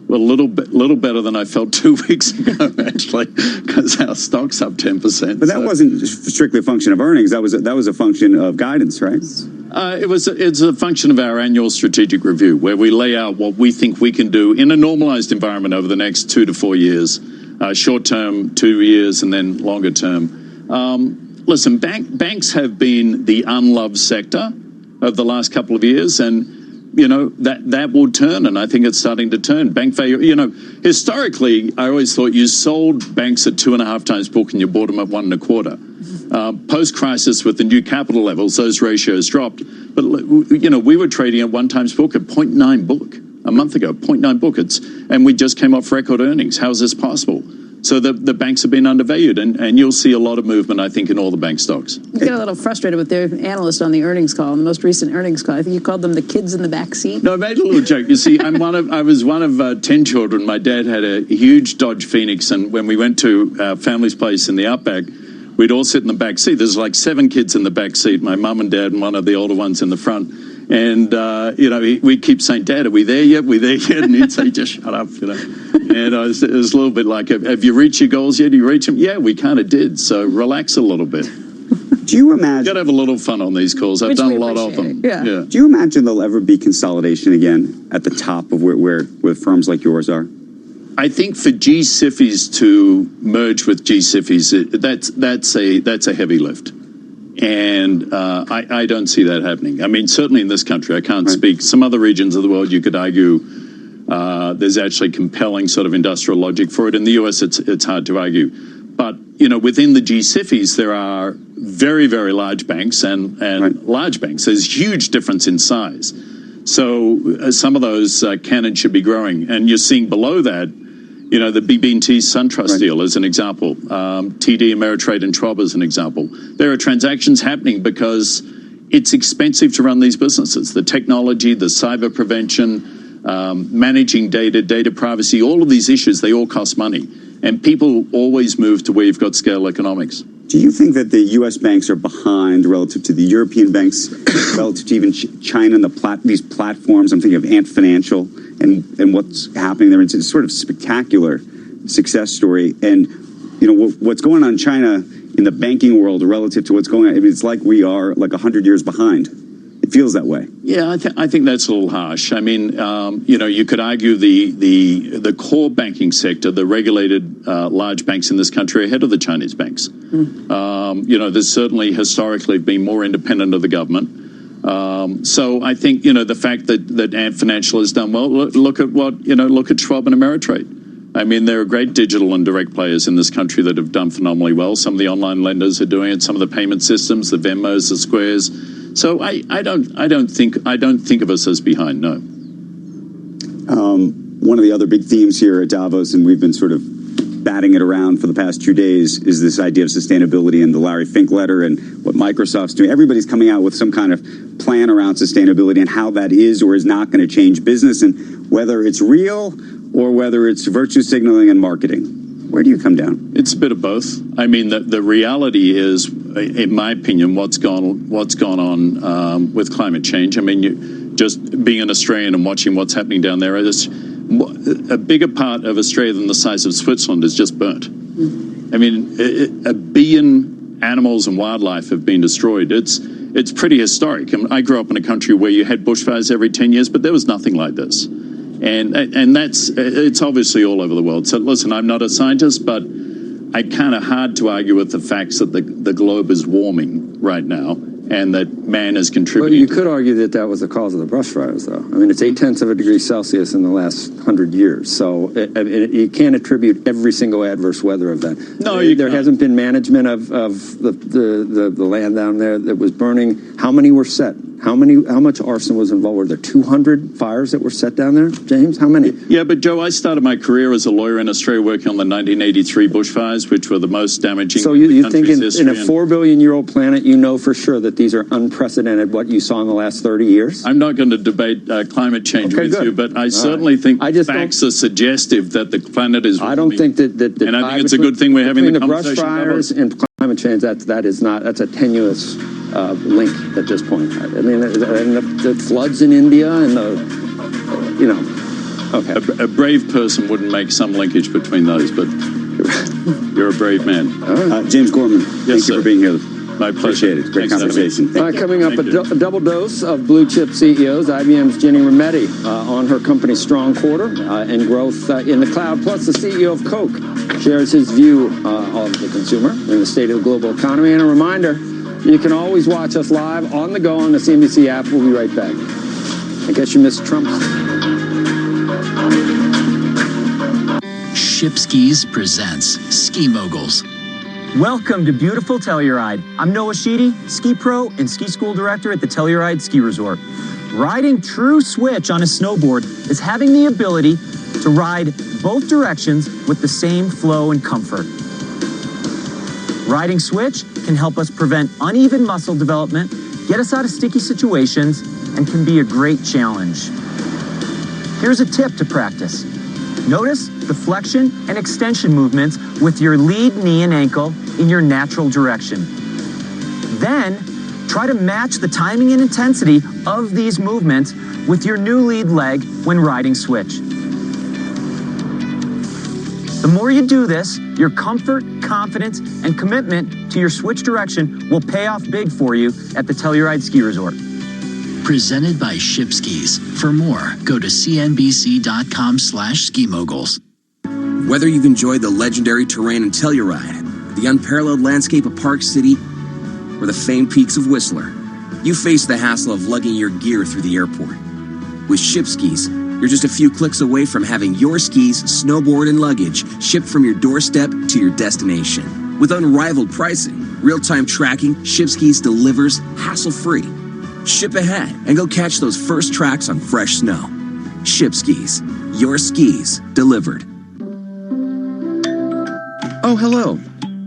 Well, a little better than I felt 2 weeks ago, actually, because our stock's up 10%. But that wasn't strictly a function of earnings. That was a function of guidance, right? It's a function of our annual strategic review, where we lay out what we think we can do in a normalized environment over the next 2 to 4 years, short term 2 years, and then longer term. Listen, banks have been the unloved sector over the last couple of years, and that will turn, and I think it's starting to turn. Bank value, historically, I always thought you sold banks at 2.5 times book and you bought them at 1.25. Post-crisis, with the new capital levels, those ratios dropped. But we were trading at 1 times book at 0.9 book a month ago, 0.9 book. And we just came off record earnings. How is this possible? So the banks have been undervalued, and you'll see a lot of movement, I think, in all the bank stocks. You get a little frustrated with the analyst on the earnings call, on the most recent earnings call. I think you called them the kids in the back seat. No, I made a little joke. You see, I was one of 10 children. My dad had a huge Dodge Phoenix, and when we went to our family's place in the Outback, we'd all sit in the back seat. There's like 7 kids in the back seat, my mum and dad and one of the older ones in the front. And, we'd keep saying, Dad, are we there yet? We there yet? And he'd say, just shut up, And it was a little bit like, have you reached your goals yet? Do you reach them? Yeah, we kind of did. So relax a little bit. Do you imagine? Got to have a little fun on these calls. I've done a lot of them. Yeah. Do you imagine there'll ever be consolidation again at the top of where firms like yours are? I think for G-SIFIs to merge with G-SIFIs, that's a heavy lift. And I don't see that happening. I mean, certainly in this country, I can't speak. Some other regions of the world, you could argue there's actually compelling sort of industrial logic for it. In the US, it's hard to argue. But, within the G-SIFIs, there are very, very large banks and large banks. There's huge difference in size. So some of those can and should be growing. And you're seeing below that, the BB&T SunTrust deal as an example, TD Ameritrade and Schwab as an example. There are transactions happening because it's expensive to run these businesses. The technology, the cyber prevention, managing data privacy, all of these issues, they all cost money. And people always move to where you've got scale economics. Do you think that the U.S. banks are behind relative to the European banks, relative to even China and these platforms? I'm thinking of Ant Financial and what's happening there. It's a sort of spectacular success story. And, what's going on in China in the banking world relative to what's going on, I mean, it's like we are like 100 years behind. It feels that way. Yeah, I think that's a little harsh. I mean, you could argue the core banking sector, the regulated large banks in this country, are ahead of the Chinese banks. There's certainly historically been more independent of the government. So I think the fact that Ant Financial has done well. Look at Schwab and Ameritrade. I mean, there are great digital and direct players in this country that have done phenomenally well. Some of the online lenders are doing it. Some of the payment systems, the Venmos, the Squares. So I don't think of us as behind. No. One of the other big themes here at Davos, and we've been sort of batting it around for the past 2 days is this idea of sustainability and the Larry Fink letter and what Microsoft's doing. Everybody's coming out with some kind of plan around sustainability and how that is or is not going to change business, and whether it's real or whether it's virtue signaling and marketing. Where do you come down? It's a bit of both. I mean, the reality is, in my opinion, what's gone on with climate change. I mean, just being an Australian and watching what's happening down there, a bigger part of Australia than the size of Switzerland is just burnt. I mean, 1 billion animals and wildlife have been destroyed. It's pretty historic. I grew up in a country where you had bushfires every 10 years, but there was nothing like this. And it's obviously all over the world. So listen, I'm not a scientist, but I kind of hard to argue with the facts that the globe is warming right now and that man is contributing. Well, you could argue that that was the cause of the brush fires, though. I mean, it's 0.8 of a degree Celsius in the last 100 years. So you can't attribute every single adverse weather event. No, there hasn't been management of the land down there that was burning. How many were set? How much arson was involved? Were there 200 fires that were set down there, James? How many? Yeah, but Joe, I started my career as a lawyer in Australia working on the 1983 bushfires, which were the most damaging. So you think in a 4 billion-year-old planet, you know for sure that these are unprecedented, what you saw in the last 30 years? I'm not going to debate climate change with you, but I certainly think facts are suggestive that the planet is warming. I don't think that and I think it's a good thing we're having the conversation. Between the brush fires and climate change, that's a tenuous link at this point. I mean, and the floods in India and okay. A brave person wouldn't make some linkage between those, but you're a brave man. James Gorman, thank you for being here. My pleasure. Appreciate it. Great conversation. Coming up, a double dose of blue chip CEOs. IBM's Ginny Rometty on her company's strong quarter and growth in the cloud. Plus, the CEO of Coke shares his view of the consumer and the state of the global economy. And a reminder, you can always watch us live on the go on the CNBC app. We'll be right back. I guess you missed Trump. Shipskis presents Ski Moguls. Welcome to beautiful Telluride. I'm Noah Sheedy, ski pro and ski school director at the Telluride Ski Resort. Riding true switch on a snowboard is having the ability to ride both directions with the same flow and comfort. Riding switch can help us prevent uneven muscle development, get us out of sticky situations, and can be a great challenge. Here's a tip to practice. Notice the flexion and extension movements with your lead knee and ankle in your natural direction. Then, try to match the timing and intensity of these movements with your new lead leg when riding switch. The more you do this, your comfort, confidence, and commitment to your switch direction will pay off big for you at the Telluride Ski Resort. Presented by Shipskis. For more, go to cnbc.com/skimoguls. Whether you've enjoyed the legendary terrain in Telluride, the unparalleled landscape of Park City, or the famed peaks of Whistler, you face the hassle of lugging your gear through the airport. With Shipskis, you're just a few clicks away from having your skis, snowboard, and luggage shipped from your doorstep to your destination. With unrivaled pricing, real-time tracking, Shipskis delivers hassle-free. Ship ahead and go catch those first tracks on fresh snow. Shipskis, your skis delivered. Oh, hello.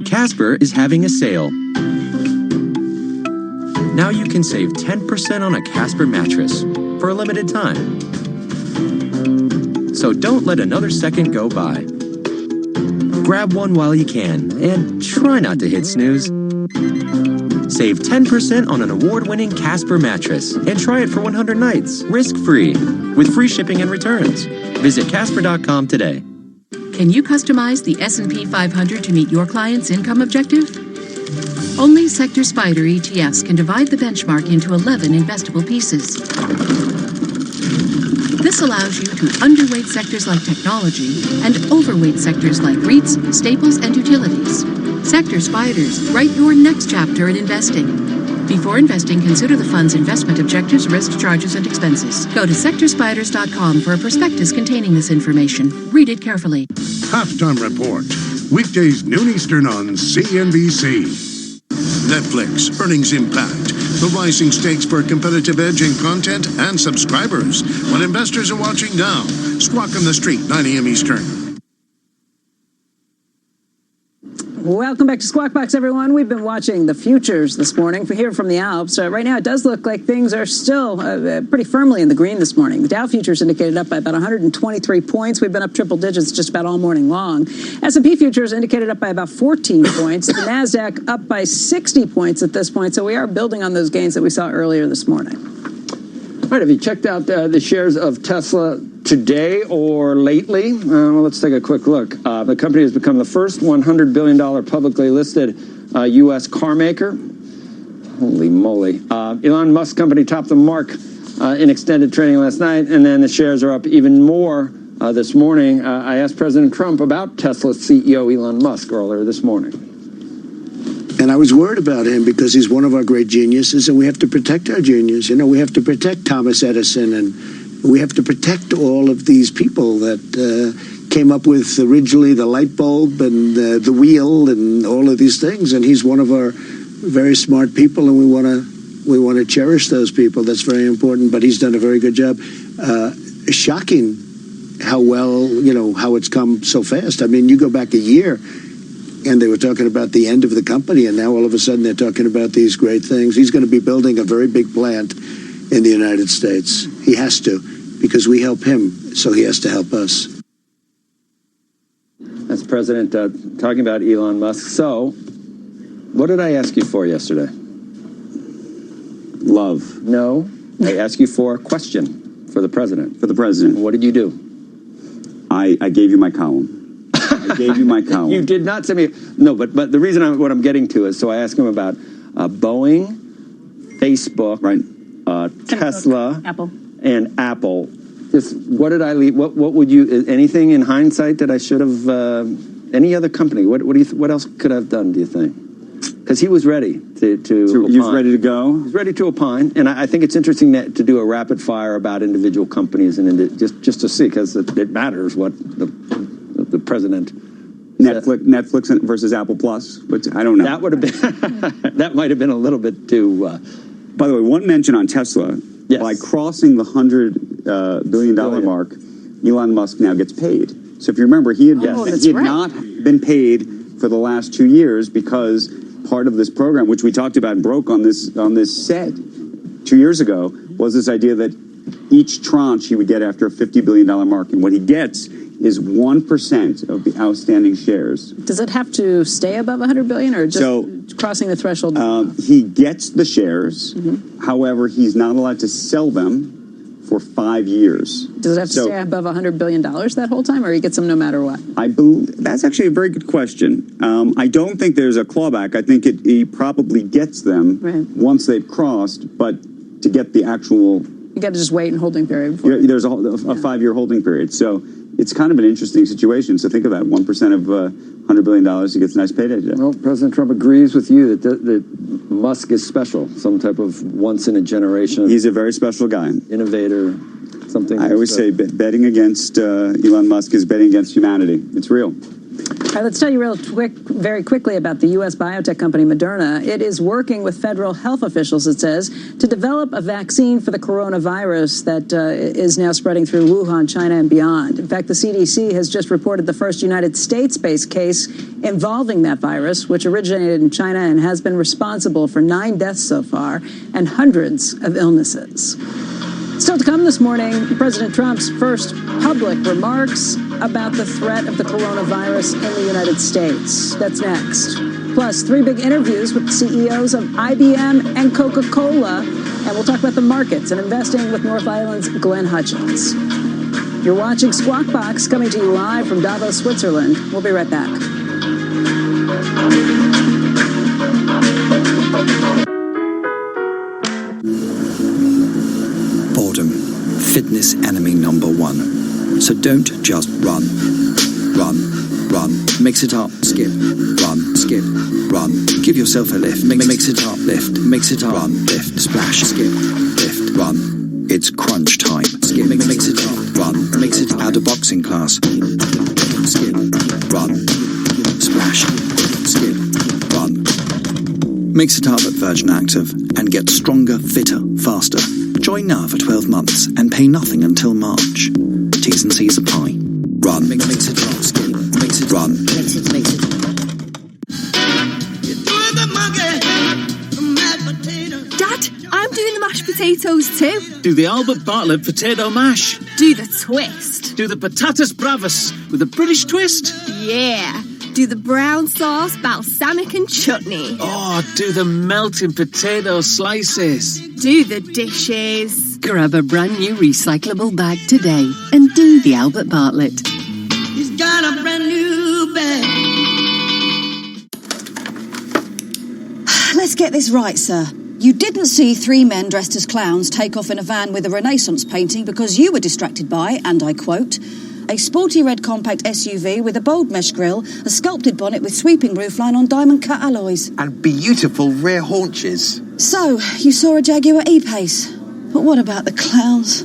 Casper is having a sale. Now you can save 10% on a Casper mattress for a limited time. So don't let another second go by. Grab one while you can and try not to hit snooze. Save 10% on an award-winning Casper mattress and try it for 100 nights, risk-free, with free shipping and returns. Visit Casper.com today. Can you customize the S&P 500 to meet your client's income objective? Only Sector Spider ETFs can divide the benchmark into 11 investable pieces. This allows you to underweight sectors like technology and overweight sectors like REITs, staples, and utilities. Sector Spiders write your next chapter in investing. Before investing, consider the fund's investment objectives, risks, charges, and expenses. Go to sectorspiders.com for a prospectus containing this information. Read it carefully. Halftime Report. Weekdays noon Eastern on CNBC. Netflix, earnings impact. The rising stakes for competitive edge in content and subscribers. When investors are watching now, Squawk on the Street, 9 a.m. Eastern. Welcome back to Squawk Box, everyone. We've been watching the futures this morning here from the Alps. Right now, it does look like things are still pretty firmly in the green this morning. The Dow futures indicated up by about 123 points. We've been up triple digits just about all morning long. S&P futures indicated up by about 14 points. The NASDAQ up by 60 points at this point. So we are building on those gains that we saw earlier this morning. All right, have you checked out the shares of Tesla today or lately? Well, let's take a quick look. The company has become the first $100 billion publicly listed U.S. car maker. Holy moly. Elon Musk company topped the mark in extended trading last night, and then the shares are up even more this morning. I asked President Trump about Tesla's CEO Elon Musk earlier this morning. And I was worried about him because he's one of our great geniuses, and we have to protect our genius. You know, we have to protect Thomas Edison, and we have to protect all of these people that came up with originally the light bulb and the wheel and all of these things. And he's one of our very smart people, and we want to cherish those people. That's very important. But he's done a very good job. Shocking how well, how it's come so fast. I mean, you go back a year, and they were talking about the end of the company, and now all of a sudden they're talking about these great things. He's going to be building a very big plant in the United States. He has to, because we help him, so he has to help us. That's President talking about Elon Musk. So, what did I ask you for yesterday? Love. No, I asked you for a question for the president. For the president. What did you do? I gave you my column. I gave you my column. You did not send me. No, but the reason what I'm getting to is, so I asked him about Boeing, Facebook, right, Tesla, Apple, and Apple. Just what did I leave? What would you? Anything in hindsight that I should have? Any other company? What else could I have done? Do you think? Because he was ready to he was ready to go. He's ready to opine, and I think it's interesting to do a rapid fire about individual companies and just to see, because it matters what the president. Netflix versus Apple Plus, which I don't know. That would have been that might have been a little bit too. By the way, one mention on Tesla. Yes. By crossing the $100 billion mark, Elon Musk now gets paid. So if you remember, he had not been paid for the last 2 years because part of this program, which we talked about and broke on this set 2 years ago, was this idea that each tranche he would get after a $50 billion mark, and what he gets is 1% of the outstanding shares. Does it have to stay above 100 billion, or just crossing the threshold? He gets the shares. Mm-hmm. However, he's not allowed to sell them for 5 years. Does it have to stay above $100 billion that whole time, or he gets them no matter what? I believe that's actually a very good question. I don't think there's a clawback. I think he probably gets them once they've crossed, but to get the actual... You got to just wait in holding period. There's a 5-year holding period. So it's kind of an interesting situation. So think of that, 1% of $100 billion, he gets a nice payday today. Well, President Trump agrees with you that Musk is special, some type of once-in-a-generation. He's a very special guy. Innovator, something. I always say betting against Elon Musk is betting against humanity. It's real. All right, let's tell you very quickly about the U.S. biotech company Moderna. It is working with federal health officials, it says, to develop a vaccine for the coronavirus that is now spreading through Wuhan, China, and beyond. In fact, the CDC has just reported the first United States-based case involving that virus, which originated in China and has been responsible for 9 deaths so far and hundreds of illnesses. Still to come this morning, President Trump's first public remarks about the threat of the coronavirus in the United States. That's next. Plus, 3 big interviews with CEOs of IBM and Coca-Cola. And we'll talk about the markets and investing with North Island's Glenn Hutchins. You're watching Squawk Box, coming to you live from Davos, Switzerland. We'll be right back. Boredom, fitness enemy number 1. So don't just run. Mix it up, skip, run, skip, run. Give yourself a lift, mix it up, lift, mix it up, run, lift, splash, skip, lift, run. It's crunch time, skip, mix it up, run, mix it out of boxing class. Skip, run, splash, skip, run. Mix it up at Virgin Active and get stronger, fitter, faster. Join now for 12 months and pay nothing until March. T's and C's apply. Run. Mix it up. Skip. Mix it. Run. Mix it. Dad, I'm doing the mashed potatoes too. Do the Albert Bartlett potato mash. Do the twist. Do the patatas bravas with a British twist. Yeah. Do the brown sauce, balsamic and chutney. Oh, do the melted potato slices. Do the dishes. Grab a brand new recyclable bag today and do the Albert Bartlett. He's got a brand new bag. Let's get this right, sir. You didn't see three men dressed as clowns take off in a van with a Renaissance painting because you were distracted by, and I quote, a sporty red compact SUV with a bold mesh grille, a sculpted bonnet with sweeping roofline on diamond-cut alloys. And beautiful rear haunches. So, you saw a Jaguar E-Pace. But what about the clowns?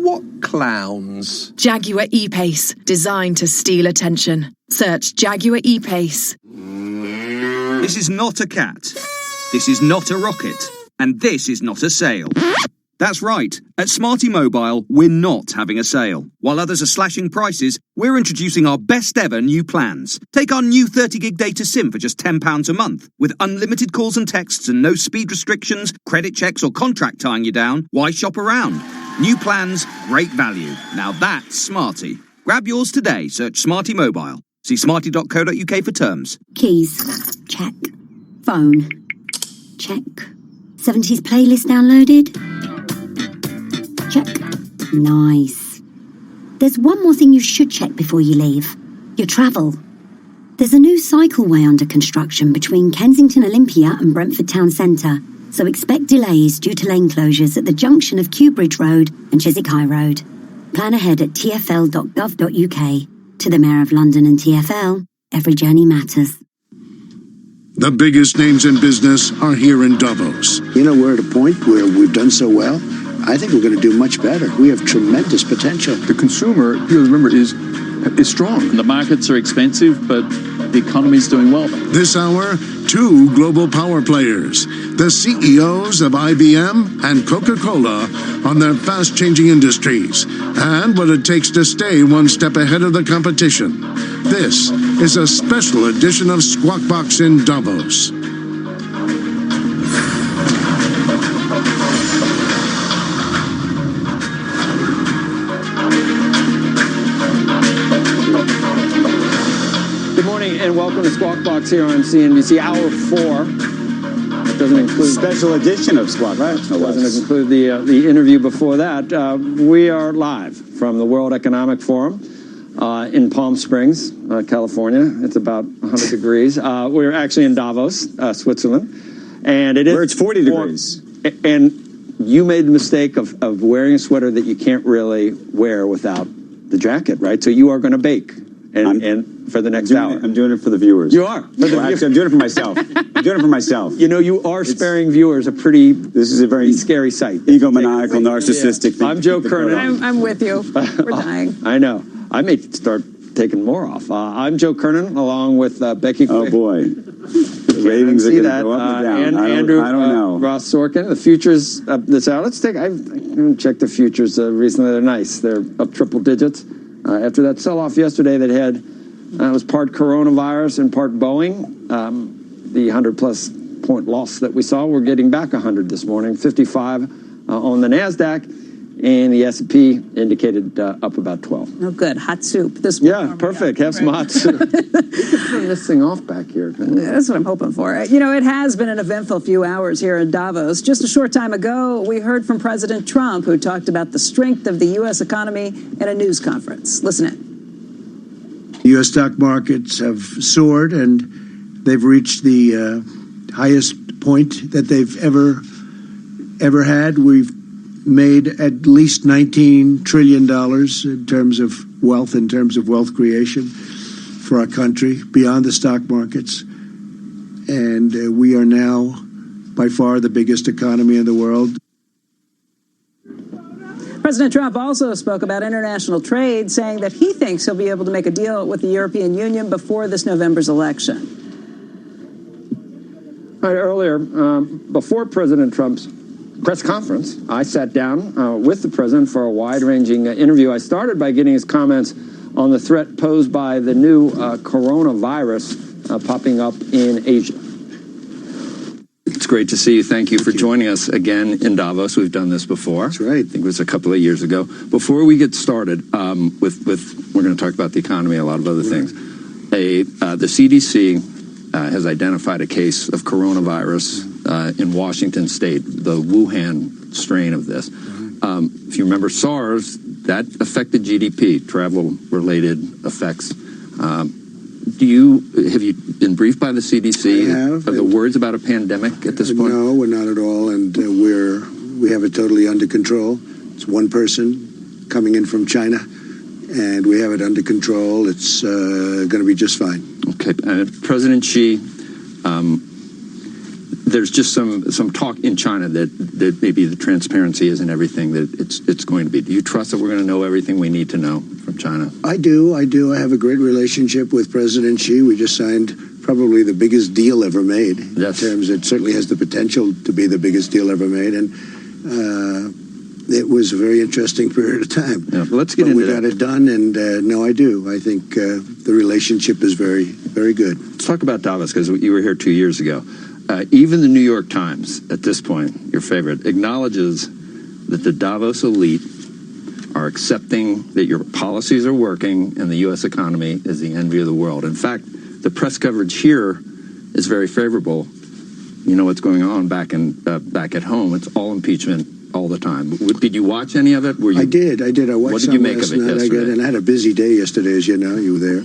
What clowns? Jaguar E-Pace, designed to steal attention. Search Jaguar E-Pace. This is not a cat. This is not a rocket. And this is not a sale. That's right. At Smarty Mobile, we're not having a sale. While others are slashing prices, we're introducing our best ever new plans. Take our new 30 gig data SIM for just £10 a month. With unlimited calls and texts and no speed restrictions, credit checks or contract tying you down, why shop around? New plans, great value. Now that's Smarty. Grab yours today. Search Smarty Mobile. See smarty.co.uk for terms. Keys. Check. Phone. Check. 70s playlist downloaded. Check. Nice. There's one more thing you should check before you leave. Your travel. There's a new cycleway under construction between Kensington Olympia and Brentford Town Centre, so expect delays due to lane closures at the junction of Kew Bridge Road and Chiswick High Road. Plan ahead at tfl.gov.uk. To the Mayor of London and TfL, every journey matters. The biggest names in business are here in Davos. You know, we're at a point where we've done so well. I think we're going to do much better. We have tremendous potential. The consumer, you remember, is strong. The markets are expensive, but the economy's doing well. This hour, two global power players, the CEOs of IBM and Coca-Cola, on their fast-changing industries and what it takes to stay one step ahead of the competition. This is a special edition of Squawk Box in Davos. Good morning and welcome to Squawk Box here on CNBC, Hour 4. It doesn't include special edition of Squawk Box. Right? Doesn't include the interview before that. We are live from the World Economic Forum in Palm Springs, California. It's about 100 degrees. We're actually in Davos, Switzerland, and it is where it's 40 degrees. And you made the mistake of wearing a sweater that you can't really wear without the jacket, right? So you are going to bake. And for the next hour. I'm doing it for the viewers. You are? Actually, I'm doing it for myself. I'm doing it for myself. You know, you are sparing viewers this is a very scary sight. Egomaniacal, narcissistic thing. I'm Joe Kernan. I'm with you. We're dying. I know. I may start taking more off. I'm Joe Kernan, along with Becky Quick. Oh, boy. The ratings are going to go up and down. And Andrew I don't know. Ross Sorkin. The futures this hour. I haven't checked the futures recently. They're nice. They're up triple digits. After that sell-off yesterday that had was part coronavirus and part Boeing, the 100-plus point loss that we saw, we're getting back 100 this morning, 55 on the NASDAQ, and the S&P indicated up about 12. Oh, good. Hot soup. Yeah, perfect. Have some hot soup. Turn this thing off back here. That's what I'm hoping for. You know, it has been an eventful few hours here in Davos. Just a short time ago, we heard from President Trump, who talked about the strength of the U.S. economy at a news conference. Listen in. The U.S. stock markets have soared, and they've reached the highest point that they've ever had. We've made at least $19 trillion in terms of wealth creation for our country beyond the stock markets. And we are now by far the biggest economy in the world. President Trump also spoke about international trade, saying that he thinks he'll be able to make a deal with the European Union before this November's election. All right, earlier, before President Trump's press conference, I sat down with the president for a wide-ranging interview. I started by getting his comments on the threat posed by the new coronavirus popping up in Asia. It's great great to see you. Thank you for joining us again in Davos. We've done this before. That's right. I think it was a couple of years ago. Before we get started, we're going to talk about the economy, a lot of other things. The CDC has identified a case of coronavirus in Washington State, the Wuhan strain of this. If you remember SARS, that affected GDP, travel-related effects. Have you been briefed by the CDC? I have. Are the words about a pandemic at this point? No, we're not at all, and we have it totally under control. It's one person coming in from China, and we have it under control. It's going to be just fine. Okay, President Xi. There's just some talk in China that maybe the transparency isn't everything that it's going to be. Do you trust that we're going to know everything we need to know from China? I do. I have a great relationship with President Xi. We just signed probably the biggest deal ever made. Yes. In terms, it certainly has the potential to be the biggest deal ever made, and it was a very interesting period of time. Yeah, let's get into that. We got it done, and no, I do. I think the relationship is very, very good. Let's talk about Davos, because you were here 2 years ago. Even the New York Times, at this point, your favorite, acknowledges that the Davos elite are accepting that your policies are working and the U.S. economy is the envy of the world. In fact, the press coverage here is very favorable. You know what's going on back at home. It's all impeachment all the time. Did you watch any of it? I did. I watched. What did you make of it yesterday? I had a busy day yesterday, as you know. You were there.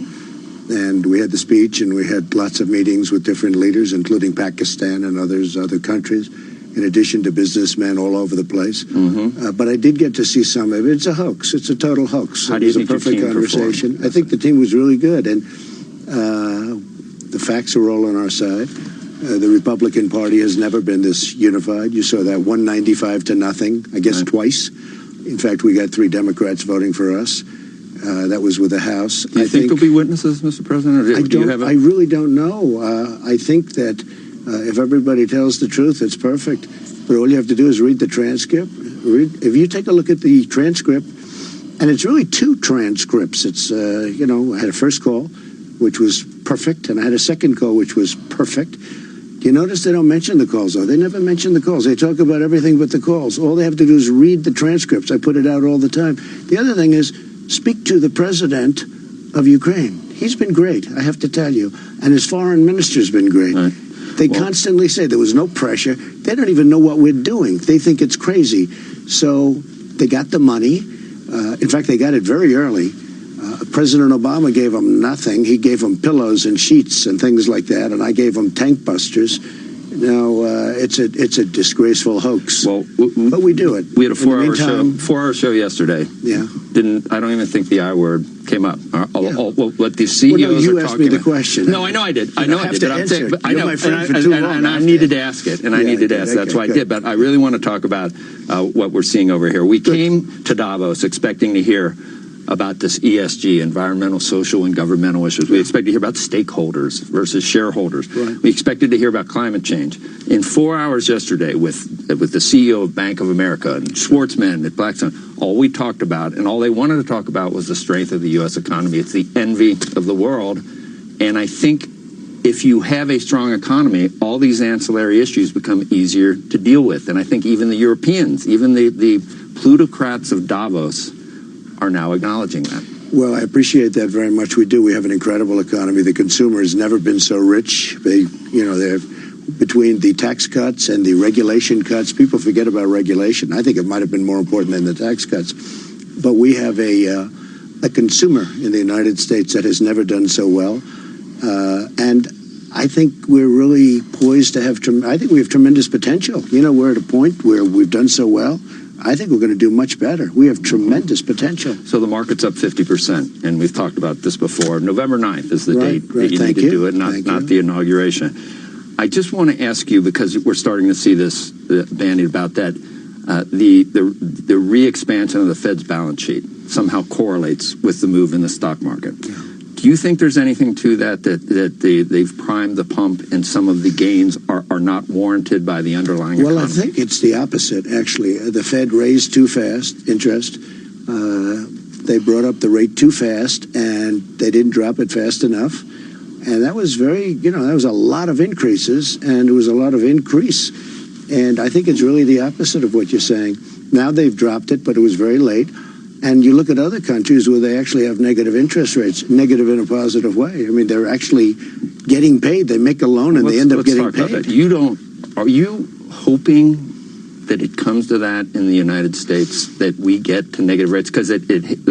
And we had the speech, and we had lots of meetings with different leaders, including Pakistan and other countries, in addition to businessmen all over the place. But I did get to see some of it. It's a hoax. It's a total hoax. How do you think it was a perfect conversation. I think the team was really good, and the facts are all on our side. The Republican Party has never been this unified. You saw that 195 to nothing, I guess twice. In fact, we got 3 Democrats voting for us. That was with the House. Do you think there'll be witnesses, Mr. President? Or I really don't know. I think that if everybody tells the truth, it's perfect. But all you have to do is read the transcript. If you take a look at the transcript, and it's really 2 transcripts. It's, I had a first call, which was perfect, and I had a second call, which was perfect. Do you notice they don't mention the calls, though? They never mention the calls. They talk about everything but the calls. All they have to do is read the transcripts. I put it out all the time. The other thing is, speak to the president of Ukraine. He's been great, I have to tell you. And his foreign minister's been great. They constantly say there was no pressure. They don't even know what we're doing. They think it's crazy. So they got the money. In fact, they got it very early. President Obama gave them nothing. He gave them pillows and sheets and things like that. And I gave them tank busters. Now, it's a disgraceful hoax. Well, but we do it. We had a 4-hour show yesterday. Yeah. I don't even think the I word came up. I'll let the CEOs you are asked talking. me the question. No, I know I did. I know I did. I know. And I needed to ask it. And I needed to ask. That's why I did. But I really want to talk about what we're seeing over here. We came to Davos expecting to hear about this ESG, environmental, social, and governmental issues. We expected to hear about stakeholders versus shareholders. Right. We expected to hear about climate change. In 4 hours yesterday with the CEO of Bank of America and Schwartzman at Blackstone, all we talked about and all they wanted to talk about was the strength of the U.S. economy. It's the envy of the world. And I think if you have a strong economy, all these ancillary issues become easier to deal with. And I think even the Europeans, even the plutocrats of Davos, are now acknowledging that. Well, I appreciate that very much. We do. We have an incredible economy. The consumer has never been so rich. They're between the tax cuts and the regulation cuts. People forget about regulation. I think it might have been more important than the tax cuts. But we have a consumer in the United States that has never done so well. And I think we're really poised to have, I think we have tremendous potential. We're at a point where we've done so well. I think we're going to do much better. We have tremendous potential. So the market's up 50%, and we've talked about this before. November 9th is the date that you need to do it, not the inauguration. I just want to ask you, because we're starting to see this bandied about that, the re-expansion of the Fed's balance sheet somehow correlates with the move in the stock market. Yeah. Do you think there's anything to that they've primed the pump and some of the gains are not warranted by the underlying economy? Well, I think it's the opposite, actually. The Fed raised too fast interest. They brought up the rate too fast, and they didn't drop it fast enough. And that was that was a lot of increases, and it was a lot of increase. And I think it's really the opposite of what you're saying. Now they've dropped it, but it was very late. And you look at other countries where they actually have negative interest rates, negative in a positive way. I mean, they're actually getting paid. They make a loan and they end up getting paid. Are you hoping that it comes to that in the United States, that we get to negative rates? Because a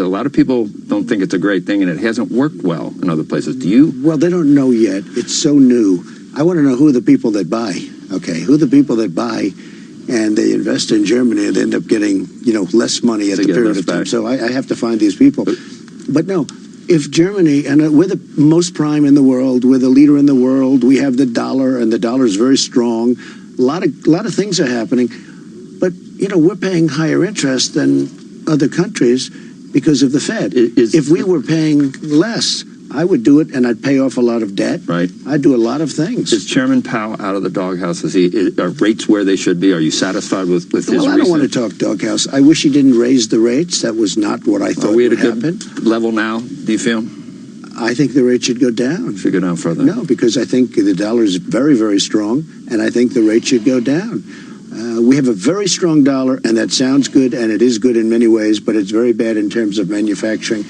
lot of people don't think it's a great thing, and it hasn't worked well in other places. Do you? Well, they don't know yet. It's so new. I want to know who are the people that buy. Okay, who are the people that buy, and they invest in Germany and they end up getting less money at the period of time. So I have to find these people. But no, if Germany, and we're the most prime in the world, we're the leader in the world, we have the dollar, and the dollar is very strong. A lot of things are happening. But, we're paying higher interest than other countries because of the Fed. If we were paying less, I would do it, and I'd pay off a lot of debt. Right. I'd do a lot of things. Is Chairman Powell out of the doghouse? Are rates where they should be? Are you satisfied with his Well, I don't want to talk doghouse. I wish he didn't raise the rates. That was not what I thought would happen. Are we at a good level now, do you feel? I think the rate should go down. Should go down further? No, because I think the dollar is very, very strong, and I think the rate should go down. We have a very strong dollar, and that sounds good, and it is good in many ways, but it's very bad in terms of manufacturing.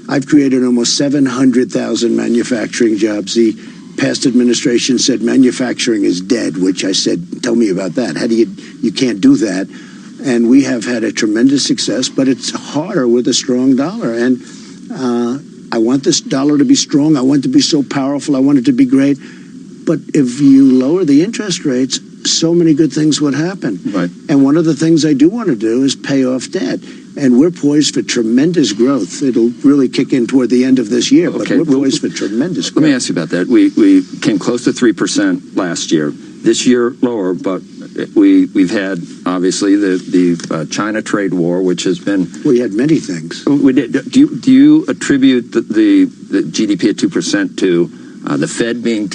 I've created almost 700,000 manufacturing jobs. The past administration said manufacturing is dead, which I said, tell me about that. How do you can't do that. And we have had a tremendous success, but it's harder with a strong dollar. And I want this dollar to be strong. I want it to be so powerful. I want it to be great. But if you lower the interest rates, so many good things would happen. Right. And one of the things I do want to do is pay off debt. And we're poised for tremendous growth. It'll really kick in toward the end of this year, but we're poised for tremendous growth. Let me ask you about that. We came close to 3% last year. This year, lower, but we've had, obviously, the China trade war, which has been... We had many things. We did. Do you attribute the GDP at 2% to the Fed being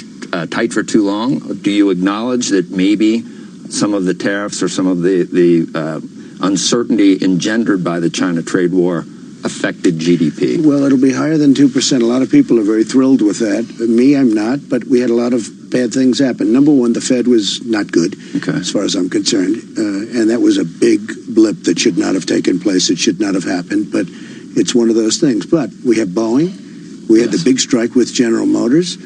tight for too long? Do you acknowledge that maybe some of the tariffs or some of the uncertainty engendered by the China trade war affected GDP? Well, it'll be higher than 2%. A lot of people are very thrilled with that. Me, I'm not, but we had a lot of bad things happen. Number one, the Fed was not good, as far as I'm concerned. And that was a big blip that should not have taken place. It should not have happened, but it's one of those things. But we have Boeing. We had the big strike with General Motors.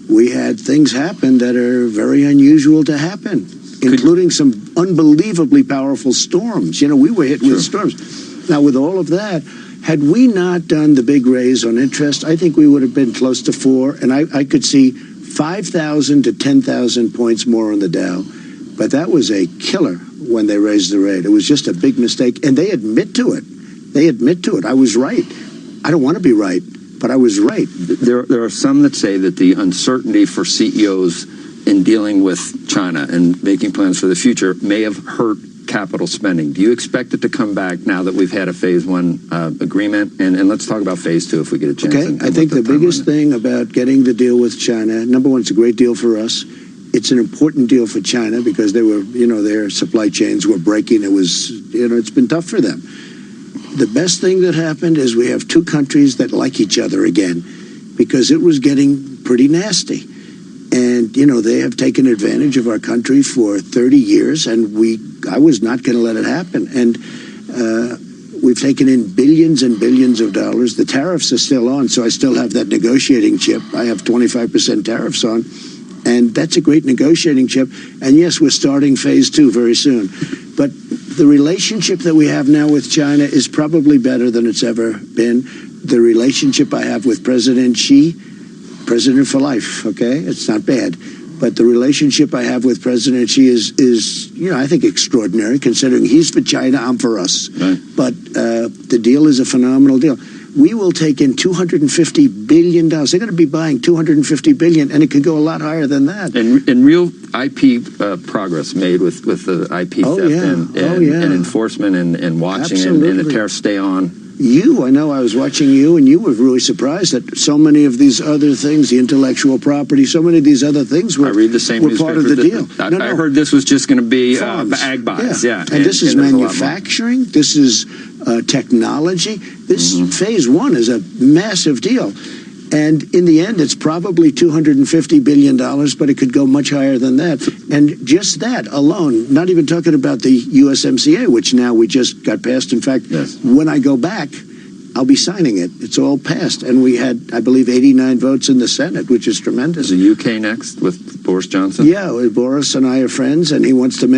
We had things happen that are very unusual to happen, including some unbelievably powerful storms. We were hit with storms. Now, with all of that, had we not done the big raise on interest, I think we would have been close to 4, and I could see 5,000 to 10,000 points more on the Dow. But that was a killer when they raised the rate. It was just a big mistake, and they admit to it. They admit to it. I was right. I don't want to be right, but I was right. There are some that say that the uncertainty for CEOs in dealing with China and making plans for the future may have hurt capital spending. Do you expect it to come back now that we've had a phase 1 agreement? And let's talk about phase 2 if we get a chance. Okay, I think the biggest thing about getting the deal with China, number one, it's a great deal for us. It's an important deal for China because they were, their supply chains were breaking. It was, it's been tough for them. The best thing that happened is we have two countries that like each other again because it was getting pretty nasty. And, they have taken advantage of our country for 30 years, and I was not going to let it happen. And we've taken in billions and billions of dollars. The tariffs are still on, so I still have that negotiating chip. I have 25% tariffs on, and that's a great negotiating chip. And yes, we're starting phase 2 very soon. But the relationship that we have now with China is probably better than it's ever been. The relationship I have with President Xi, President for life, okay? It's not bad. But the relationship I have with President Xi is I think extraordinary, considering he's for China, I'm for us. Right. But the deal is a phenomenal deal. We will take in $250 billion. They're going to be buying $250 billion, and it could go a lot higher than that. And real IP progress made with the IP theft and enforcement and watching and the tariffs stay on. I know I was watching you, and you were really surprised that so many of these other things, the intellectual property, so many of these other things were, I read the same were part of the deal. I heard this was just going to be ag buys. Yeah. And this is manufacturing. This is technology. This phase 1 is a massive deal. And in the end, it's probably $250 billion, but it could go much higher than that. And just that alone, not even talking about the USMCA, which now we just got passed. In fact, when I go back, I'll be signing it. It's all passed. And we had, I believe, 89 votes in the Senate, which is tremendous. Is the UK next with Boris Johnson? Yeah, Boris and I are friends, and he wants to make